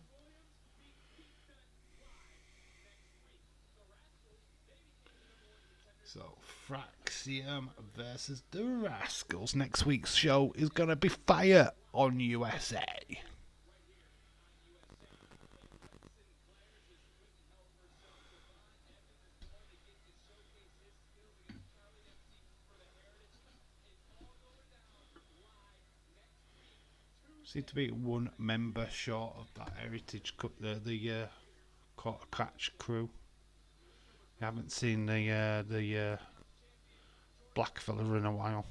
So Fraxium versus the Rascals. Next week's show is going to be fire on USA. Seem to be one member short of that Heritage Cup, the Quarter Catch crew. I haven't seen the black fella in a while.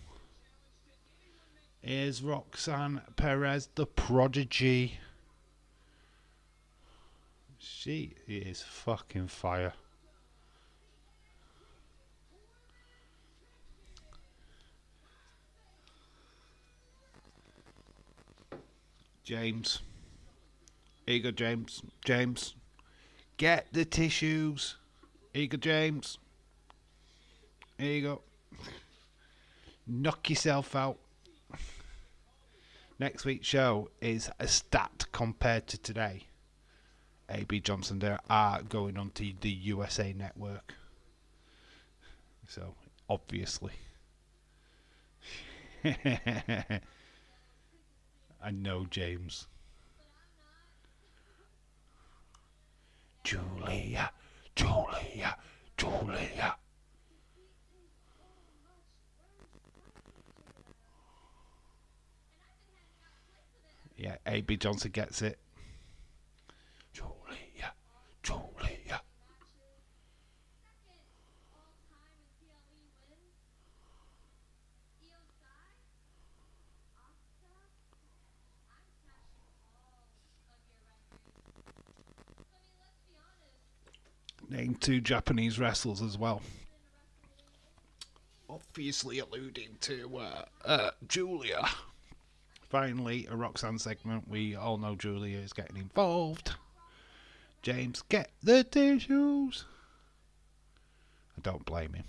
Here's Roxanne Perez, the Prodigy. She is fucking fire. James. Here you go, James. James. Get the tissues. Here you go, James. Here you go. Knock yourself out. Next week's show is a stat compared to today. AB Johnson, they are going on to the USA Network. So, obviously. I know, James. Julia, Julia, Julia. Yeah, AB Johnson gets it. Julia, Julia. Name 2 Japanese wrestlers as well. Obviously alluding to Julia. Finally, a Roxanne segment. We all know Julia is getting involved. James, get the tissues. I don't blame him.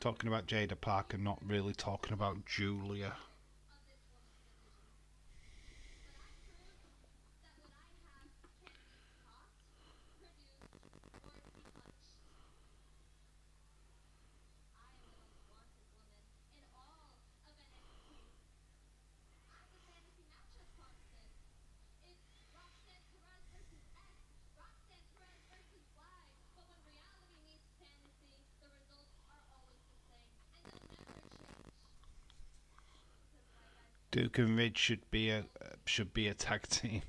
Talking about Jada Parker, not really talking about Julia. Duke and Ridge should be a tag team.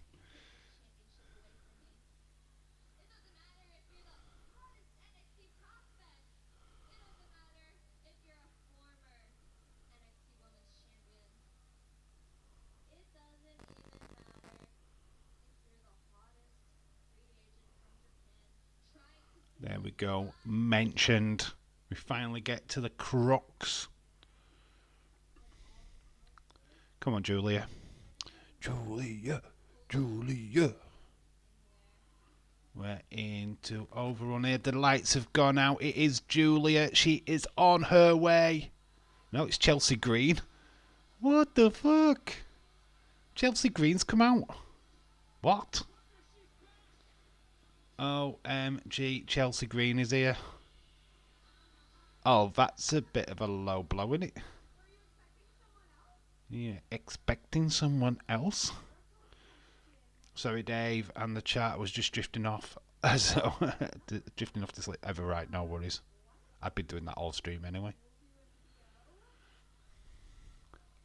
There we go. Mentioned. We finally get to the crux. Come on, Julia. Julia. Julia. We're into overrun here. The lights have gone out. It is Julia. She is on her way. No, it's Chelsea Green. What the fuck? Chelsea Green's come out. What? OMG, Chelsea Green is here. Oh, that's a bit of a low blow, isn't it? Yeah, expecting someone else? Sorry, Dave, and the chat was just drifting off. So, drifting off to sleep. Ever right, no worries. I've been doing that all stream anyway.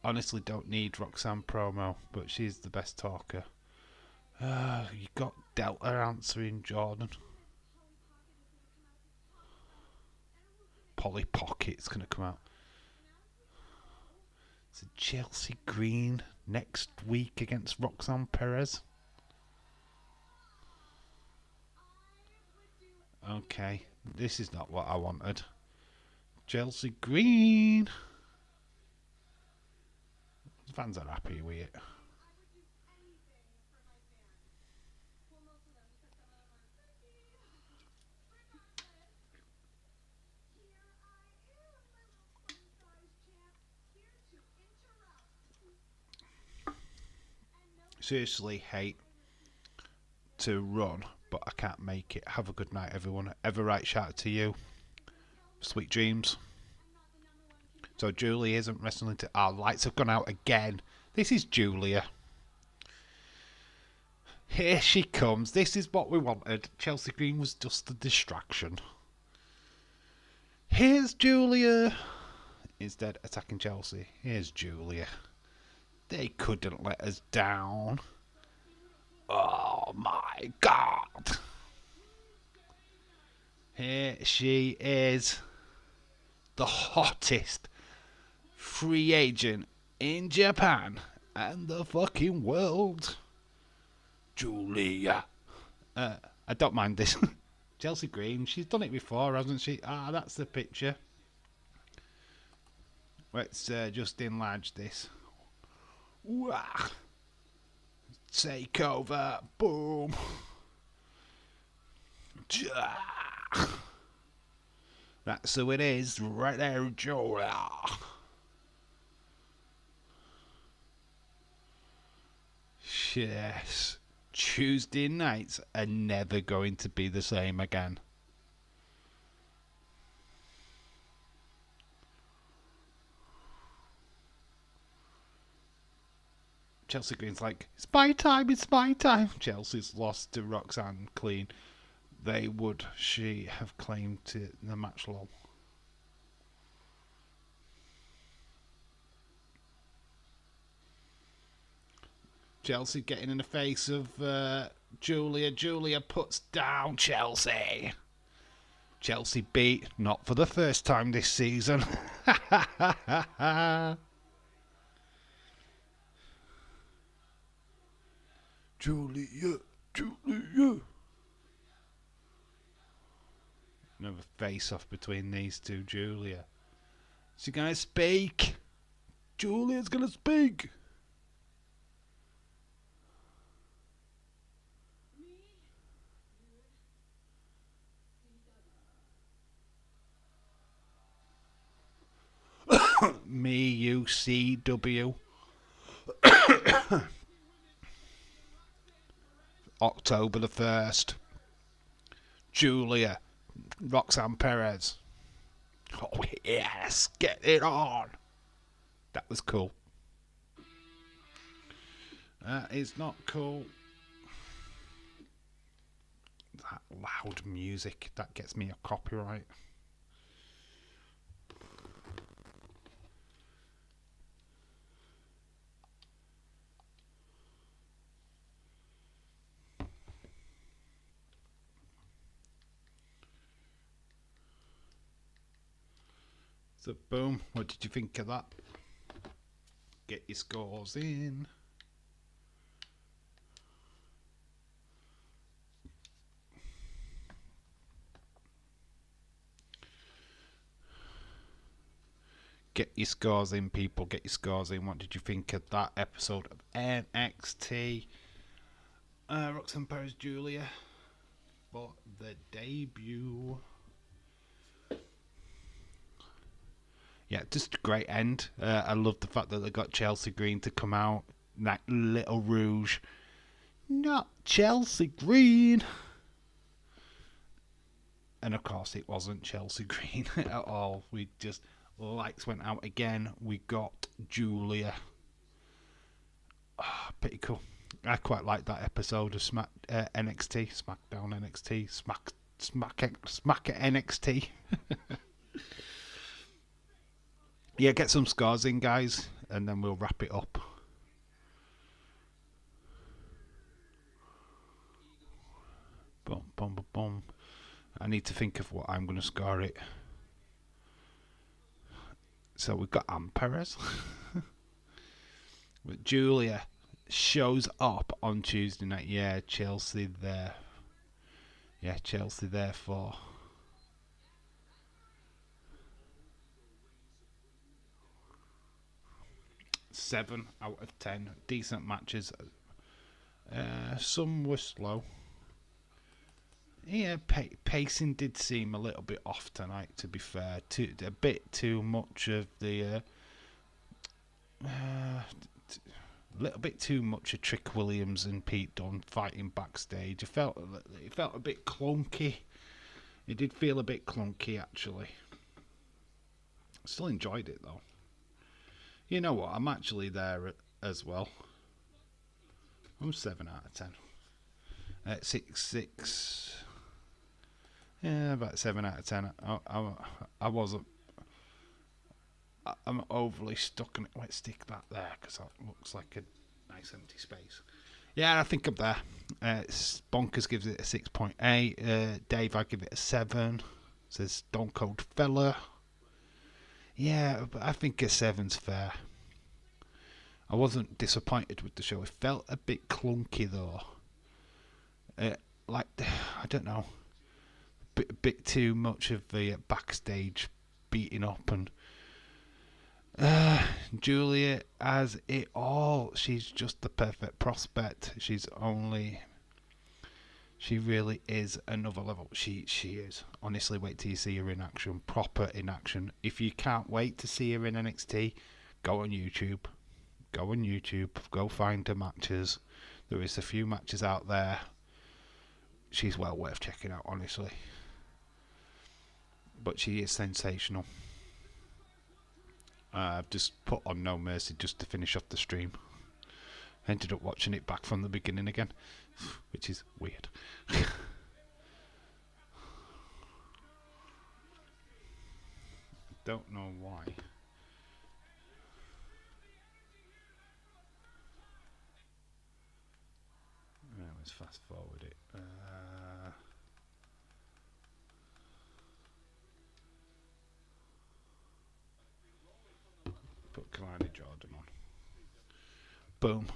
Honestly, don't need Roxanne promo, but she's the best talker. You got Delta answering Jordan. Polly Pocket's going to come out. It's a Chelsea Green next week against Roxanne Perez. Okay, this is not what I wanted. Chelsea Green. Fans are happy with it. Seriously hate to run, but I can't make it. Have a good night, everyone. Ever right, shout out to you. Sweet dreams. So Julia isn't wrestling to... Our lights have gone out again. This is Julia. Here she comes. This is what we wanted. Chelsea Green was just a distraction. Here's Julia. Instead, attacking Chelsea. Here's Julia. They couldn't let us down. Oh my God. Here she is. the hottest free agent in Japan and the fucking world, Julia. I don't mind this. Chelsea Green, she's done it before, hasn't she? That's the picture. Let's just enlarge this. Wah. Takeover. Boom. That's who it is, right there, Julia. Yes. Tuesday nights are never going to be the same again. Chelsea Green's like, it's my time, it's my time. Chelsea's lost to Roxanne clean. She have claimed to the match law. Chelsea getting in the face of Julia. Julia puts down Chelsea. Chelsea beat, not for the first time this season. Julia. Another face-off between these two, Julia. Is she gonna speak? Julia's gonna speak. Me, U, C, W. October the 1st. Julia. Roxanne Perez. Oh, yes. Get it on. That was cool. That is not cool. That loud music. That gets me a copyright. So, boom. What did you think of that? Get your scores in. Get your scores in, people. Get your scores in. What did you think of that episode of NXT? Roxanne Perez Julia for the debut. Yeah, just a great end. I love the fact that they got Chelsea Green to come out. That little rouge. Not Chelsea Green. And of course it wasn't Chelsea Green at all. We just, lights went out again. We got Julia. Oh, pretty cool. I quite like that episode of NXT. SmackDown NXT. Smack at NXT. Yeah, get some scores in, guys, and then we'll wrap it up. Boom, boom, boom, boom. I need to think of what I'm going to score it. So we've got Perez. But Julia shows up on Tuesday night. Yeah, Chelsea there. Yeah, Chelsea there for... 7 out of 10. Decent matches. Some were slow. Yeah, pacing did seem a little bit off tonight, to be fair. A bit too much of the... a little bit too much of Trick Williams and Pete Dunne fighting backstage. It felt a bit clunky. It did feel a bit clunky, actually. Still enjoyed it, though. You know what? I'm actually there as well. I'm 7 out of 10. 6. Yeah, about 7 out of 10. I wasn't. I'm overly stuck on it. Let's stick that there because that looks like a nice empty space. Yeah, I think I'm there. Bonkers gives it a 6.8. Dave, I give it a 7. Says Stone Cold Fella. Yeah, but I think a seven's fair. I wasn't disappointed with the show. It felt a bit clunky though. Like I don't know, bit too much of the backstage beating up and Julia has it all. She's just the perfect prospect. She really is another level. She is. Honestly, wait till you see her in action, proper in action. If you can't wait to see her in NXT, go on YouTube. Go on YouTube. Go find her matches. There is a few matches out there. She's well worth checking out, honestly. But she is sensational. I've just put on No Mercy just to finish off the stream. Ended up watching it back from the beginning again, which is weird. Don't know why. Let's fast forward it. Put Kalani Jordan on. Boom.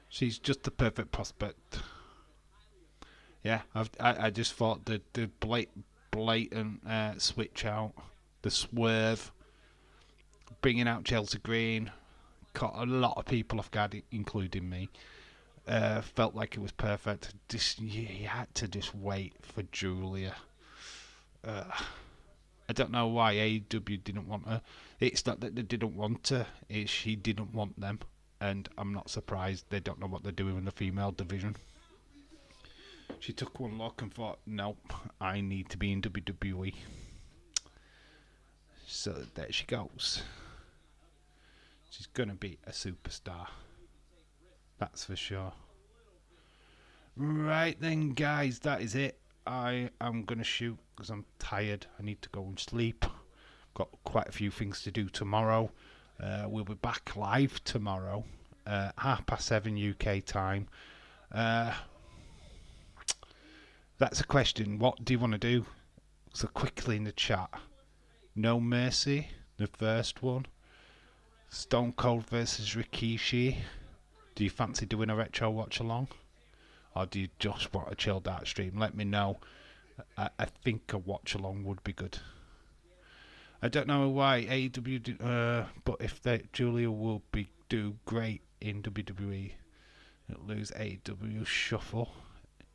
She's just the perfect prospect. Yeah, I just thought the blatant switch out, the swerve, bringing out Chelsea Green, caught a lot of people off guard, including me. Felt like it was perfect. Just you had to just wait for Julia. I don't know why AEW didn't want her. It's not that they didn't want her, it's she didn't want them. And I'm not surprised they don't know what they're doing in the female division. She took one look and thought, nope, I need to be in WWE. So there she goes. She's going to be a superstar. That's for sure. Right then, guys, that is it. I am going to shoot because I'm tired. I need to go and sleep. Got quite a few things to do tomorrow. We'll be back live tomorrow, 7:30 UK time. That's a question. What do you want to do? So quickly in the chat. No Mercy, the first one. Stone Cold versus Rikishi. Do you fancy doing a retro watch along? Or do you just want a chilled out stream? Let me know. I think a watch along would be good. I don't know why AEW did, but if Julia will do great in WWE, it'll lose AEW shuffle.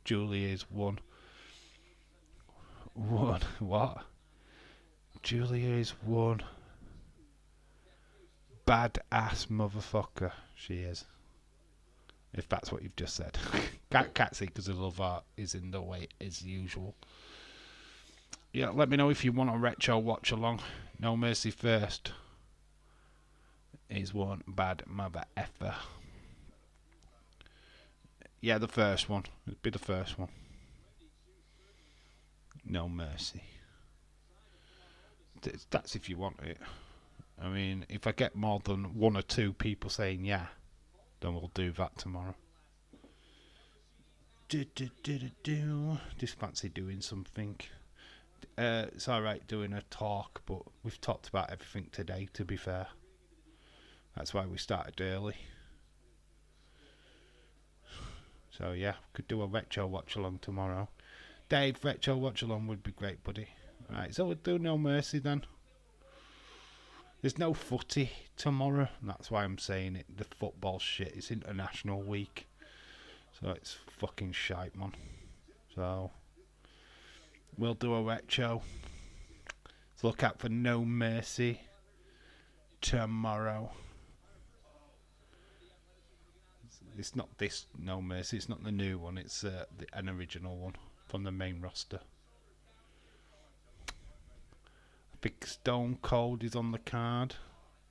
Julia is one. What? Julia is one badass motherfucker. She is. If that's what you've just said. Can't see because the love art is in the way as usual. Yeah, let me know if you want a retro watch along. No Mercy first is one bad mother effer. Yeah, the first one. It'd be the first one. No Mercy. That's if you want it. I mean, if I get more than one or two people saying yeah, then we'll do that tomorrow. Just fancy doing something. It's alright doing a talk, but we've talked about everything today, to be fair. That's why we started early. So yeah, could do a retro watch along tomorrow. Dave, retro watch along would be great, buddy. Right, so we'll do No Mercy then. There's no footy tomorrow, and that's why I'm saying it. The football shit. It's international week, so it's fucking shite, man. So we'll do a retro. So look out for No Mercy tomorrow. It's not this No Mercy. It's not the new one. It's an original one from the main roster. Big Stone Cold is on the card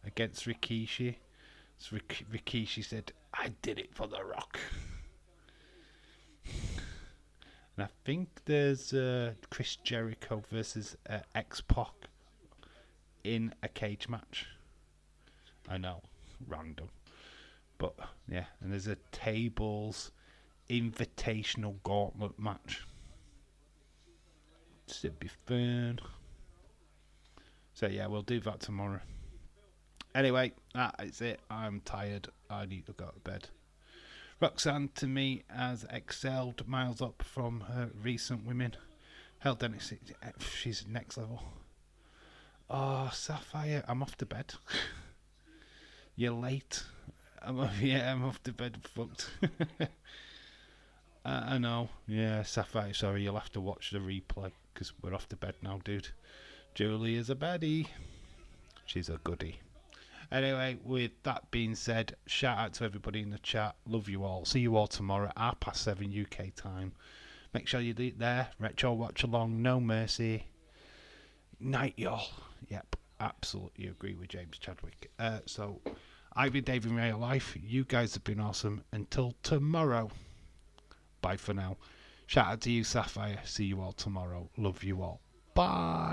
against Rikishi. So Rikishi said, I did it for The Rock. And I think there's Chris Jericho versus X-Pac in a cage match. I know, random. But yeah, and there's a tables invitational gauntlet match. Should be fun. So yeah, we'll do that tomorrow. Anyway, that is it. I'm tired. I need to go to bed. Roxanne, to me, has excelled miles up from her recent women. Hell, Dennis, she's next level. Oh, Sapphire, I'm off to bed. You're late. I'm off to bed. Fucked. I know. Yeah, Sapphire. Sorry, you'll have to watch the replay because we're off to bed now, dude. Julie is a baddie. She's a goodie. Anyway, with that being said, shout out to everybody in the chat. Love you all. See you all tomorrow at 7:30 UK time. Make sure you're there. Retro watch along. No mercy. Night, y'all. Yep, absolutely agree with James Chadwick. So, I've been Dave in real life. You guys have been awesome. Until tomorrow. Bye for now. Shout out to you, Sapphire. See you all tomorrow. Love you all. Bye.